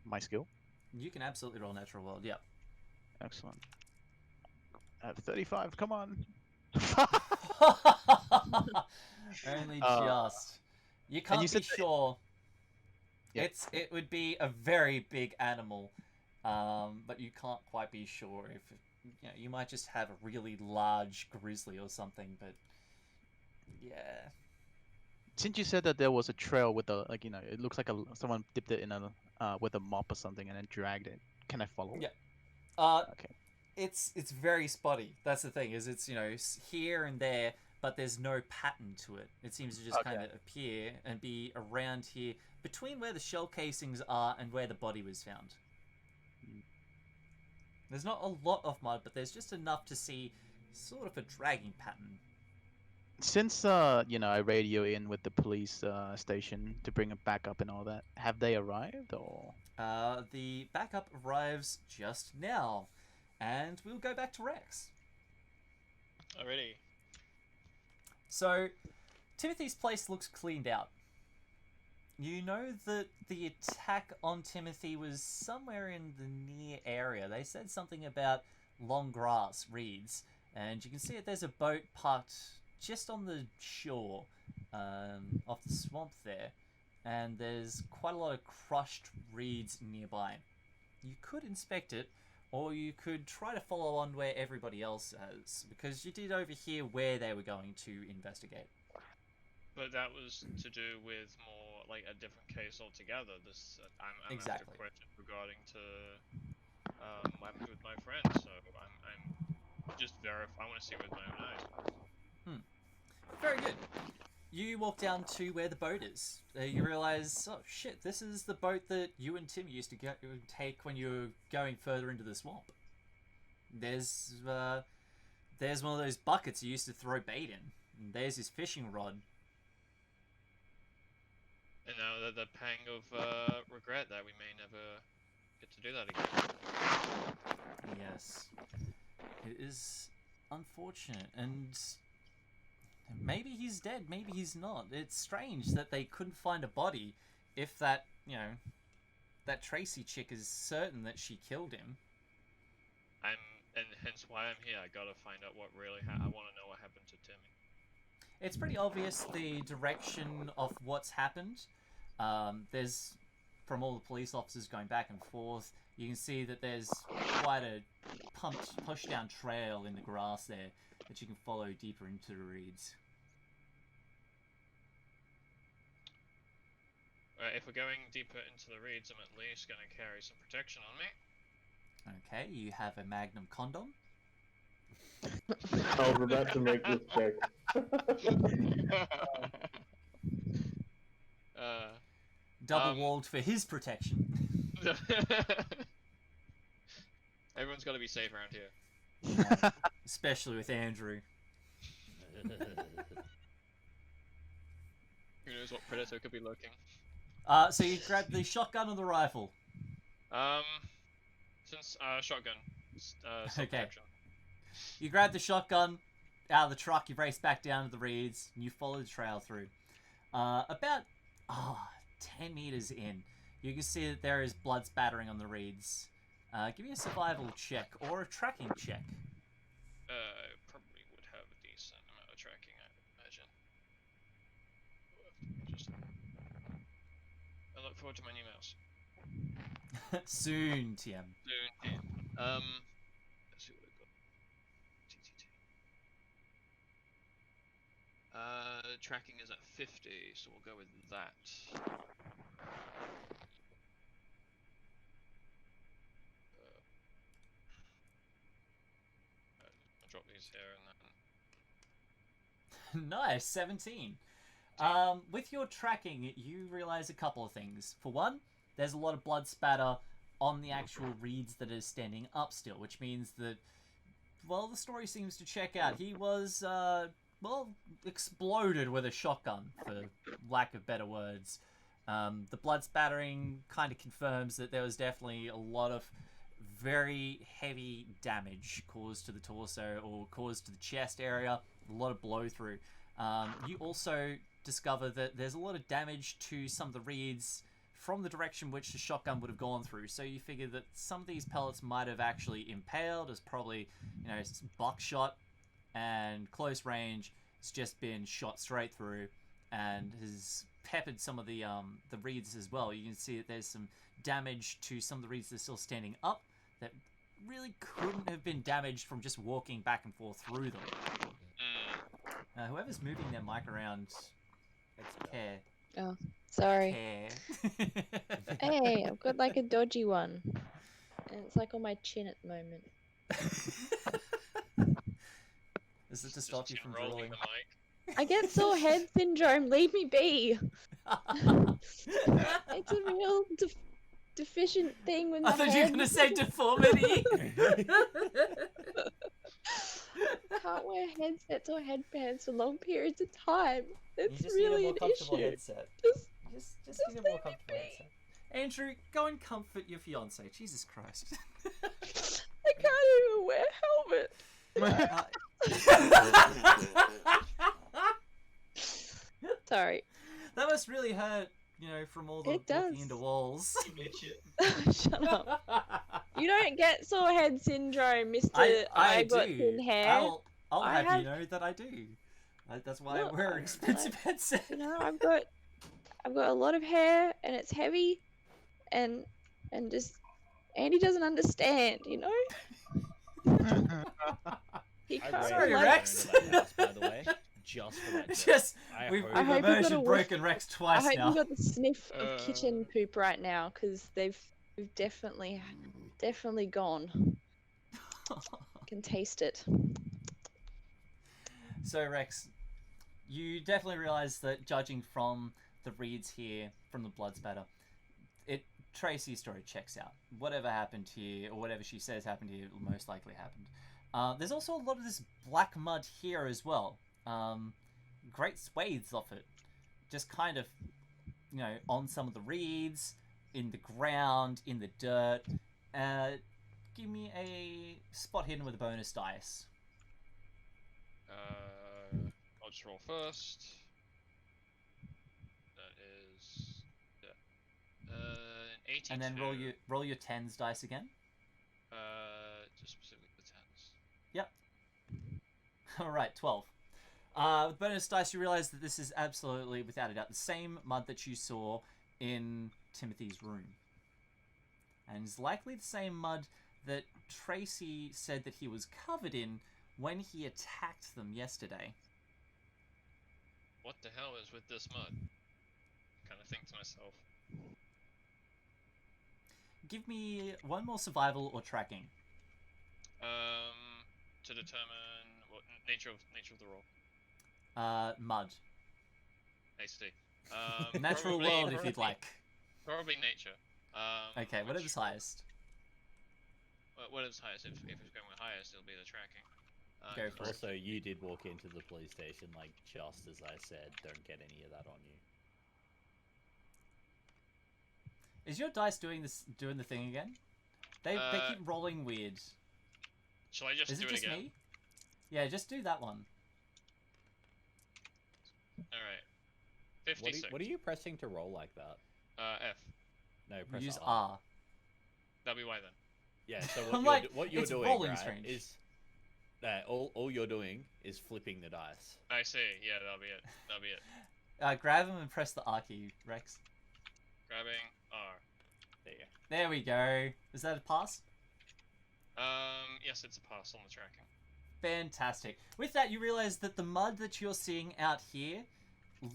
My skill? You can absolutely roll natural world, yep. Excellent. At 35, come on. Only Uh, just. You can't you be said that- sure. Yeah. It would be a very big animal, but you can't quite be sure if you might just have a really large grizzly or something. But yeah, Since you said that there was a trail with a it looks like someone dipped it in a with a mop or something and then dragged it. Can I follow? Yeah. Okay. It's very spotty. That's the thing. Is it's here and there, but there's no pattern to it. It seems to just kind of appear and be around here between where the shell casings are and where the body was found. There's not a lot of mud, but there's just enough to see sort of a dragging pattern. Since I radio in with the police station to bring it back up and all that, have they arrived or? The backup arrives just now, and we'll go back to Rex. Already. So, Timothy's place looks cleaned out. You know that the attack on Timothy was somewhere in the near area. They said something about long grass, reeds, and you can see that there's a boat parked just on the shore of the swamp there, and there's quite a lot of crushed reeds nearby. You could inspect it, or you could try to follow on where everybody else has, because you did overhear where they were going to investigate. But that was to do with more like a different case altogether. This I'm Exactly. after a question regarding to what happened with my friend. So I'm just I want to see with my own eyes. Very good. You walk down to where the boat is. You realize, oh shit, this is the boat that you and Tim used to take when you were going further into the swamp. There's one of those buckets you used to throw bait in. And there's his fishing rod. And now the pang of regret that we may never get to do that again. Yes. It is unfortunate, and maybe he's dead, maybe he's not. It's strange that they couldn't find a body if that Tracy chick is certain that she killed him. And hence why I'm here. I gotta find out what really I want to know what happened to Timmy. It's pretty obvious the direction of what's happened. There's, from all the police officers going back and forth, you can see that there's quite a pushed down trail in the grass there that you can follow deeper into the reeds. If we're going deeper into the reeds, I'm at least going to carry some protection on me. Okay, you have a Magnum condom. I was about to make this check. Double walled for his protection. Everyone's got to be safe around here. Yeah, especially with Andrew. Who knows what predator could be lurking? So you grab the shotgun or the rifle? Since shotgun. Okay. Self-protection. You grab the shotgun out of the truck, you race back down to the reeds, and you follow the trail through. About 10 meters in, you can see that there is blood spattering on the reeds. Give me a survival check or a tracking check. I probably would have a decent amount of tracking, I imagine. I look forward to my emails. Soon, TM. Soon. Let's see what I got. TTT. Tracking is at 50, so we'll go with that. drop these here and then. Nice, 17. With your tracking, you realize a couple of things. For one, there's a lot of blood spatter on the actual reeds that are standing up still, which means that, well, the story seems to check out. He was, well, exploded with a shotgun, for lack of better words. The blood spattering kind of confirms that there was definitely a lot of very heavy damage caused to the torso or caused to the chest area, a lot of blow through. You also discover that there's a lot of damage to some of the reeds from the direction which the shotgun would have gone through. So you figure that some of these pellets might have actually impaled as probably, you know, buckshot, and close range, it's just been shot straight through and has peppered some of the reeds as well. You can see that there's some damage to some of the reeds that are still standing up that really couldn't have been damaged from just walking back and forth through them. Whoever's moving their mic around, care. Oh, sorry. Care. Hey, I've got like a dodgy one. And it's like on my chin at the moment. Is it to stop you from drooling? the mic. I get sore head syndrome. Leave me be. It's a real deficient thing with my I thought you were going to say deformity. Can't wear headsets or headbands for long periods of time. It's You just really need a more an comfortable issue. headset. Just Just need a more leave me comfortable be. headset. Andrew, go and comfort your fiance. Jesus Christ. I can't even wear helmet. Sorry. That must really hurt, you know, from all the It does. walking into walls. Shut up. You don't get sore head syndrome, Mr. I got do. thin hair. I'll I have have- you know that I do. That's why No, I wear an expensive headset. You know, I've got a lot of hair and it's heavy, and just Andy doesn't understand, you know. He I can't Sorry, ran relate. Rex. into that house, by the way, just for that. joke. Just I we've I hope you got immersion a whiff. broken Rex I twice hope now. you got the sniff of kitchen poop right now, because we've definitely gone. Can taste it. So Rex, you definitely realise that judging from the reads here, from the blood spatter, Tracy's story checks out. Whatever happened here, or whatever she says happened here, will most likely happened. There's also a lot of this black mud here as well. Great swathes of it. Just kind of, you know, on some of the reeds, in the ground, in the dirt. Give me a spot hidden with a bonus dice. I'll just roll first. That is an 82. And then roll your tens dice again. Just specifically the tens. Yep. Alright, 12. With bonus dice, you realise that this is absolutely, without a doubt, the same mud that you saw in Timothy's room. And it's likely the same mud that Tracy said that he was covered in when he attacked them yesterday. What the hell is with this mud? Kind of think to myself. Give me one more survival or tracking. To determine what nature of the roll. Mud. AC. Natural probably- world if you'd like. Probably nature. Okay, which- whatever's highest. Whatever's highest. If it's going with highest, it'll be the tracking. Go for it. Also, you did walk into the police station, like, just as I said, don't get any of that on you. Is your dice doing the thing again? They keep rolling weird. Shall I just Is do it it just again? me? Yeah, just do that one. Alright. What 56. are you pressing to roll like that? F. No, press Use R. R. That'll be why then. Yeah, so I'm what, like, what you're it's doing, rolling right, strange. is all you're doing is flipping the dice. I see. Yeah, that'll be it. That'll be it. Grab him and press the R key, Rex. Grabbing R. There you go. There we go. Is that a pass? Yes, it's a pass on the tracking. Fantastic. With that, you realize that the mud that you're seeing out here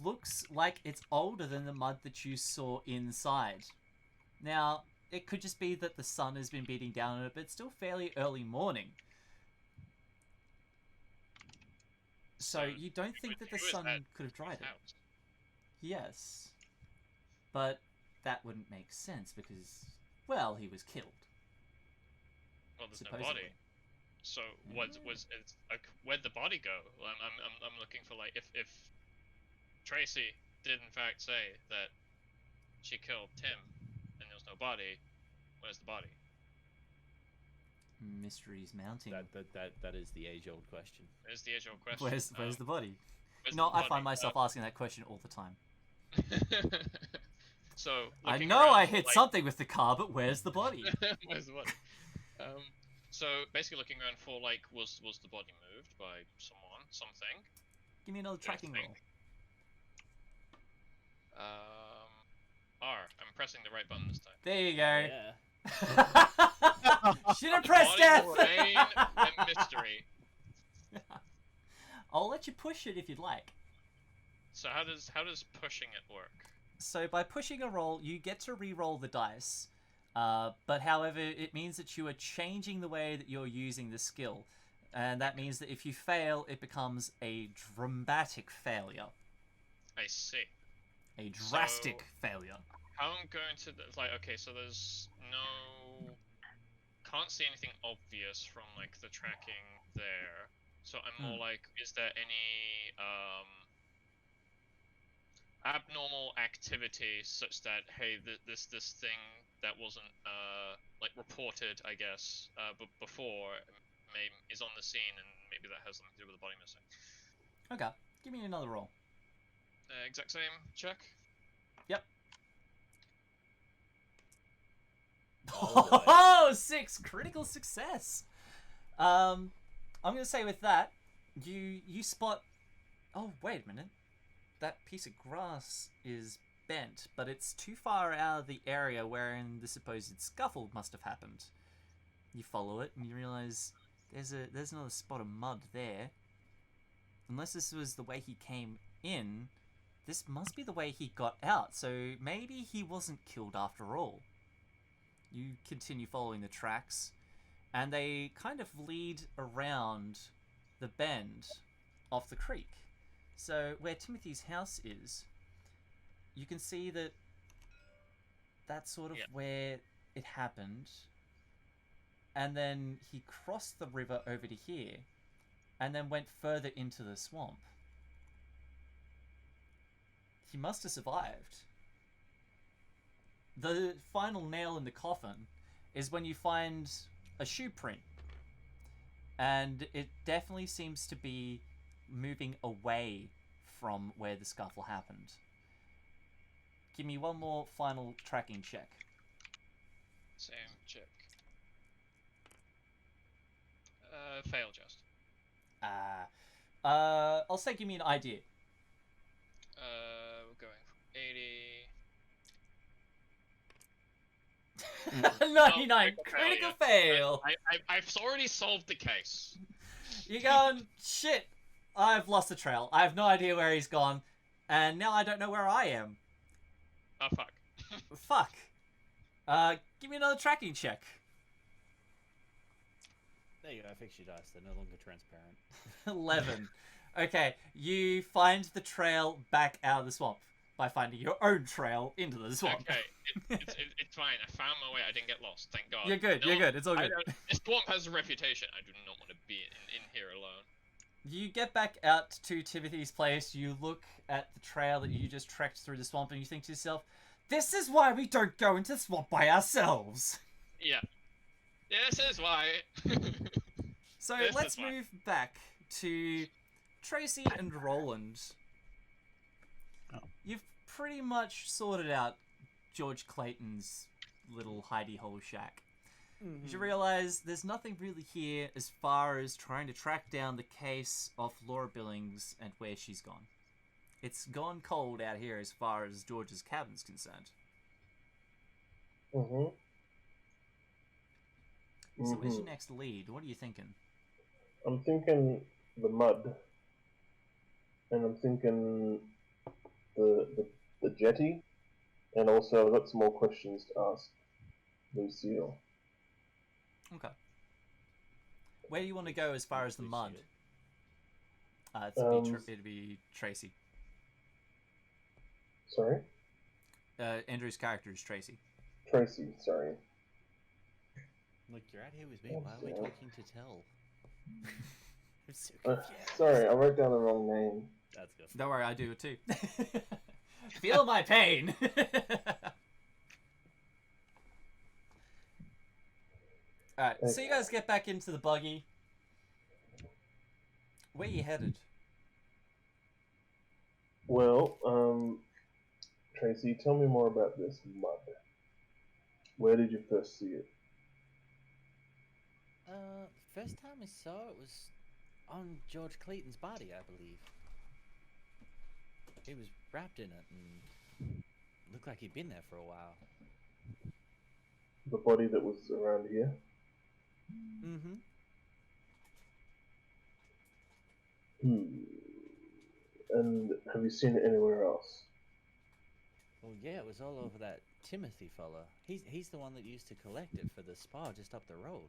looks like it's older than the mud that you saw inside. Now, it could just be that the sun has been beating down on it, but it's still fairly early morning. So you don't think that the who is sun that could have dried whose it? house? Yes. But that wouldn't make sense because, well, he was killed. Well, there's no Supposedly. body. So where'd the body go? Well, I'm looking for like if Tracy did in fact say that she killed Tim and there was no body, where's the body? Mysteries mounting. That is the age-old question. There's the age-old question. Where's the body? where's No, the I body? find myself asking that question all the time. So I looking know around I for, hit like, something with the car, but where's the body? Where's the body? So basically looking around for like was the body moved by someone, something? Give me another tracking roll. R. I'm pressing the right button this time. There you go. Yeah. Should have pressed Body, F. brain, and mystery. I'll let you push it if you'd like. So how does pushing it work? So by pushing a roll, you get to re-roll the dice. But however, it means that you are changing the way that you're using the skill. And that means that if you fail, it becomes a dramatic failure. I see. A drastic failure. How I'm going to like okay, so there's no can't see anything obvious from like the tracking there. So I'm more like, is there any abnormal activity such that hey, this thing that wasn't like reported, I guess, but before is on the scene and maybe that has something to do with the body missing. Okay, give me another roll. Exact same check. Yep. Oh, Oh, 6 critical success. I'm gonna say with that, you spot. Oh, wait a minute. That piece of grass is bent, but it's too far out of the area wherein the supposed scuffle must have happened. You follow it and you realize there's another spot of mud there. Unless this was the way he came in, this must be the way he got out. So maybe he wasn't killed after all. You continue following the tracks, and they kind of lead around the bend off the creek. So where Timothy's house is, you can see that that's sort of where it happened. And then he crossed the river over to here, and then went further into the swamp. He must have survived. The final nail in the coffin is when you find a shoe print. And it definitely seems to be moving away from where the scuffle happened. Give me one more final tracking check. Same check. Fail just. I'll say give me an idea. We're going from 80. 99 Oh, critical failure. fail. I've already solved the case. You're going, shit, I've lost the trail. I have no idea where he's gone. And now I don't know where I am. Oh, fuck. Fuck. Give me another tracking check. There you go, I fixed your dice. They're no longer transparent. 11. Okay, you find the trail back out of the swamp by finding your own trail into the swamp. Okay, it's fine. I found my way. I didn't get lost. Thank God. You're good, you're good. It's all good. This swamp has a reputation. I do not want to be in here alone. You get back out to Timothy's place. You look at the trail that you just trekked through the swamp and you think to yourself, this is why we don't go into the swamp by ourselves. Yeah. This is why. So This let's is why. move back to Tracy and Roland. Oh. You've pretty much sorted out George Clayton's little hidey hole shack. You realize there's nothing really here as far as trying to track down the case of Laura Billings and where she's gone. It's gone cold out here as far as George's cabin's concerned. Mm-hmm. So where's your next lead? What are you thinking? I'm thinking the mud, and I'm thinking the jetty, and also I've got some more questions to ask Lucille. Okay. Where do you want to go as far as the mud? It'd be Tracy. Sorry? Andrew's character is Tracy. Tracy, sorry. Look, you're out here with me. Why are we talking to Tell? I'm so Uh, confused. sorry, I wrote down the wrong name. That's good. Don't worry, I do it too. Feel my pain. Alright, so you guys get back into the buggy. Where you headed? Well, Tracy, tell me more about this mud. Where did you first see it? First time I saw it was on George Clayton's body, I believe. He was wrapped in it and looked like he'd been there for a while. The body that was around here? Mm-hmm. And have you seen it anywhere else? Well, yeah, it was all over that Timothy fella. He's the one that used to collect it for the spa just up the road.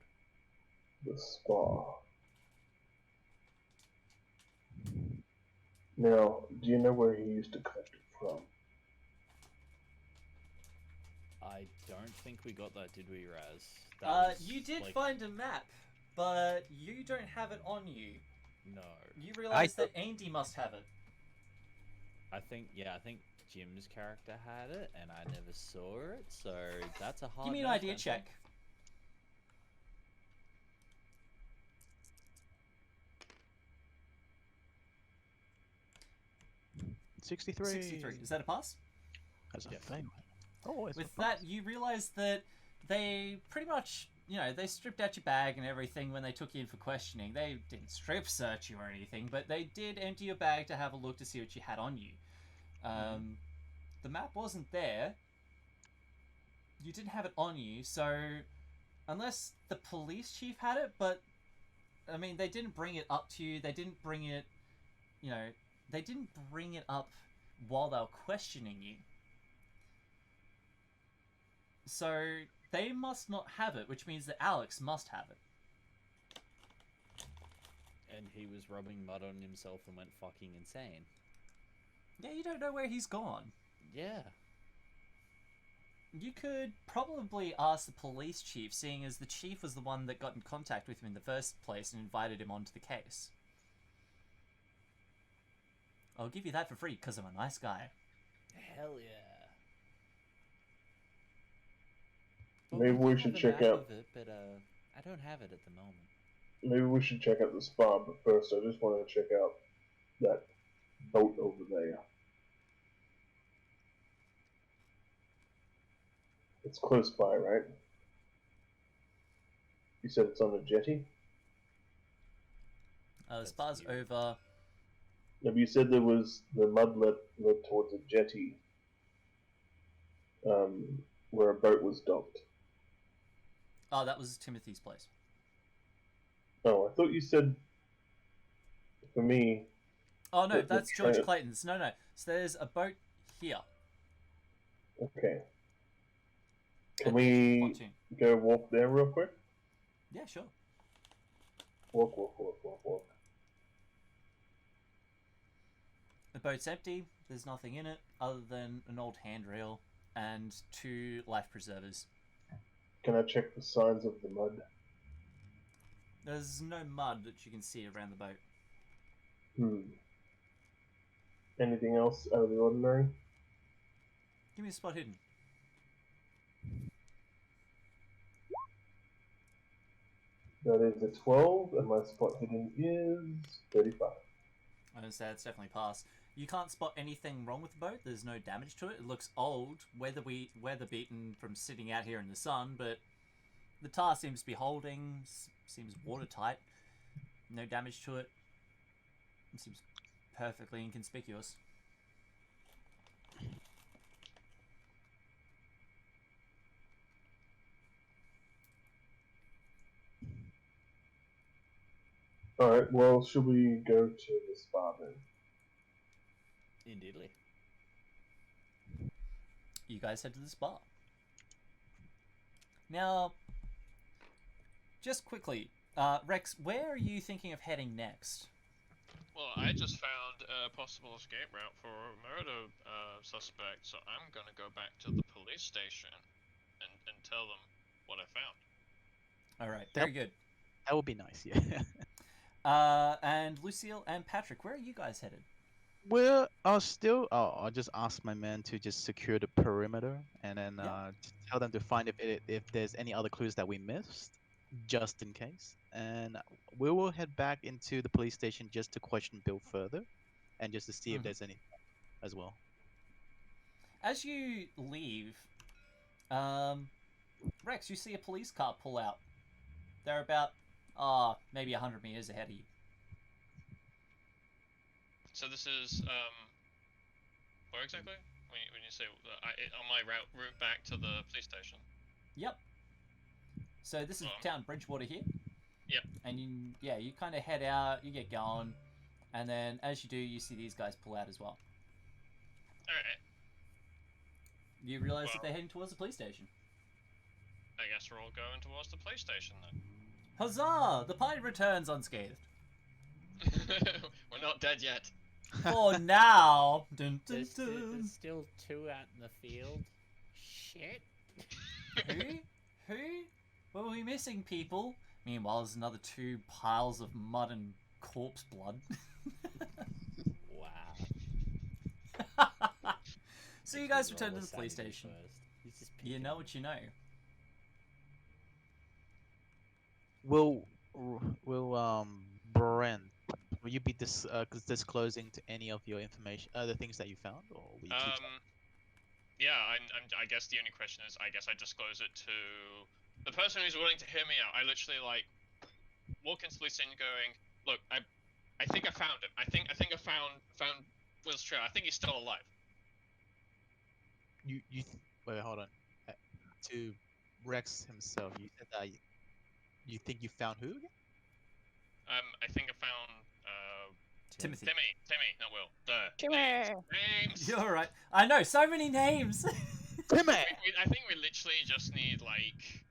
The spa. Now, do you know where he used to collect it from? I don't think we got that, did we, Razz? You did find a map, but you don't have it on you. No. You realize that Andy must have it. I think Jim's character had it, and I never saw it, so that's a hard. Give me an idea check. $63. 63. Is that a pass? That's a Yeah. thing. Oh, it's With that, you realize that they pretty much, they stripped out your bag and everything when they took you in for questioning. They didn't strip search you or anything, but they did empty your bag to have a look to see what you had on you. The map wasn't there. You didn't have it on you, so unless the police chief had it, but I mean, they didn't bring it up to you. They didn't bring it, they didn't bring it up while they were questioning you. So they must not have it, which means that Alex must have it. And he was rubbing mud on himself and went fucking insane. Yeah, you don't know where he's gone. Yeah. You could probably ask the police chief, seeing as the chief was the one that got in contact with him in the first place and invited him onto the case. I'll give you that for free, because I'm a nice guy. Hell yeah. Maybe we should check out. It, but I don't have it at the moment. Maybe we should check out the spa, but first I just want to check out that boat over there. It's close by, right? You said it's on a jetty? The spa's over. No, but you said there was the mud led towards a jetty where a boat was docked. Oh, that was Timothy's place. Oh, I thought you said for me. Oh no, that's George train- Clayton's. No. So there's a boat here. Okay. Can At we pontoon. go walk there real quick? Yeah, sure. Walk. The boat's empty. There's nothing in it other than an old handrail and 2 life preservers. Can I check the signs of the mud? There's no mud that you can see around the boat. Anything else out of the ordinary? Give me a spot hidden. That is a 12, and my spot hidden is 35. I would say it's definitely pass. You can't spot anything wrong with the boat. There's no damage to it. It looks old, weather beaten from sitting out here in the sun, but the tar seems to be holding, seems watertight. No damage to it. It seems perfectly inconspicuous. Alright, well, should we go to the spa then? Indeedly. You guys head to the spa. Now, just quickly, Rex, where are you thinking of heading next? Well, I just found a possible escape route for a murder suspect, so I'm gonna go back to the police station and tell them what I found. All right, very good. That would be nice, yeah. And Lucille and Patrick, where are you guys headed? Well, I'll just ask my men to just secure the perimeter, and then just tell them to find if there's any other clues that we missed, just in case. And we will head back into the police station just to question Bill further, and just to see if there's any as well. As you leave, Rex, you see a police car pull out. They're about, maybe 100 meters ahead of you. So this is where exactly? When you say on my route back to the police station. Yep. So this is town Bridgewater here. Yep. And you kind of head out, you get going, and then as you do, you see these guys pull out as well. Alright. You realize that they're heading towards the police station. I guess we're all going towards the police station then. Huzzah! The party returns unscathed. We're not dead yet. For now. Dun, dun, There's dun. still 2 out in the field. Shit. Who? What were we missing, people? Meanwhile, there's another 2 piles of mud and corpse blood. Wow. So you guys return to the police station. You know what you know. Will Brent, will you be disclosing to any of your information, the things that you found, or will you keep yeah, I guess the only question is, I guess I disclose it to the person who's willing to hear me out. I literally like walk into the police station going, look, I think I found him. I think I found Will's trail. I think he's still alive. Wait, hold on. To Rex himself, you said that you think you found who again? I think I found Timothy. Timmy, not Will. Timmy. Names. You're right. I know, so many names. Timmy. I think we literally just need like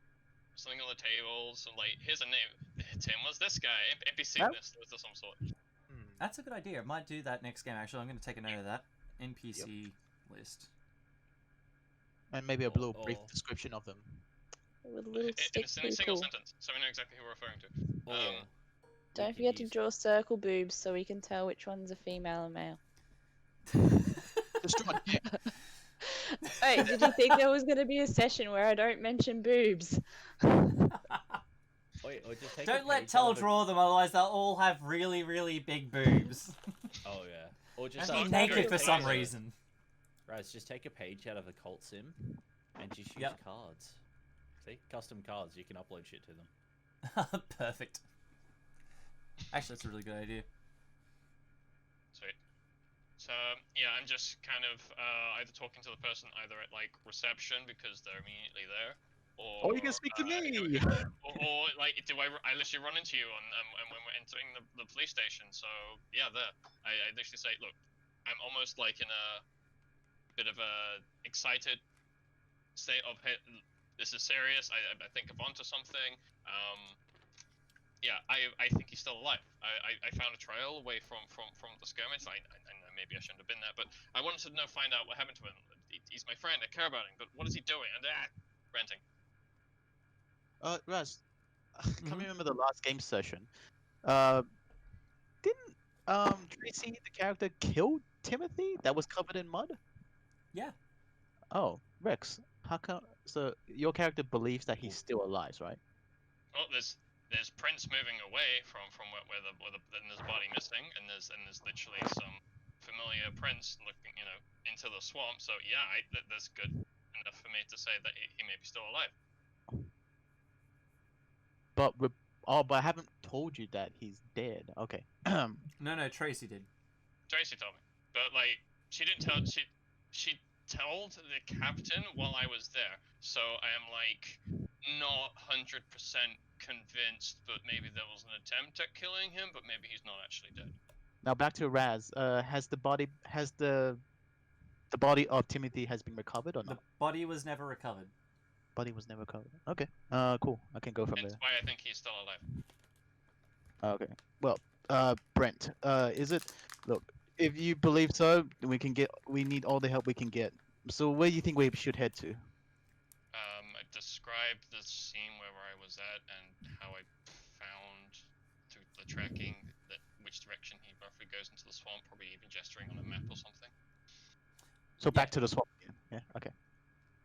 something on the table. So like, here's a name. Tim was this guy. NPC list of some sort. That's a good idea. I might do that next game. Actually, I'm going to take a note of that. NPC list. And maybe a little brief description of them. With a little In stick a single people. sentence, so we know exactly who we're referring to. Don't forget to draw circle boobs so we can tell which one's a female and male. Destroy. Hey, did you think there was going to be a session where I don't mention boobs? Wait, or just take Don't a let page Tell out of draw them, otherwise they'll all have really, really big boobs. Oh yeah. Or just And be like, naked for some Razz. reason. Razz, just take a page out of a cult sim and just use Yep. cards. See, custom cards. You can upload shit to them. Perfect. Actually, that's a really good idea. Sweet. So yeah, I'm just kind of either talking to the person either at like reception because they're immediately there, or You can speak to me. or like do I literally run into you and when we're entering the police station? So yeah, there. I literally say, look, I'm almost like in a bit of a excited state of, hey, this is serious. I think I'm onto something. Yeah, I think he's still alive. I found a trail away from the skirmish. I know maybe I shouldn't have been there, but I wanted to find out what happened to him. He's my friend. I care about him, but what is he doing? And ranting. Raz, I Mhm. can't remember the last game session. Didn't Tracy, the character, kill Timothy that was covered in mud? Yeah. Oh, Rex, how come? So your character believes that he's still alive, right? Well, there's prints moving away from where and there's a body missing, and there's literally some familiar prints looking, into the swamp. So yeah, that's good enough for me to say that he may be still alive. But I haven't told you that he's dead. Okay. No, Tracy did. Tracy told me, but like she didn't tell. She told the captain while I was there, so I am like not 100% convinced. But maybe there was an attempt at killing him, but maybe he's not actually dead. Now back to Razz. Has the body of Timothy has been recovered or The not? body was never recovered. Body was never recovered. Okay. Cool. I can go from That's there. why I think he's still alive. Okay. Well, Brent, is it? Look, if you believe so, we can get. We need all the help we can get. So where do you think we should head to? I described the scene where I was at and how I found through the tracking that which direction he roughly goes into the swamp, probably even gesturing on a map or something. So back to the swamp again. Yeah. Okay.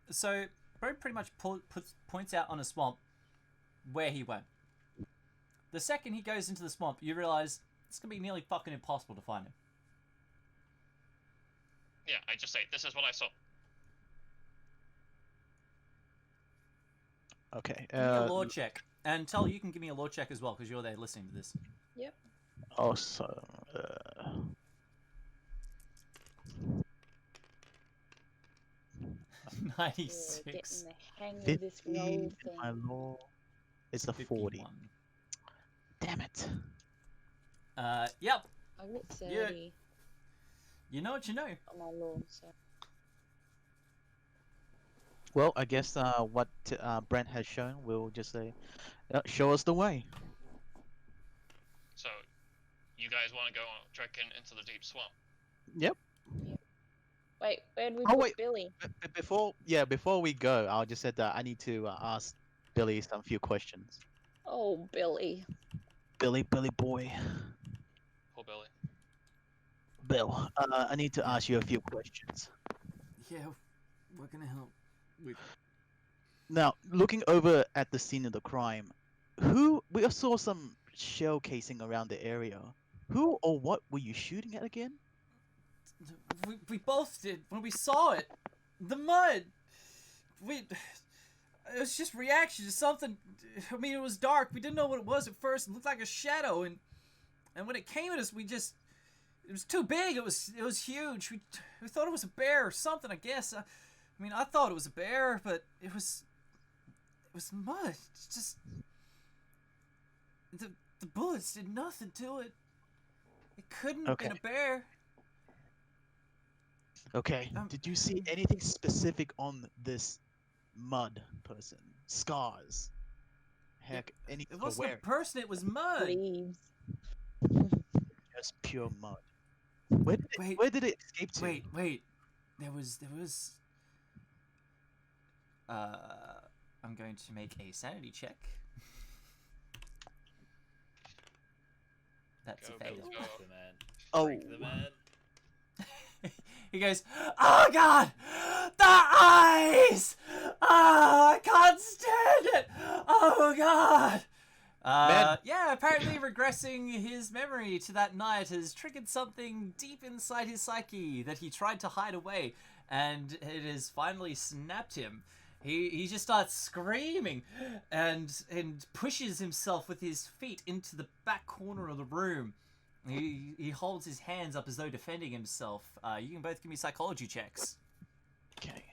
So, Bro pretty much points out on a swamp where he went. The second he goes into the swamp, you realize it's going to be nearly fucking impossible to find him. Yeah, I just say, this is what I saw. Okay. Give me a lore check. And Tell, you can give me a lore check as well, because you're there listening to this. Yep. Also. 96. Getting the hang of this roll thing. My lore is a 40. 51. Damn it. Yep. I got 30 Yeah. You know what you know. on my lawn, so. Well, I guess what Brent has shown, we'll just say, show us the way. So, you guys want to go trekking into the deep swamp? Yep. Wait, where'd we Oh, put wait. Billy? Before we go, I'll just say that I need to ask Billy some few questions. Oh, Billy. Billy boy. Poor Billy. Bill, I need to ask you a few questions. Yeah, we're going to help. Now, looking over at the scene of the crime, we saw some shell casing around the area. Who or what were you shooting at again? We both did when we saw it. The mud. It was just reaction to something. I mean, it was dark. We didn't know what it was at first. It looked like a shadow, and when it came at us, it was too big. It was huge. We thought it was a bear or something. I guess. I mean, I thought it was a bear, but it was mud. It's just the bullets did nothing to it. It couldn't have been a bear. Okay. Did you see anything specific on this mud person? Scars? Heck, any It wasn't a person. It was mud. Leaves. Just pure mud. Where did it escape to? Wait. There was. I'm going to make a sanity check. That's a fail. Go. The man. Oh. Break the man. He goes, "Oh God, the eyes! Oh, I can't stand it! Oh God!" Yeah, apparently regressing his memory to that night has triggered something deep inside his psyche that he tried to hide away, and it has finally snapped him. He just starts screaming and pushes himself with his feet into the back corner of the room. He holds his hands up as though defending himself. You can both give me psychology checks. Okay.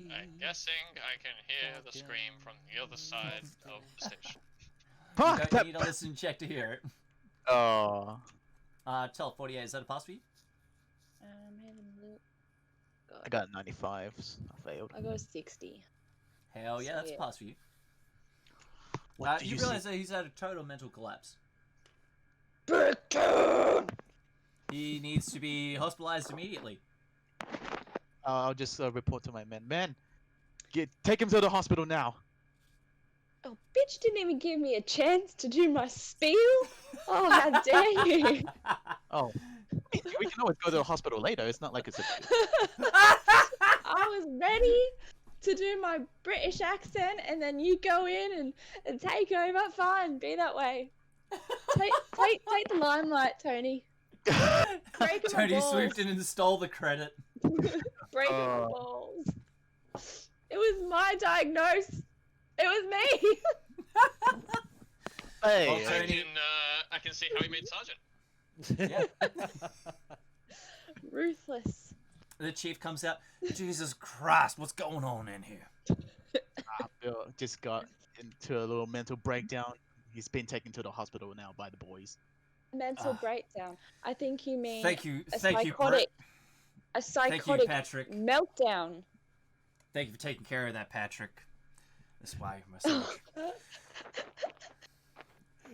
I'm guessing I can hear the scream from the other side of the station. Fuck! You need a listen check to hear it. Oh. Tell 48, is that a pass for you? Having a look. I got 95s. I failed. I got 60. Hell yeah, So, that's a yeah. pass for you. What did you you realize see? that he's had a total mental collapse. He needs to be hospitalized immediately. I'll just report to my men. Men, take him to the hospital now. Oh, bitch didn't even give me a chance to do my spiel. Oh, how dare you! Oh. I mean, we can always go to the hospital later. It's not like it's a... I was ready to do my British accent, and then you go in and take over. Fine, be that way. Take the limelight, Tony. Break Tony swooped in and stole the credit. Break the balls. It was my diagnosis. It was me. Hey, Well, Tony- I can see how he made sergeant. Yeah. Ruthless. The chief comes out. Jesus Christ, what's going on in here? Bill just got into a little mental breakdown. He's been taken to the hospital now by the boys. Mental breakdown. I think you mean Thank you, a Brett. psychotic Thank you, Patrick. meltdown. Thank you for taking care of that, Patrick. That's why you're my son.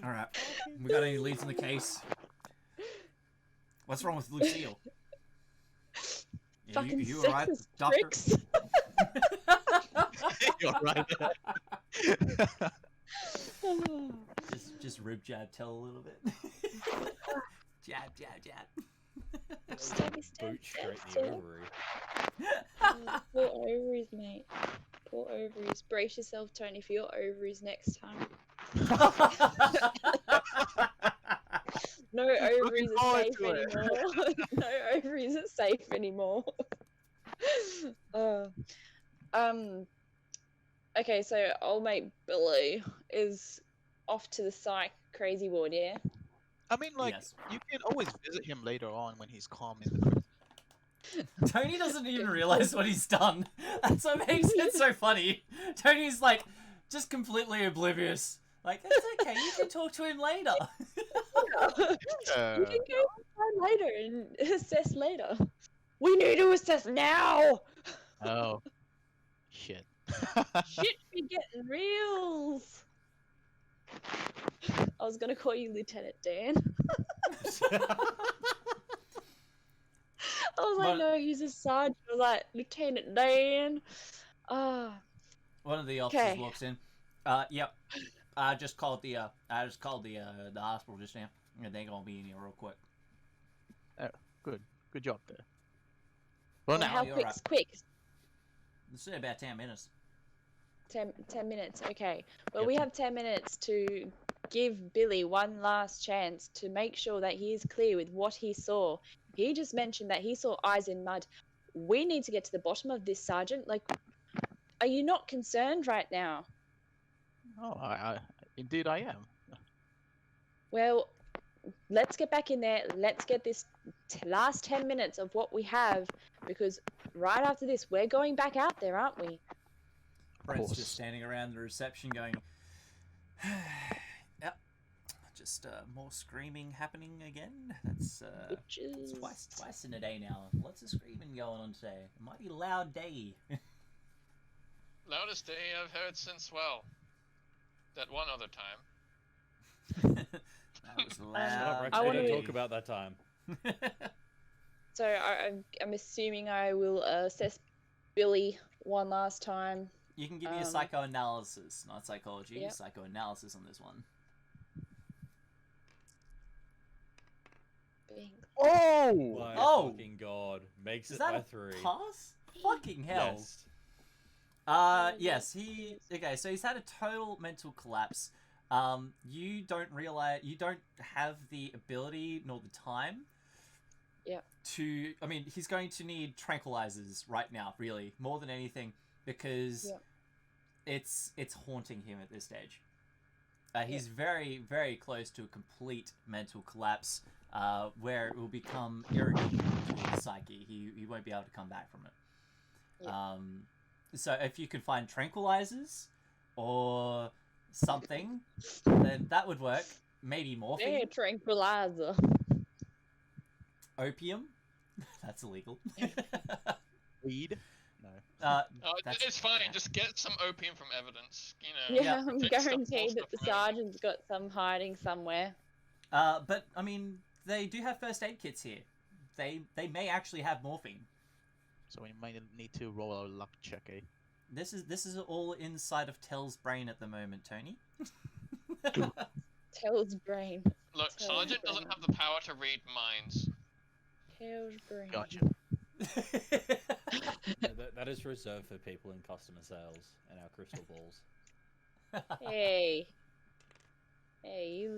All right. We got any leads in the case? What's wrong with Lucille? Fucking you all right, sexist doctor? pricks. You're right. Just rib jab tell a little bit. Jab. Stabby, stab, Boot straight in stab, the stab. ovary. Poor ovaries, mate. Poor ovaries. Brace yourself, Tony, for your ovaries next time. No ovaries are forward safe to it. anymore. No ovaries are safe anymore. Okay, so old mate Billy is off to the psych crazy ward, yeah? I mean, like, Yes. you can always visit him later on when he's calm in the prison. Tony doesn't even realize what he's done. That's what makes it so funny. Tony's like just completely oblivious. Like, it's okay, you can talk to him later. You can go find later and assess later. We need to assess now! Oh. Shit. Shit be getting reals! I was gonna call you Lieutenant Dan. I was like, But- no, he's a sergeant. I was like, Lieutenant Dan. One of the officers Okay. walks in. Yep. I just called the hospital just now. And they're gonna be in here real quick. Good job there. Well, now. how you're quick's right. quick? Let's say about 10 minutes. 10 minutes, okay. Well, Yep. we have 10 minutes to give Billy one last chance to make sure that he is clear with what he saw. He just mentioned that he saw eyes in mud. We need to get to the bottom of this, Sergeant. Like, are you not concerned right now? Oh, indeed I am. Well, let's get back in there. Let's get this last 10 minutes of what we have, because right after this, we're going back out there, aren't we? Brent's course. just standing around the reception going, yep. Just more screaming happening again. That's it's Bitches. twice in a day now. Lots of screaming going on today. A mighty loud day. Loudest day I've heard since, well, that one other time. That was Shut up, loud. Rex. I We wanna don't be- talk about that time. So I'm assuming I will assess Billy one last time. You can give me a Um, psychoanalysis, not psychology. yep. Psychoanalysis on this one. Being Oh! My Oh! fucking god. Makes Is it that by a 3. pass? Fucking hell. Yes. Yes, okay, so he's had a total mental collapse. You don't have the ability nor the time. Yep. I mean, he's going to need tranquilizers right now, really, more than anything, because Yep. it's haunting him at this stage. He's very, very close to a complete mental collapse, where it will become irritating to his psyche. He won't be able to come back from it. Yep. So if you could find tranquilizers or something, then that would work. Maybe morphine, yeah, tranquilizer. opium. That's illegal. Weed? No. That's- It's fine. yeah. Just get some opium from evidence. You know. Yeah, Yeah. I'm Take stuff, guaranteed more that the stuff from evidence. sergeant's got some hiding somewhere. But I mean, they do have first aid kits here. They may actually have morphine. So we might need to roll a luck check, eh? This is all inside of Tell's brain at the moment, Tony. Tails brain. Look, Tell Sergeant them. doesn't have the power to read minds. Tails brain. Gotcha. That is reserved for people in customer sales and our crystal balls. Hey, you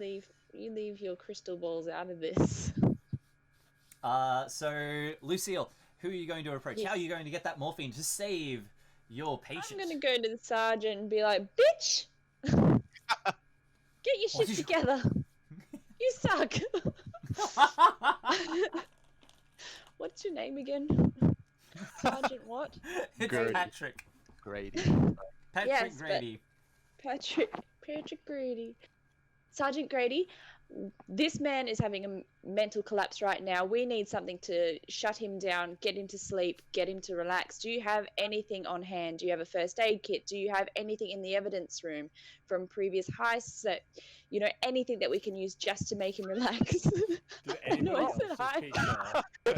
leave your crystal balls out of this. So Lucille, who are you going to approach? Yes. How are you going to get that morphine to save your patient? I'm gonna go to the sergeant and be like, bitch, get your What shit did you- together. You suck. What's your name again? Sergeant what? It's Grady. Patrick. Grady. Patrick Yes, but- Grady. Patrick Grady. Sergeant Grady, this man is having a mental collapse right now. We need something to shut him down, get him to sleep, get him to relax. Do you have anything on hand? Do you have a first aid kit? Do you have anything in the evidence room from previous heists that, anything that we can use just to make him relax? Do anybody I else said just hi. picture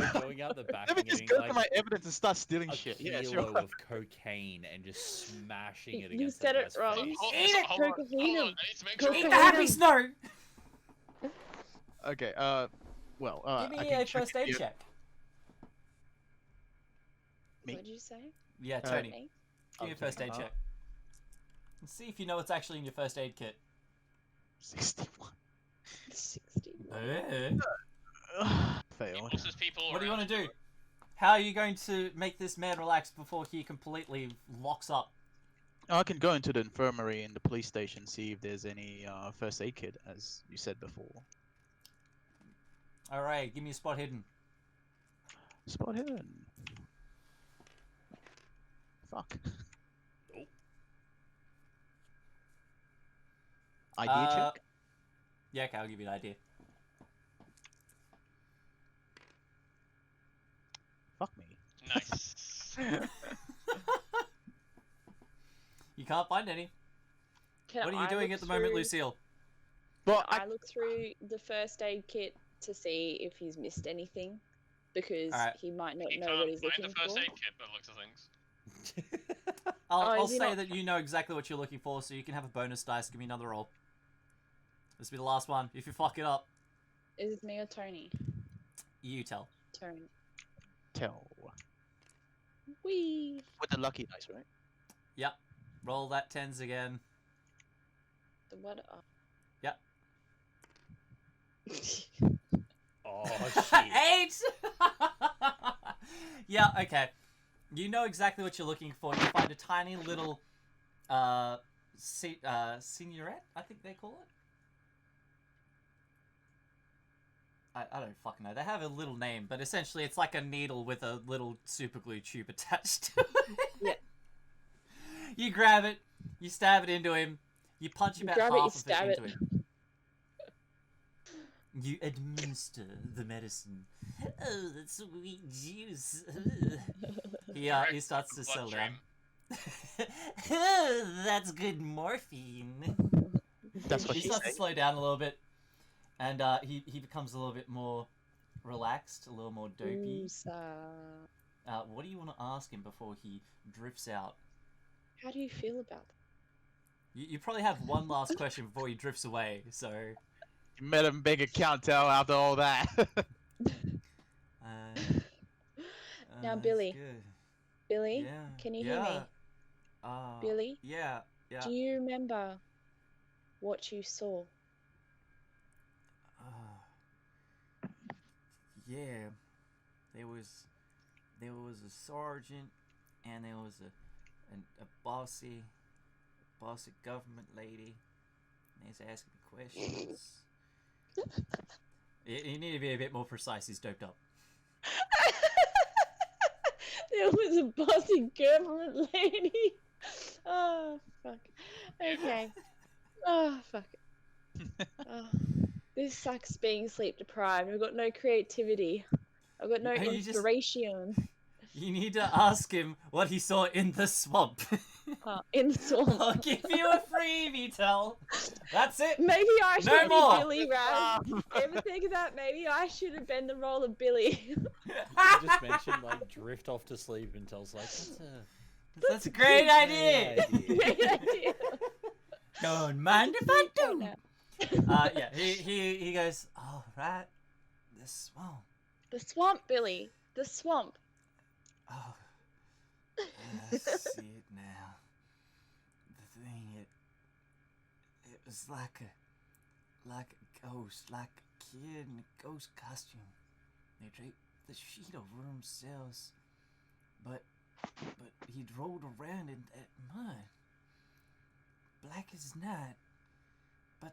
her going out the back Let me and just getting go through my evidence and start stealing a shit. kilo Yeah, sure. of cocaine and just smashing it You against said her it best wrong. face? Hold, Eat it, hold on, hold cocaine. on. I need to make sure. Eat the happy snow! Okay. Well. Give I me can a check first aid the- check. Me? What did you say? Yeah, Tony. Me? Give me a Okay, first aid check. Let's see if you know what's actually in your first aid kit. 61. 60. Failed. Bosses people What do you around want to her. do? How are you going to make this man relax before he completely locks up? I can go into the infirmary in the police station, see if there's any first aid kit, as you said before. Alright, give me a spot hidden. Spot hidden. Fuck. Oh. ID check. Yeah, okay, I'll give you an idea. Fuck me. Nice. You can't find any. Can What are you I doing look at the moment, through- Lucille? Well, I look through the first aid kit to see if he's missed anything, because Alright. he might not You know can't what he's find looking the first for. aid kit, but looks at things. I'll is he say not- that you know exactly what you're looking for, so you can have a bonus dice. Give me another roll. This will be the last one. If you fuck it up, Is it me or Tony? you tell. Tony. tell. Wee. With the lucky dice, right? Yep. Roll that tens again. The what? Yep. Oh shit! 8! Yeah, okay. You know exactly what you're looking for. You find a tiny little signorette, I think they call it. I don't fucking know. They have a little name, but essentially it's like a needle with a little super glue tube attached to it. Yeah. You grab it, you stab it into him, you punch You about grab it, you half of stab it into it. him. You administer the medicine. Oh, that sweet juice. He starts to settle down. Oh, that's good morphine. That's what He she starts to said. slow down a little bit, and he becomes a little bit more relaxed, a little more dopey. What do you want to ask him before he drifts out? How do you feel about that? You probably have one last question before he drifts away, so... You met him big account tell after all that. Now, that's Billy. good. Billy, Yeah. can you hear me? Billy? Yeah. Do you remember what you saw? Yeah. There was a sergeant, and there was a bossy government lady. And he's asking me questions. You need to be a bit more precise. He's doped up. There was a bossy government lady. Oh, fuck. Okay. Oh, fuck. Oh, this sucks being sleep deprived. I've got no creativity. I've got no You just- inspiration. You need to ask him what he saw in the swamp. In the swamp. I'll give you a freebie, tell. That's it. Maybe I No should more. be Billy, Razz. Ever think of that? Maybe I should have been the role of Billy. I just mentioned like drift off to sleep and tells like That's a great idea. Great idea. Don't mind if I do. Now. Yeah, he goes, all right, the swamp. The swamp, Billy. The swamp. Oh, I see it now. The thing, it was like a ghost, like a kid in a ghost costume. They draped the sheet over themselves, but he'd rolled around in that mud, black as night. But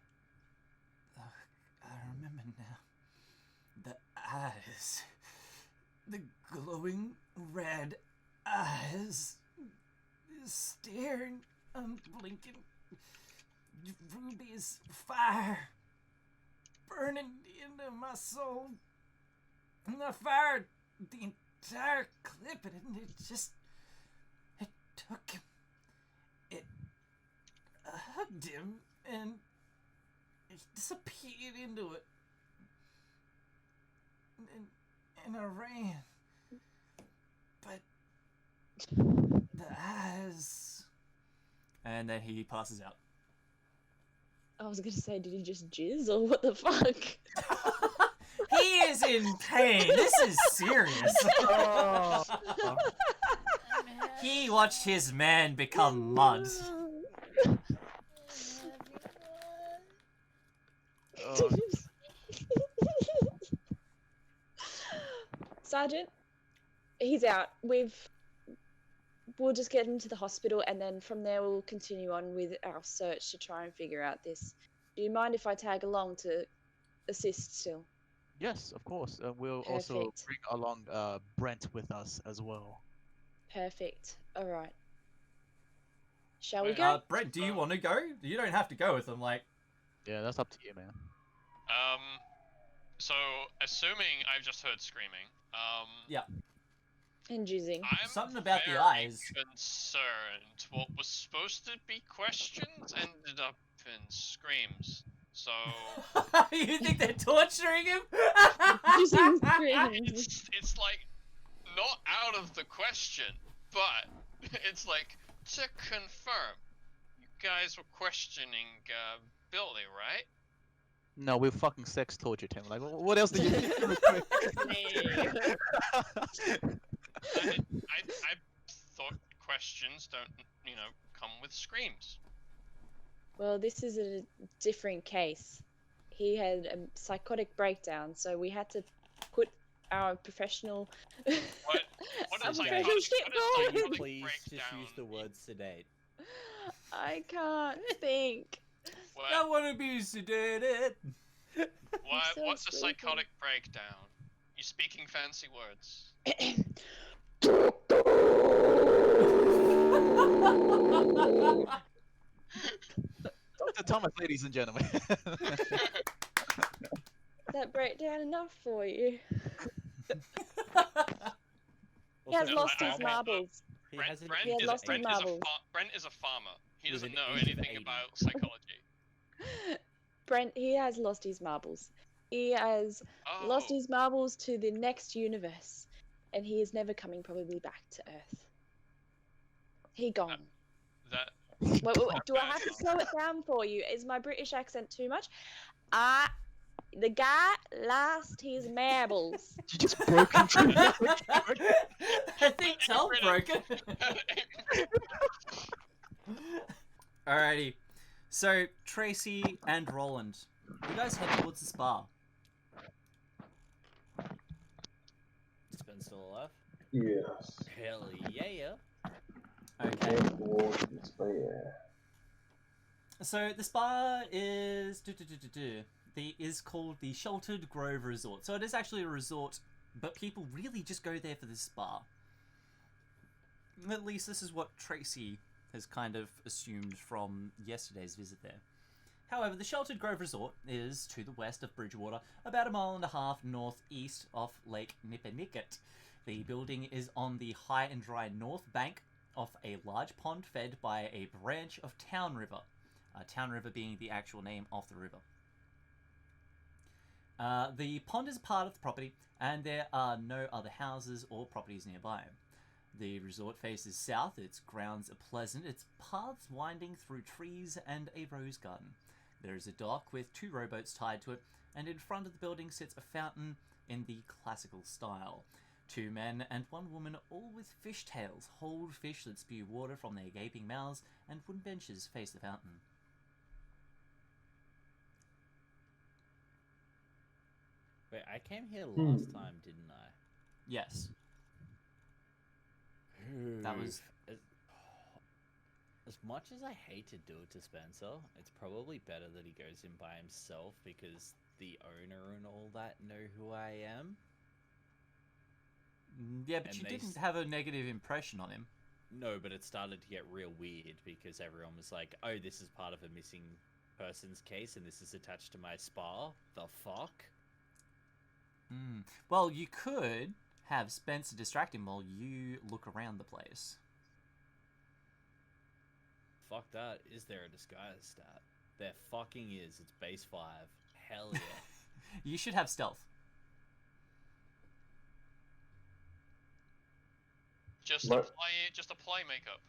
I remember now. The eyes. The glowing red eyes. Staring, unblinking. Ruby as fire. burning into my soul. And I fired the entire clip, and it took him. It hugged him, and he disappeared into it. And I ran. But the eyes. And then he passes out. I was gonna say, did he just jizz or what the fuck? He is in pain. This is serious. Oh. He watched his man become mud. Oh. Sergeant, he's out. We'll just get him to the hospital, and then from there we'll continue on with our search to try and figure out this. Do you mind if I tag along to assist still? Yes, of course. We'll also Perfect. bring along Brent with us as well. Perfect. All right. Shall we Wait, go? Brent, do you want to go? You don't have to go with them, like... Yeah, that's up to you, man. So assuming I've just heard screaming, Yeah. And jizzing. I'm Something about the very eyes. concerned. What was supposed to be questions ended up in screams. So You think they're torturing him? Jizzing screaming. it's like not out of the question, but it's like to confirm. You guys were questioning Billy, right? No, we fucking sex tortured him. Like, what else do you I thought questions don't, come with screams. Well, this is a different case. He had a psychotic breakdown, so we had to put our professional. What our is professional psychotic? shit What is forward. psychotic Please just breakdown? use the word sedate. I can't think. I want to be sedated. so What's a sleepy. psychotic breakdown? You speaking fancy words? Dr. Thomas, ladies and gentlemen. That breakdown enough for you? He Also, has lost I- his I- marbles. He Brent, has an Brent He had is, lost his Brent, is a marbles. Brent is a farmer. He With doesn't an know age of anything 80. about psychology. Brent, he has lost his marbles. He has lost Oh, his marbles to the next universe, and he is never coming probably back to Earth. He gone. that. Wait, do I have to slow it down for you? Is my British accent too much? The guy lost his marbles. You just broke into I think Tell broke it. Alrighty. So, Tracy and Roland, you guys head towards the spa. Is Ben still alive? Yes. Hell yeah. Okay. Head towards the span. So, the spa is... is called the Sheltered Grove Resort. So it is actually a resort, but people really just go there for the spa. At least this is what Tracy has kind of assumed from yesterday's visit there. However, the Sheltered Grove Resort is to the west of Bridgewater, about 1.5 miles northeast of Lake Nipanicket. The building is on the high and dry north bank of a large pond fed by a branch of Town River. Town River being the actual name of the river. The pond is part of the property, and there are no other houses or properties nearby. The resort faces south, its grounds are pleasant, its paths winding through trees and a rose garden. There is a dock with 2 rowboats tied to it, and in front of the building sits a fountain in the classical style. 2 men and 1 woman, all with fish tails, hold fish that spew water from their gaping mouths, and wooden benches face the fountain. Wait, I came here last time, didn't I? Yes. That was... As much as I hate to do it to Spencer, it's probably better that he goes in by himself because the owner and all that know who I am. Yeah, but And you they didn't s- have a negative impression on him. No, but it started to get real weird because everyone was like, oh, this is part of a missing person's case, and this is attached to my spa. The fuck? Well, you could have Spencer distract him while you look around the place. Fuck that. Is there a disguise stat? There fucking is. It's base 5. Hell yeah. You should have stealth. Just My- apply makeup.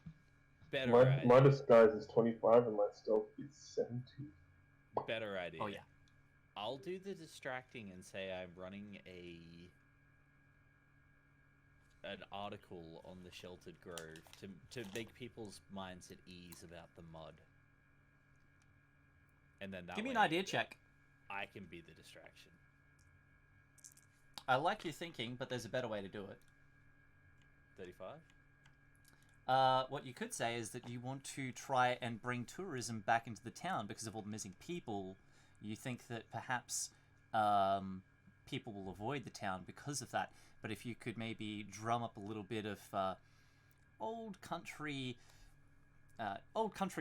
Better My idea. disguise is 25 and my stealth is 17. Better idea. Oh yeah. I'll do the distracting and say I'm running an article on the Sheltered Grove to make people's minds at ease about the mud. And then that Give me an way idea check. I can be the distraction. I like your thinking, but there's a better way to do it. 35? What you could say is that you want to try and bring tourism back into the town because of all the missing people. You think that perhaps people will avoid the town because of that. But if you could maybe drum up a little bit of old country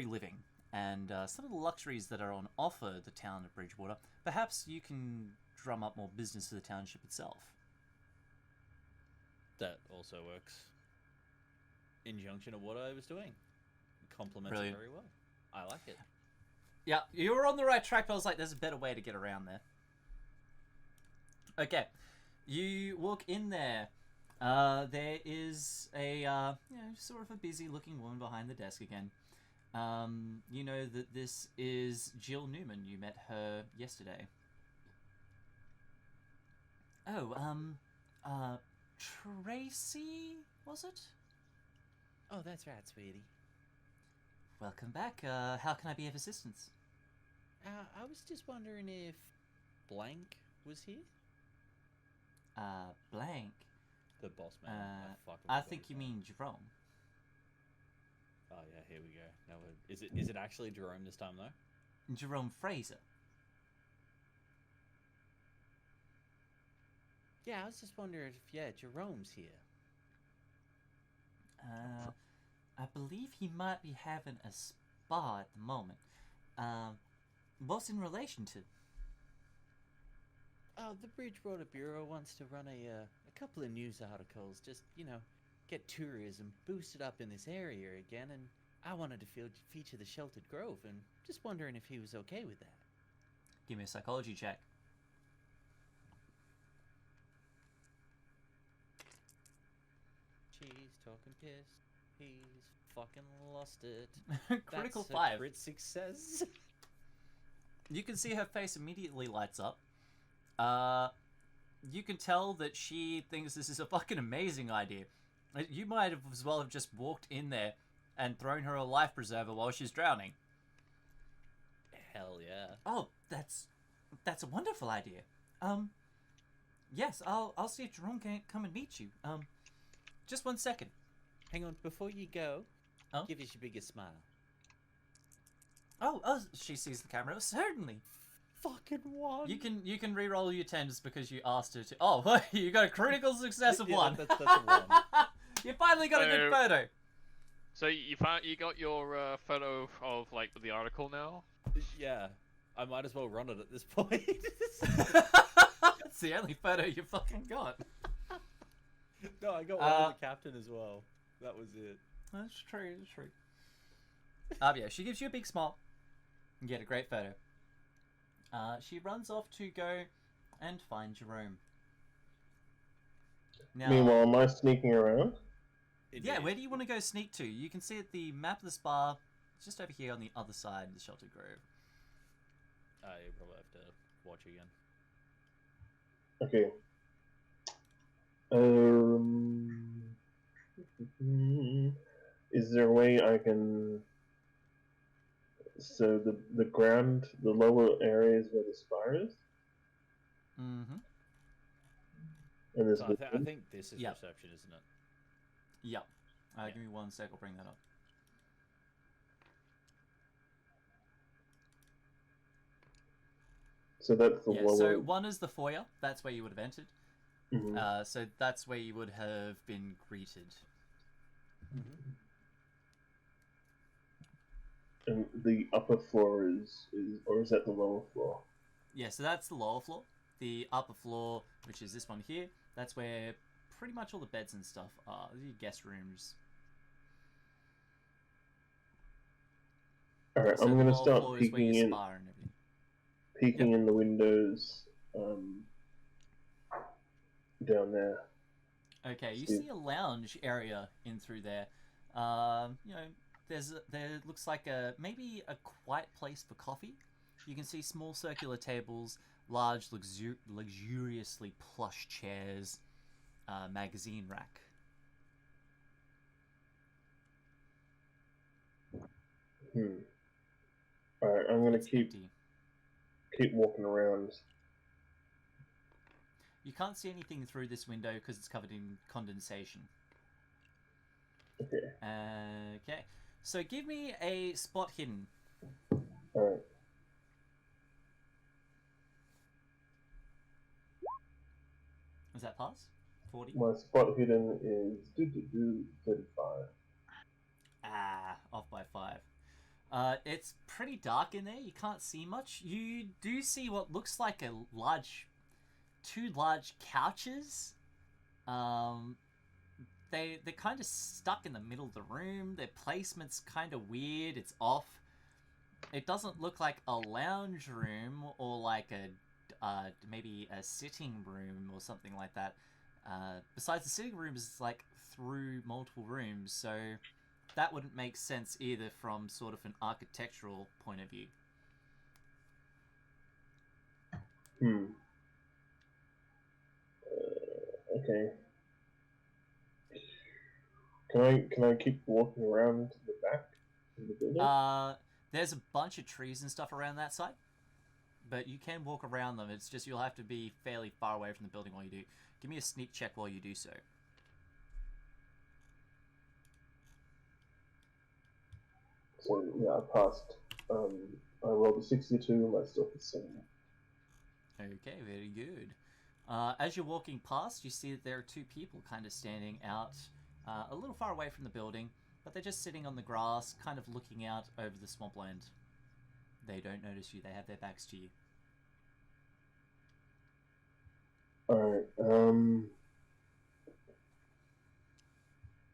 living and some of the luxuries that are on offer the town of Bridgewater, perhaps you can drum up more business for the township itself. That also works. Injunction of what I was doing. Complements it Brilliant. very well. I like it. Yeah, you were on the right track, but I was like, there's a better way to get around there. Okay, you walk in there. There is a sort of a busy-looking woman behind the desk again. You know that this is Jill Newman. You met her yesterday. Oh, Tracy, was it? Oh, that's right, sweetie. Welcome back. How can I be of assistance? I was just wondering if Blank was here? Blank. The boss man. Fucking I forgot think his you name. mean Jerome. Oh yeah, here we go. Now, is it actually Jerome this time though? Jerome Fraser. Yeah, I was just wondering if Jerome's here. I believe he might be having a spa at the moment. What's in relation to? Oh, the Bridgewater Bureau wants to run a couple of news articles, just, get tourism boosted up in this area again, and I wanted to feature the Sheltered Grove, and just wondering if he was okay with that. Give me a psychology check. She's talking piss. He's fucking lost it. Critical That's 5. A crit success. You can see her face immediately lights up. You can tell that she thinks this is a fucking amazing idea. You might have as well have just walked in there and thrown her a life preserver while she's drowning. Hell yeah. Oh, that's a wonderful idea. Yes, I'll see if Jerome can come and meet you. Just 1 second. Hang on, before you go, Oh? give us your biggest smile. Oh, she sees the camera. Certainly. Fucking one. You can re-roll your 10s because you asked her to. Oh, you got a critical success of Yeah, 1. that's a 1. You finally got a good photo. So you got your photo of like the article now. Yeah, I might as well run it at this point. That's the only photo you fucking got. No, I got one of the captain as well. That was it. That's true. That's true. Yeah, she gives you a big smile. You get a great photo. She runs off to go and find Jerome. Now, Meanwhile, am I sneaking around? yeah, Indeed. where do you want to go sneak to? You can see at the map of the spa, it's just over here on the other side of the Sheltered Grove. You probably have to watch again. Okay. Is there a way I can? So the ground, the lower areas where the spire is, Mm-hmm. and there's So I think this is Yeah. reception, isn't it? Yep. Yeah. Give me 1 sec, I'll bring that up. so that's the Yeah, lower. so 1 is the foyer. That's where you would have entered. Mhm. So that's where you would have been greeted. And the upper floor is or is that the lower floor? Yeah, so that's the lower floor. The upper floor, which is this one here, that's where pretty much all the beds and stuff are. These are guest rooms. Alright, So I'm the gonna lower start floor is where peeking your in spa and everything. peeking in the windows down there. Okay, you See. see a lounge area in through there. You know, there looks like maybe a quiet place for coffee. You can see small circular tables, large luxuriously plush chairs, magazine rack. Alright, I'm gonna It's keep empty. walking around. You can't see anything through this window because it's covered in condensation. Okay. Okay, so give me a spot hidden. Alright. Is that pass? 40? My spot hidden is 35. Ah, off by 5. It's pretty dark in there. You can't see much. You do see what looks like two large couches. They're kind of stuck in the middle of the room. Their placement's kind of weird. It's off. It doesn't look like a lounge room or like maybe a sitting room or something like that. Besides, the sitting room is like through multiple rooms, so that wouldn't make sense either from sort of an architectural point of view. Okay. Can I keep walking around the back of the building? There's a bunch of trees and stuff around that side, but you can walk around them. It's just you'll have to be fairly far away from the building while you do. Give me a sneak check while you do so. So yeah, I passed. I rolled a 62. My stuff is 7. Okay, very good. As you're walking past, you see that there are two people kind of standing out a little far away from the building, but they're just sitting on the grass, kind of looking out over the swampland. They don't notice you. They have their backs to you. Alright,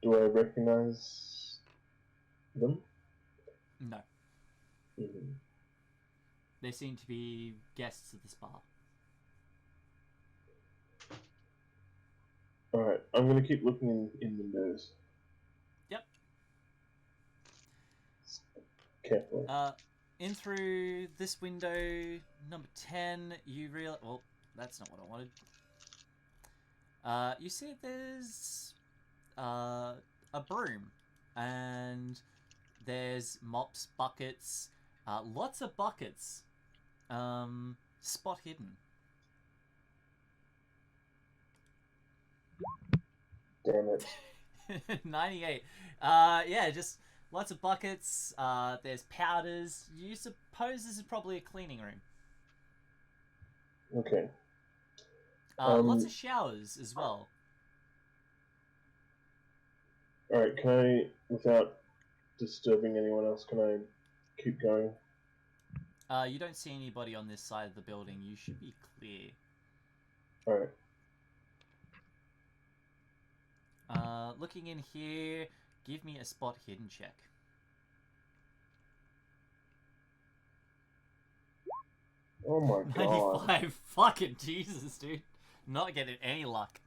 do I recognize them? No. Mm-hmm. They seem to be guests at the spa. Alright, I'm gonna keep looking in windows. Yep. Carefully. In through this window, number 10, you realize... Well, that's not what I wanted. You see there's a broom, and there's mops, buckets, lots of buckets, spot hidden. Damn it. 98. Yeah, just lots of buckets. There's powders. You suppose this is probably a cleaning room. Okay. Lots of showers as well. Alright, can I, without disturbing anyone else, can I keep going? You don't see anybody on this side of the building. You should be clear. Alright. Looking in here, give me a spot hidden check. Oh my god. 95. Fucking Jesus, dude. Not getting any luck.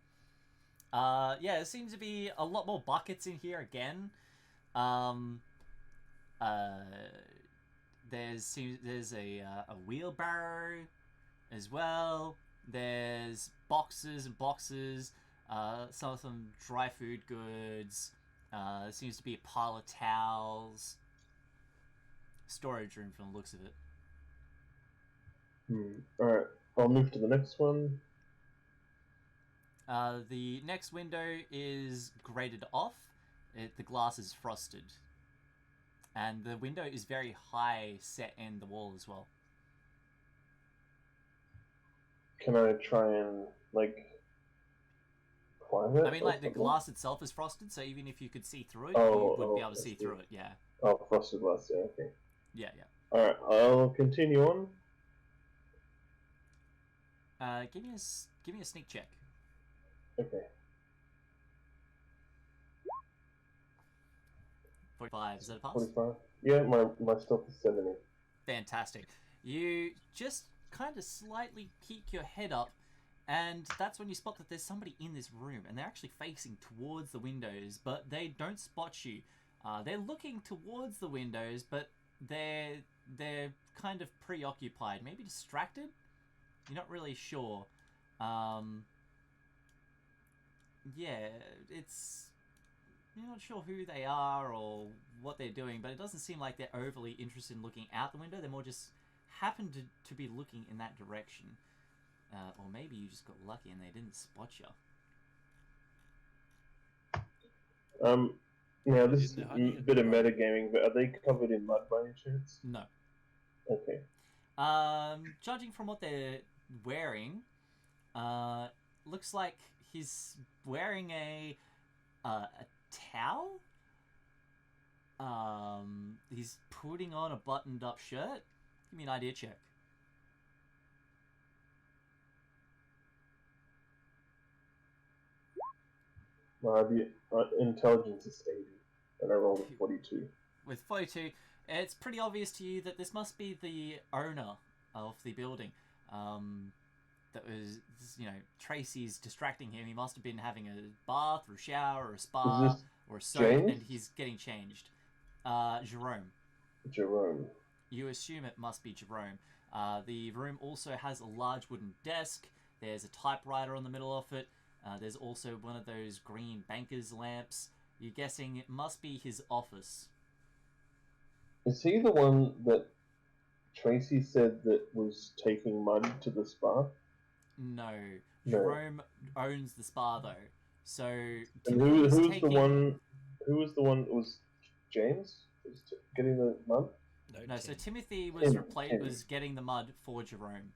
Yeah, there seems to be a lot more buckets in here again. There's a wheelbarrow as well. There's boxes and boxes. Some of them dry food goods. There seems to be a pile of towels. Storage room from the looks of it. Alright, I'll move to the next one. The next window is grated off. The glass is frosted. And the window is very high set in the wall as well. Can I try and, like, climb it? I mean, or like, the something? glass itself is frosted, so even if you could see through it, Oh, you wouldn't be able to I see see. through it, yeah. Oh, frosted glass, yeah, okay. Yeah. Alright, I'll continue on. Give me a sneak check. Okay. 45. Is that a pass? 45. Yeah, my stealth is 70. Fantastic. You just kind of slightly peek your head up, and that's when you spot that there's somebody in this room, and they're actually facing towards the windows, but they don't spot you. They're looking towards the windows, but they're kind of preoccupied, maybe distracted. You're not really sure. Yeah, you're not sure who they are or what they're doing, but it doesn't seem like they're overly interested in looking out the window. They're more just happen to be looking in that direction. Or maybe you just got lucky and they didn't spot you. Now this is Didn't a they hug you? bit of Right. metagaming, but are they covered in mud by any chance? No. Okay. Judging from what they're wearing, looks like he's wearing a towel. He's putting on a buttoned-up shirt. Give me an idea check. The intelligence is 80, and I rolled a 42. With 42, it's pretty obvious to you that this must be the owner of the building. That was, Tracy's distracting him. He must have been having a bath or a shower or a spa Is this or a soak, James? and he's getting changed. Jerome. Jerome. You assume it must be Jerome. The room also has a large wooden desk. There's a typewriter on the middle of it. There's also one of those green banker's lamps. You're guessing it must be his office. Is he the one that Tracy said that was taking mud to the spa? No. No. Jerome owns the spa, though. So, And Timothy's who's taking... the one? Who was the one? Was James was getting the mud? No, so Tim. Timothy was Tim. was getting the mud for Jerome.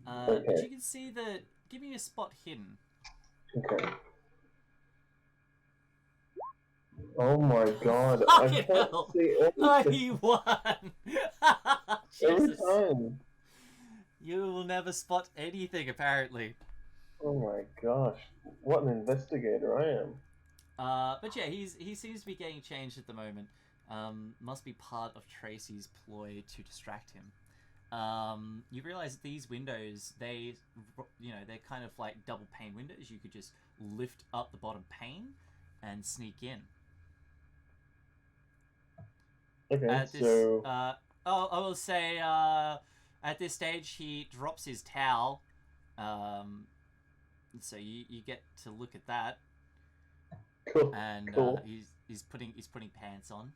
But Okay. you can see that... Give me a spot hidden. Okay. Oh my god! I Fucking can't hell. see Oh, anything he won! every Jesus. time. You will never spot anything, apparently. Oh my gosh! What an investigator I am. But yeah, he seems to be getting changed at the moment. Must be part of Tracy's ploy to distract him. You realize that these windows, they're kind of like double pane windows. You could just lift up the bottom pane and sneak in. Okay, At this, so I will say, at this stage, he drops his towel. So you get to look at that, cool. and Cool. he's putting pants on.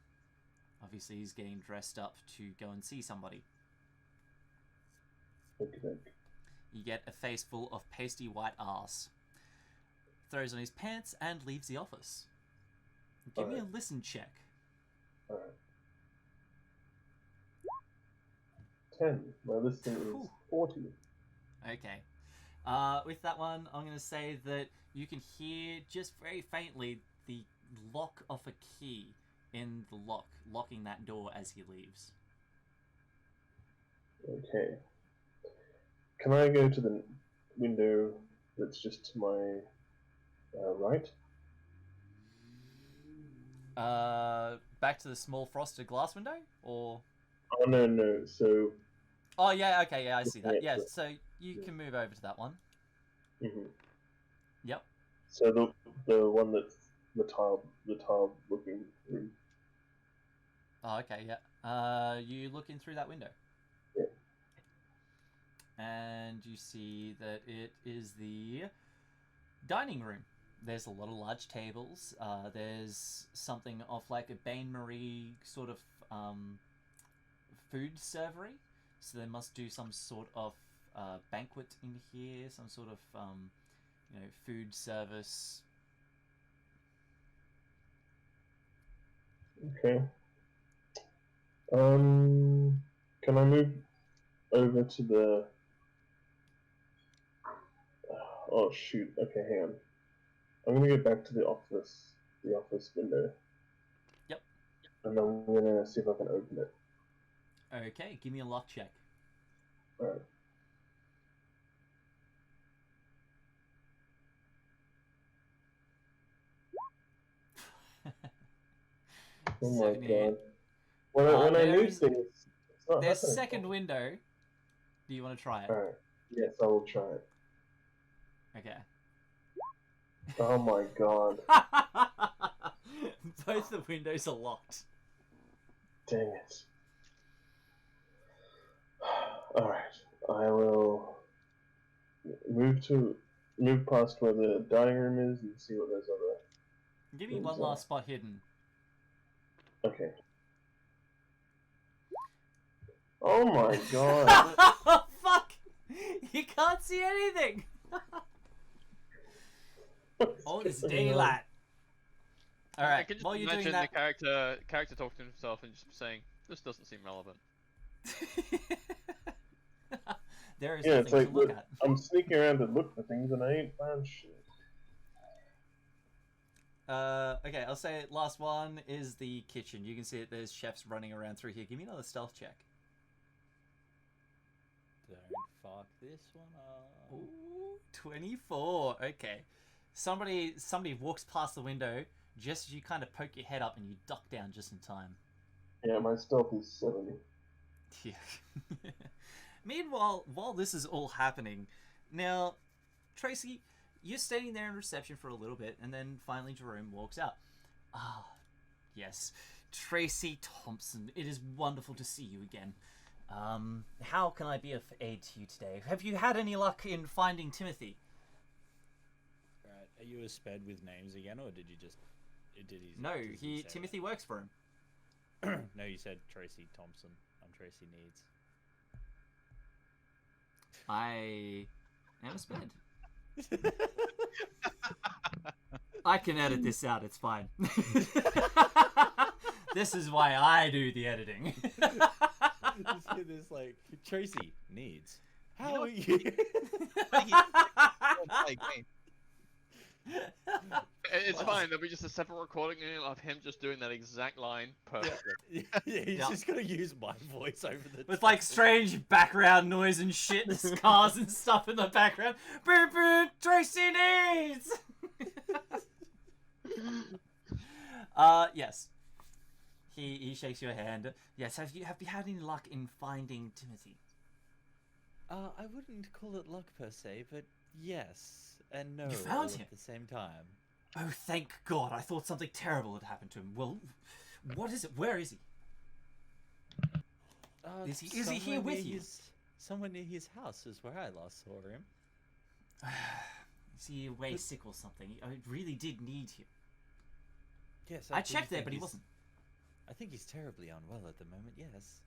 Obviously, he's getting dressed up to go and see somebody. Okay. You get a face full of pasty white arse. Throws on his pants and leaves the office. Give me a listen check. All right. 10. My listing is Whew. 40. Okay. With that one, I'm going to say that you can hear just very faintly the lock of a key in the lock, locking that door as he leaves. Okay. Can I go to the window that's just to my right? Back to the small frosted glass window, or? Oh no. So. Oh yeah, okay, yeah, I see that. Yeah, Yeah, so you can move over to that one. Mhm. Yep. So the one that's the tile looking room. Oh, okay, yeah. You look in through that window. Yeah. And you see that it is the dining room. There's a lot of large tables. There's something of like a bain-marie sort of food servery. So they must do some sort of banquet in here, some sort of food service. Okay. Can I move over to the? Oh shoot. Okay, hang on. I'm gonna get back to the office window. Yep. And I'm gonna see if I can open it. Okay, give me a lock check. Alright. Oh my 78. god. When I need there's- things, it's not There's happening. second window. Do you want to try it? Alright. Yes, I will try it. Okay. Oh my god. Both the windows are locked. Dang it. Alright. I will move past where the dining room is and see what those other. Give me one last spot hidden. Okay. Oh my god. Fuck! You can't see anything! Oh, it's daylight. I Alright, can just while you're imagine doing that... the character talking to himself and just saying, "This doesn't seem relevant." There is Yeah, nothing it's like to look at. I'm sneaking around to look for things and I ain't found shit. Okay, I'll say last one is the kitchen. You can see that there's chefs running around through here. Give me another stealth check. Don't fuck this one up. Ooh, 24. Okay. Somebody walks past the window just as you kind of poke your head up and you duck down just in time. Yeah, my stealth is 70. Yeah. Meanwhile, while this is all happening, now, Tracy, you're standing there in reception for a little bit, and then finally Jerome walks out. Ah, yes, Tracy Thompson. It is wonderful to see you again. How can I be of aid to you today? Have you had any luck in finding Timothy? Right, are you a sped with names again, or did you just... No, does he say Timothy works for him. that? No, you said Tracy Thompson. I'm Tracy Needs. I am a sped. I can edit this out, it's fine. This is why I do the editing. Just hear this, like, Tracy Needs. How are you? It's fine. There'll be just a separate recording of him just doing that exact line perfectly. Yeah, he's Yeah. just gonna use my voice over the With top. like strange background noise and shit, there's cars and stuff in the background. Boom, boom, Tracy Needs! Yes. He shakes your hand. Yes, have you had any luck in finding Timothy? I wouldn't call it luck per se, but yes and no You found all him? at the same time. Oh, thank God. I thought something terrible had happened to him. Well, what is it? Where is he? Is he here somewhere with near you? Somewhere near his house is where I last saw him. Is he away sick or something? I really did need him. Yes, I do checked there, think but he he's- wasn't. I think he's terribly unwell at the moment, yes.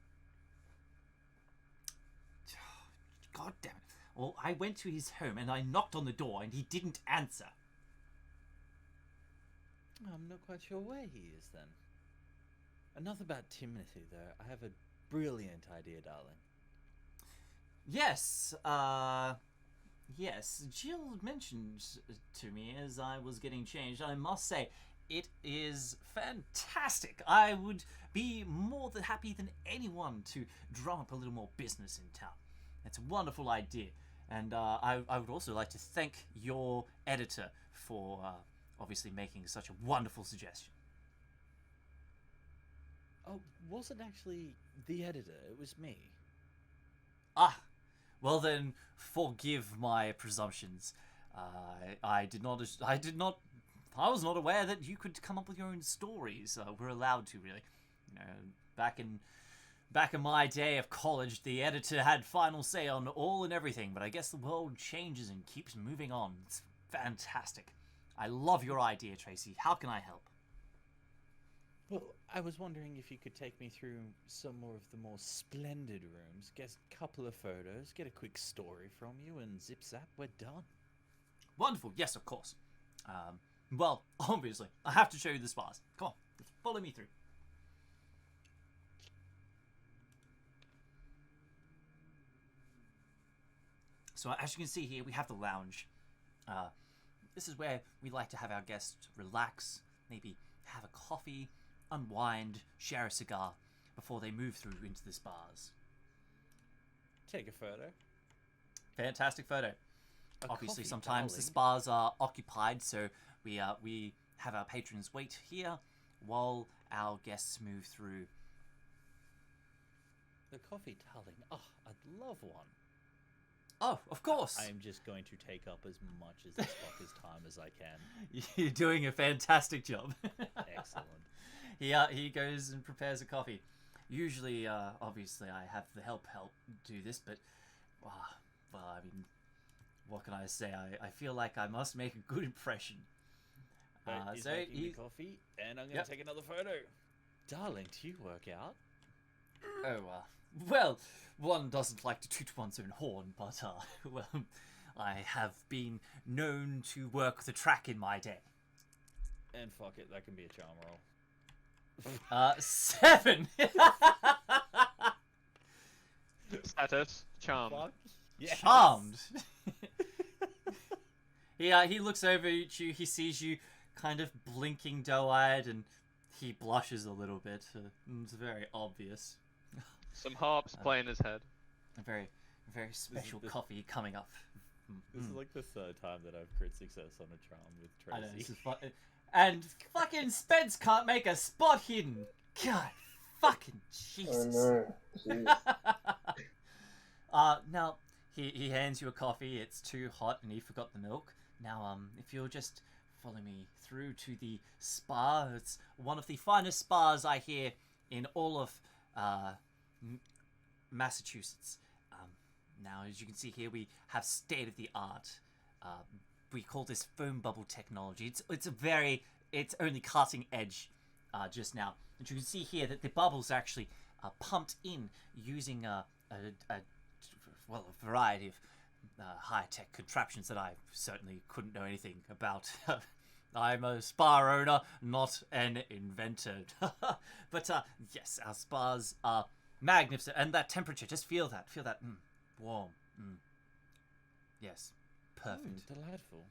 God damn it. Well, I went to his home and I knocked on the door and he didn't answer. I'm not quite sure where he is then. Enough about Timothy, though. I have a brilliant idea, darling. Yes, yes, Jill mentioned to me as I was getting changed. I must say, it is fantastic. I would be more than happy than anyone to drum up a little more business in town. It's a wonderful idea. And I would also like to thank your editor for obviously making such a wonderful suggestion. Oh, wasn't actually the editor, it was me. Ah, well then, forgive my presumptions. I was not aware that you could come up with your own stories. We're allowed to, really. You know, back in my day of college, the editor had final say on all and everything. But I guess the world changes and keeps moving on. It's fantastic. I love your idea, Tracy. How can I help? Well, I was wondering if you could take me through some more of the more splendid rooms, get a couple of photos, get a quick story from you, and zip zap, we're done. Wonderful. Yes, of course. Well, obviously, I have to show you the spas. Come on, follow me through. So as you can see here, we have the lounge. This is where we like to have our guests relax, maybe have a coffee, unwind, share a cigar before they move through into the spas. Take a photo. Fantastic photo. A Obviously, coffee, sometimes the darling. spas are occupied, so we have our patrons wait here while our guests move through. The coffee, darling. Oh, I'd love one. Oh, of course. I am just going to take up as much as this fucker's time as I can. You're doing a fantastic job. Excellent. He goes and prepares a coffee. Usually, obviously, I have the help do this, but well, I mean, what can I say? I feel like I must make a good impression. He's So making he, the coffee, and I'm going to Yep. take another photo. Darling, do you work out? oh well, one doesn't like to toot one's own horn, but well, I have been known to work the track in my day. And fuck it, that can be a charm roll. 7. Status. Charm. Fuck. Yes. Charmed. He looks over at you. He sees you kind of blinking doe-eyed, and he blushes a little bit. It's very obvious. Some harps play in his head. A very, very special the- coffee coming up. This is like the third time that I've crit success on a charm with I know, Tracy. this is and fucking Spence can't make a spot hidden. God, fucking I Jesus. know. Jeez. Now he hands you a coffee. It's too hot, and he forgot the milk. Now, if you'll just follow me through to the spa, it's one of the finest spas I hear in all of Massachusetts. Now, as you can see here, we have state of the art. We call this foam bubble technology. It's only cutting edge just now. And you can see here that the bubbles are actually pumped in using a variety of high-tech contraptions that I certainly couldn't know anything about. I'm a spa owner, not an inventor. But yes, our spas are magnificent, and that temperature, just feel that, warm. Yes, perfect. Delightful.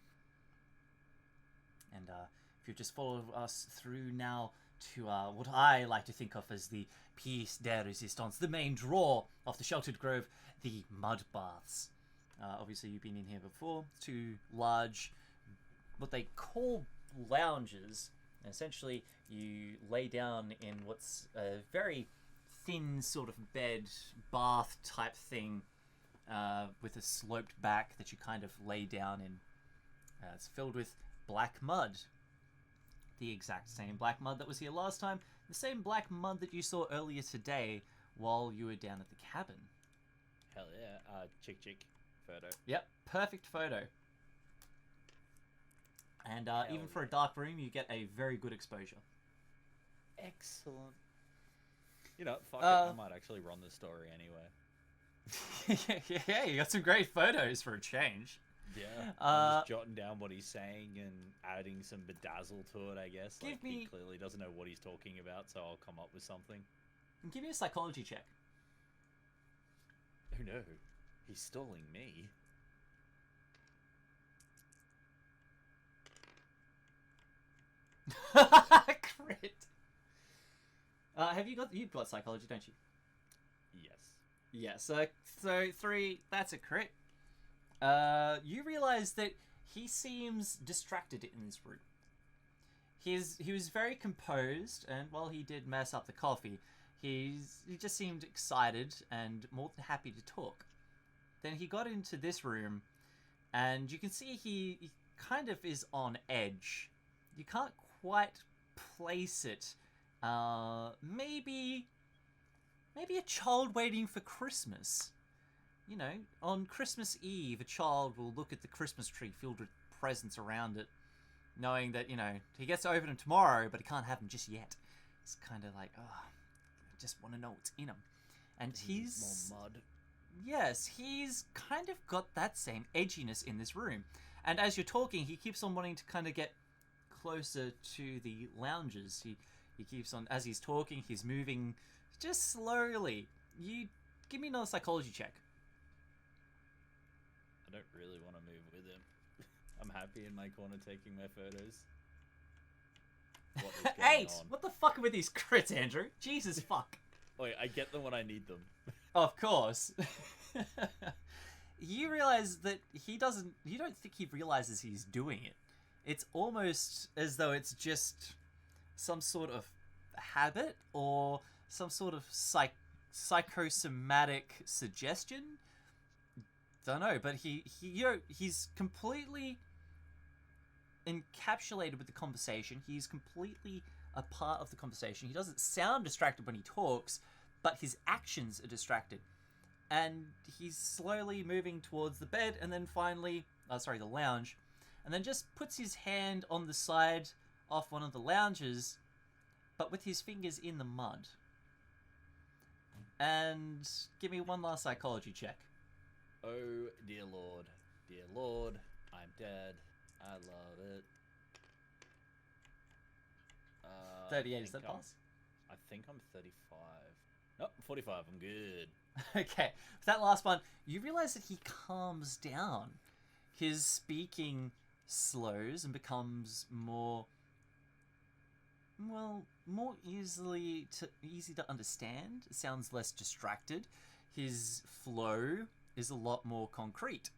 And if you just follow us through now to what I like to think of as the pièce de résistance, the main draw of the Sheltered Grove, the mud baths. Obviously, you've been in here before. 2 large, what they call lounges. And essentially, you lay down in what's a very thin sort of bed, bath type thing, with a sloped back that you kind of lay down in. It's filled with black mud. The exact same black mud that was here last time. The same black mud that you saw earlier today while you were down at the cabin. Hell yeah. Chick photo. Yep, perfect photo. And even Hell for a dark room, you get a very good exposure. Excellent. You know, fuck it, I might actually run this story anyway. Yeah, you got some great photos for a change. Yeah. I'm just jotting down what he's saying and adding some bedazzle to it, I guess. Give me- He clearly doesn't know what he's talking about, so I'll come up with something. Give me a psychology check. Oh no, he's stalling me. Crit. You've got psychology, don't you? Yes. Yeah, so 3, that's a crit. You realize that he seems distracted in this room. He was very composed, and while he did mess up the coffee, he just seemed excited and more than happy to talk. Then he got into this room, and you can see he kind of is on edge. You can't quite place it. Maybe a child waiting for Christmas. You know, on Christmas Eve, a child will look at the Christmas tree filled with presents around it, knowing that, you know, he gets to open them tomorrow, but he can't have them just yet. It's kind of like, oh, I just want to know what's in them. And he's... more mud. Yes, he's kind of got that same edginess in this room. And as you're talking, he keeps on wanting to kind of get closer to the lounges. He keeps on, as he's talking, he's moving just slowly. You give me another psychology check. I don't really want to move with him. I'm happy in my corner taking my photos. What is going 8! on? What the fuck are with these crits, Andrew? Jesus fuck. Wait, I get them when I need them. Of course. You realize that he doesn't... You don't think he realizes he's doing it. It's almost as though it's just some sort of habit or some sort of psychosomatic suggestion. Don't know, but he's completely encapsulated with the conversation. He's completely a part of the conversation. He doesn't sound distracted when he talks, but his actions are distracted. And he's slowly moving towards the bed and then finally, the lounge, and then just puts his hand on the side off one of the lounges, but with his fingers in the mud. And give me one last psychology check. Oh, dear Lord. Dear Lord, I'm dead. I love it. 38, is that pass? I think I'm 35. Nope, 45, I'm good. Okay, with that last one, you realize that he calms down. His speaking slows and becomes more easy to understand. It sounds less distracted. His flow is a lot more concrete.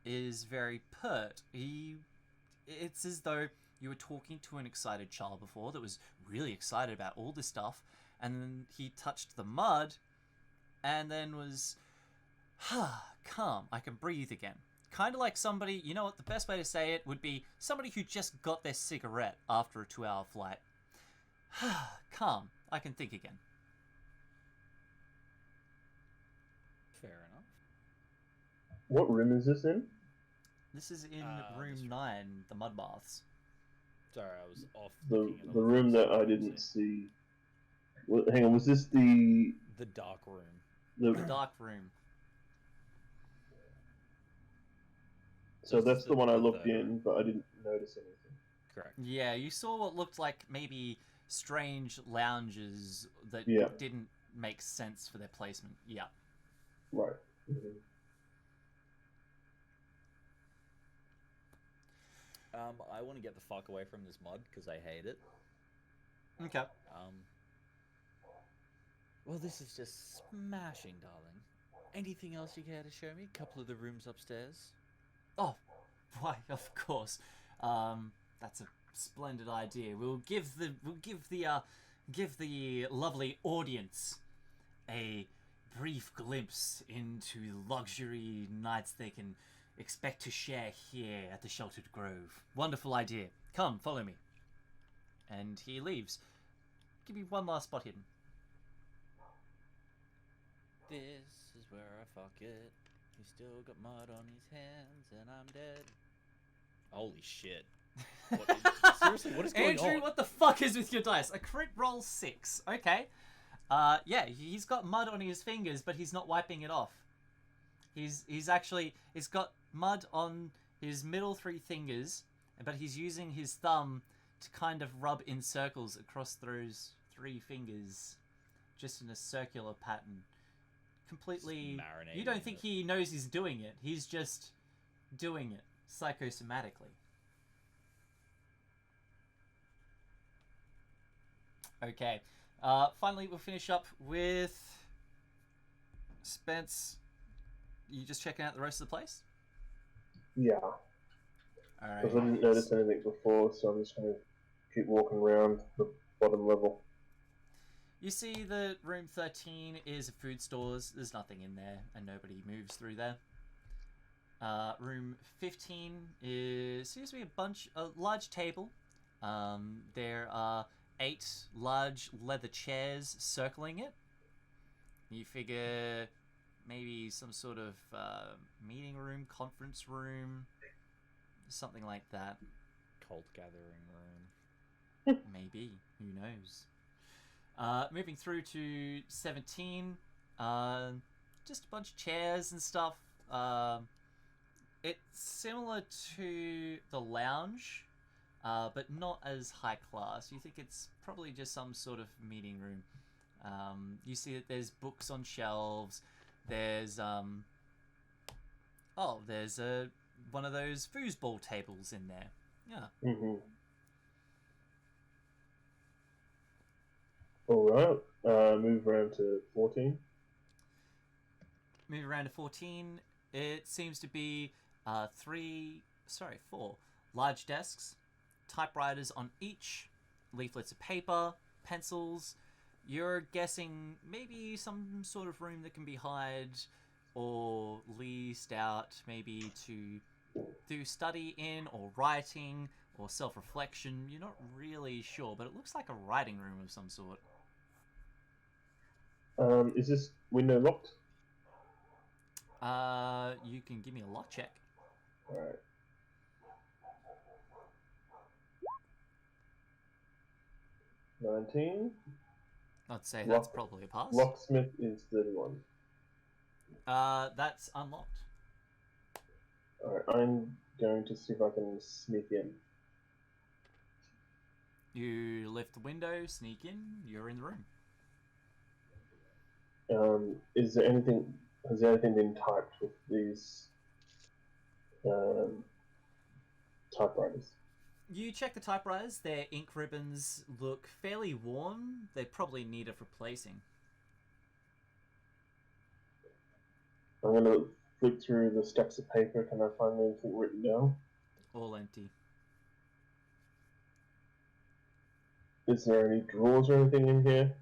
Is very pert. It's as though you were talking to an excited child before that was really excited about all this stuff, and then he touched the mud and then was calm. I can breathe again. Kind of like somebody, you know what, the best way to say it would be somebody who just got their cigarette after a 2-hour flight. Calm. I can think again. Fair enough. What room is this in? This is in this room room. 9, the mud baths. Sorry, I was off. The looking at the other room things. that I didn't see. Hang on, was this the The dark room. The the? dark room. So that's the one I the looked third in, but I didn't notice anything. Correct. Yeah, you saw what looked like maybe strange lounges that Yeah. didn't make sense for their placement. Yeah. Right. Mhm. I want to get the fuck away from this mud because I hate it. Okay. Well, this is just smashing, darling. Anything else you care to show me? A couple of the rooms upstairs. Oh, why? Of course. That's a splendid idea. We'll give the lovely audience a brief glimpse into luxury nights they can expect to share here at the Sheltered Grove. Wonderful idea. Come, follow me. And he leaves. Give me one last spot hidden. This is where I fuck it. He's still got mud on his hands, and I'm dead. Holy shit. Seriously, what is going Andrew, on? what the fuck is with your dice? A crit roll 6. Okay. Yeah, he's got mud on his fingers, but he's not wiping it off. He's got mud on his middle 3 fingers, but he's using his thumb to kind of rub in circles across those 3 fingers, just in a circular pattern. Completely. You don't think he knows he's doing it. He's just doing it psychosomatically. Okay. Finally, we'll finish up with Spence. You just checking out the rest of the place? Yeah, Alright. because I didn't notice anything before, so I'm just going to keep walking around the bottom level. You see that room 13 is food stores. There's nothing in there, and nobody moves through there. Room 15 seems to be a large table. There are 8 large leather chairs circling it. You figure maybe some sort of meeting room, conference room, something like that. Cult gathering room. Maybe. Who knows? Moving through to 17. Just a bunch of chairs and stuff. It's similar to the lounge, but not as high class. You think it's probably just some sort of meeting room. You see that there's books on shelves. There's there's a one of those foosball tables in there. Yeah. Mm-hmm. Alright, move around to 14. Move around to 14. It seems to be 4 large desks, typewriters on each, leaflets of paper, pencils. You're guessing maybe some sort of room that can be hired or leased out maybe to do study in or writing or self-reflection. You're not really sure, but it looks like a writing room of some sort. Is this window locked? You can give me a lock check. Alright. $19. I'd say that's probably a pass. Locksmith is 31. That's unlocked. Alright, I'm going to see if I can sneak in. You lift the window, sneak in, you're in the room. Has there anything been typed with these typewriters? You check the typewriters, their ink ribbons look fairly worn. They probably need replacing. I'm going to flick through the stacks of paper. Can I find anything written down? All empty. Is there any drawers or anything in here?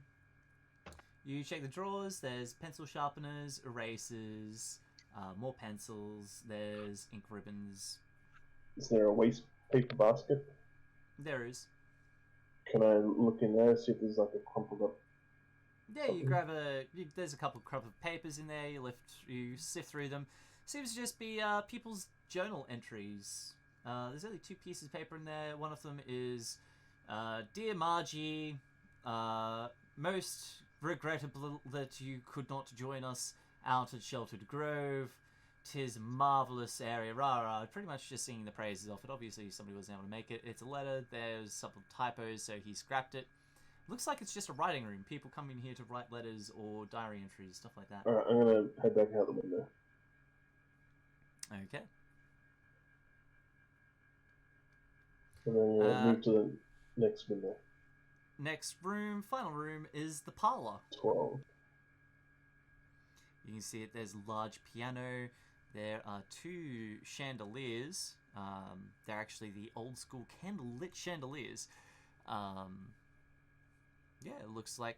You check the drawers, there's pencil sharpeners, erasers, more pencils, there's ink ribbons. Is there a waste paper basket? There is. Can I look in there, see if there's like a crumpled up? Yeah, you grab there's a couple of crumpled papers in there, you sift through them. Seems to just be people's journal entries. There's only 2 pieces of paper in there. One of them is, Dear Margie, most regrettable that you could not join us out at Sheltered Grove. 'Tis a marvellous area, rah rah. Pretty much just singing the praises of it. Obviously somebody wasn't able to make it. It's a letter, there's some typos, so he scrapped it. Looks like it's just a writing room. People come in here to write letters or diary entries, stuff like that. Alright, I'm going to head back out the window. Okay. And then move to the next window. Next room, final room, is the parlor. 12. You can see it, there's a large piano. There are 2 chandeliers. They're actually the old school candle-lit chandeliers. Yeah, it looks like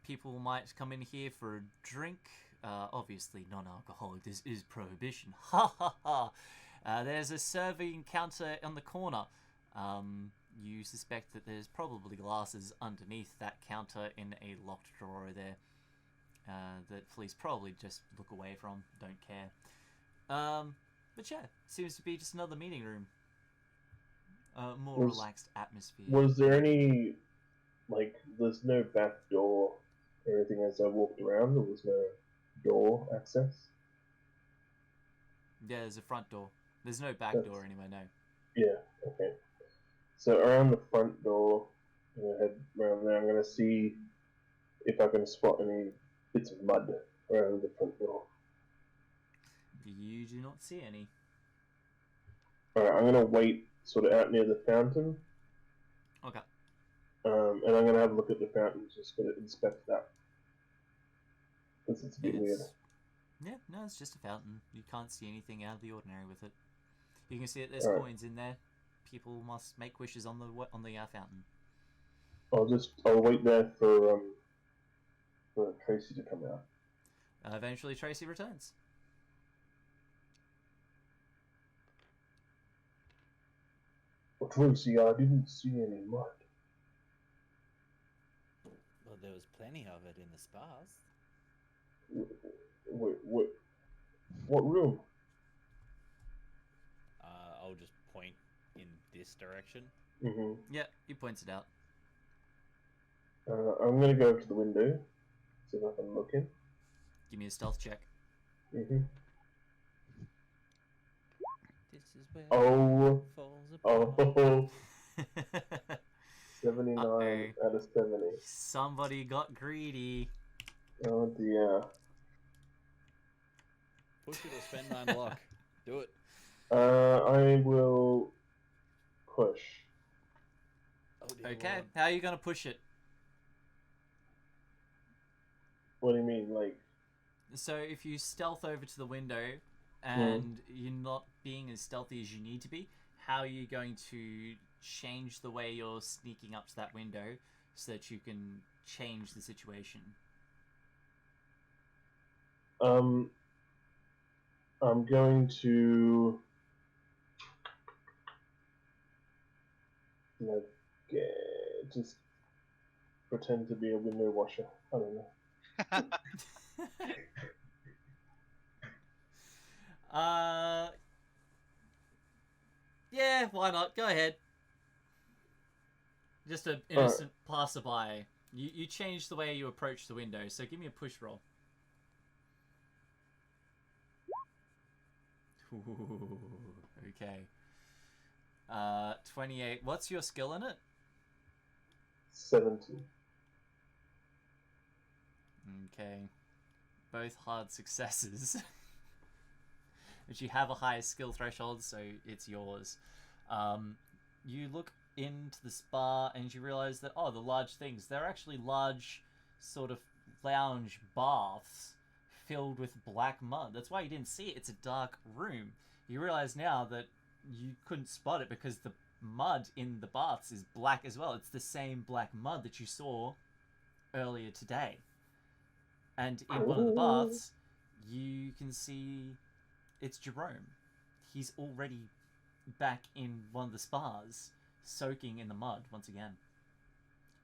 people might come in here for a drink. Obviously non-alcoholic, this is prohibition. Ha ha ha! There's a serving counter on the corner. You suspect that there's probably glasses underneath that counter in a locked drawer there. That police probably just look away from, don't care. But yeah, seems to be just another meeting room. More relaxed atmosphere. Was there any, there's no back door or anything as I walked around? There was no door access? Yeah, there's a front door. There's no back door anywhere, no. Yeah, okay. So around the front door, I'm going to head around there. I'm going to see if I can spot any bits of mud around the front door. You do not see any. Alright, I'm going to wait sort of out near the fountain. Okay. And I'm going to have a look at the fountain, just going to inspect that. Because it's a bit weird. Yeah, no, it's just a fountain. You can't see anything out of the ordinary with it. You can see that there's coins in there. People must make wishes on the fountain. I'll wait there for Tracy to come out. Eventually, Tracy returns. Well, Tracy, I didn't see any mud. Well, there was plenty of it in the spas. Wait, what room? I'll just point in this direction. Mm-hmm. Yeah, he points it out. I'm gonna go to the window, see if I can look in. Give me a stealth check. Mm-hmm. This is where Oh, it falls apart. oh, 79 Uh-oh. out of 70. Somebody got greedy. Oh dear. Push it or spend 9 luck. Do it. I will push. Oh, dear Okay, Lord. how are you gonna push it? What do you mean, like? So if you stealth over to the window and you're not being as stealthy as you need to be, how are you going to change the way you're sneaking up to that window so that you can change the situation? I'm going to like just pretend to be a window washer. I don't know. Yeah, why not? Go ahead. Just an Alright. innocent passerby. You change the way you approach the window, so give me a push roll. Ooh, okay. 28. What's your skill in it? 70. Okay. Both hard successes. But you have a higher skill threshold, so it's yours. You look into the spa and you realize that, oh, the large things, they're actually large sort of lounge baths filled with black mud. That's why you didn't see it. It's a dark room. You realize now that you couldn't spot it because the mud in the baths is black as well. It's the same black mud that you saw earlier today. And in one of the baths, you can see it's Jerome. He's already back in one of the spas, soaking in the mud once again.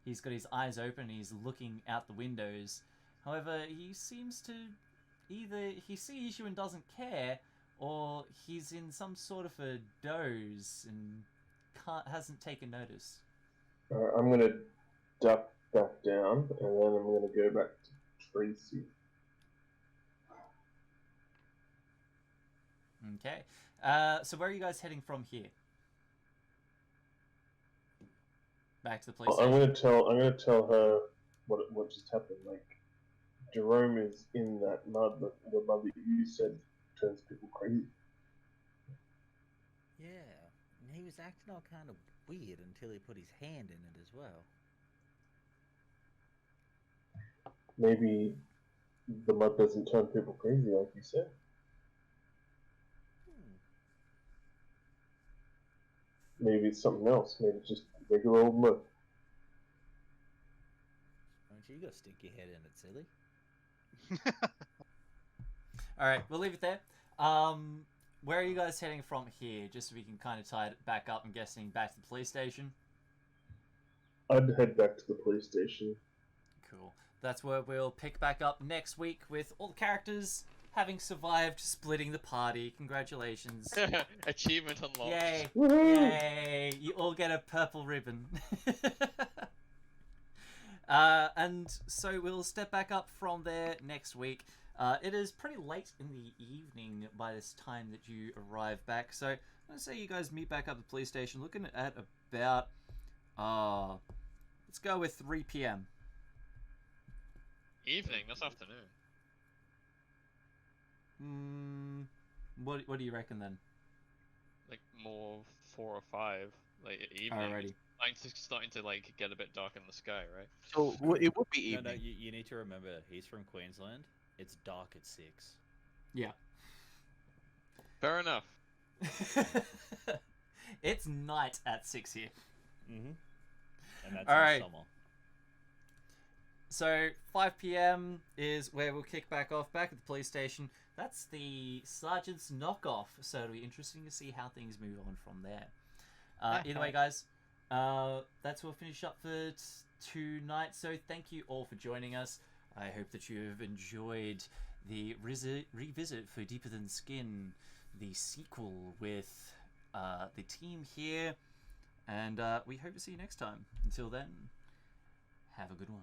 He's got his eyes open, he's looking out the windows. However, he seems to either he sees you and doesn't care, or he's in some sort of a doze and hasn't taken notice. I'm gonna duck back down, and then I'm gonna go back to Tracy. Okay. So where are you guys heading from here? Back to the police I'm station? gonna tell her what just happened. Like, Jerome is in that mud, but the mud that you said turns people crazy. Yeah, and he was acting all kind of weird until he put his hand in it as well. Maybe the mud doesn't turn people crazy, like you said. Maybe it's something else. Maybe it's just regular old mud. Don't you gotta stick your head in it, silly. Alright, we'll leave it there. Where are you guys heading from here? Just so we can kind of tie it back up, I'm guessing back to the police station. I'd head back to the police station. Cool. That's where we'll pick back up next week with all the characters having survived splitting the party. Congratulations. Achievement unlocked. Yay. Woohoo! Yay. You all get a purple ribbon. And so we'll step back up from there next week. It is pretty late in the evening by this time that you arrive back. So let's say you guys meet back up at the police station looking at about, let's go with 3 p.m. Evening, that's afternoon. What do you reckon then? Like more 4 or 5, like evening. Alrighty. It's starting to like get a bit dark in the sky, right? So it would be evening. No, you need to remember, he's from Queensland. It's dark at 6. Yeah. Fair enough. It's night at 6 here. Mm-hmm. And that's Alright. in summer. So 5 p.m. is where we'll kick back off back at the police station. That's the sergeant's knockoff, so it'll be interesting to see how things move on from there. Either way, guys, that's what we'll finish up for tonight. So thank you all for joining us. I hope that you have enjoyed the revisit for Deeper Than Skin, the sequel with the team here, and we hope to see you next time. Until then, have a good one.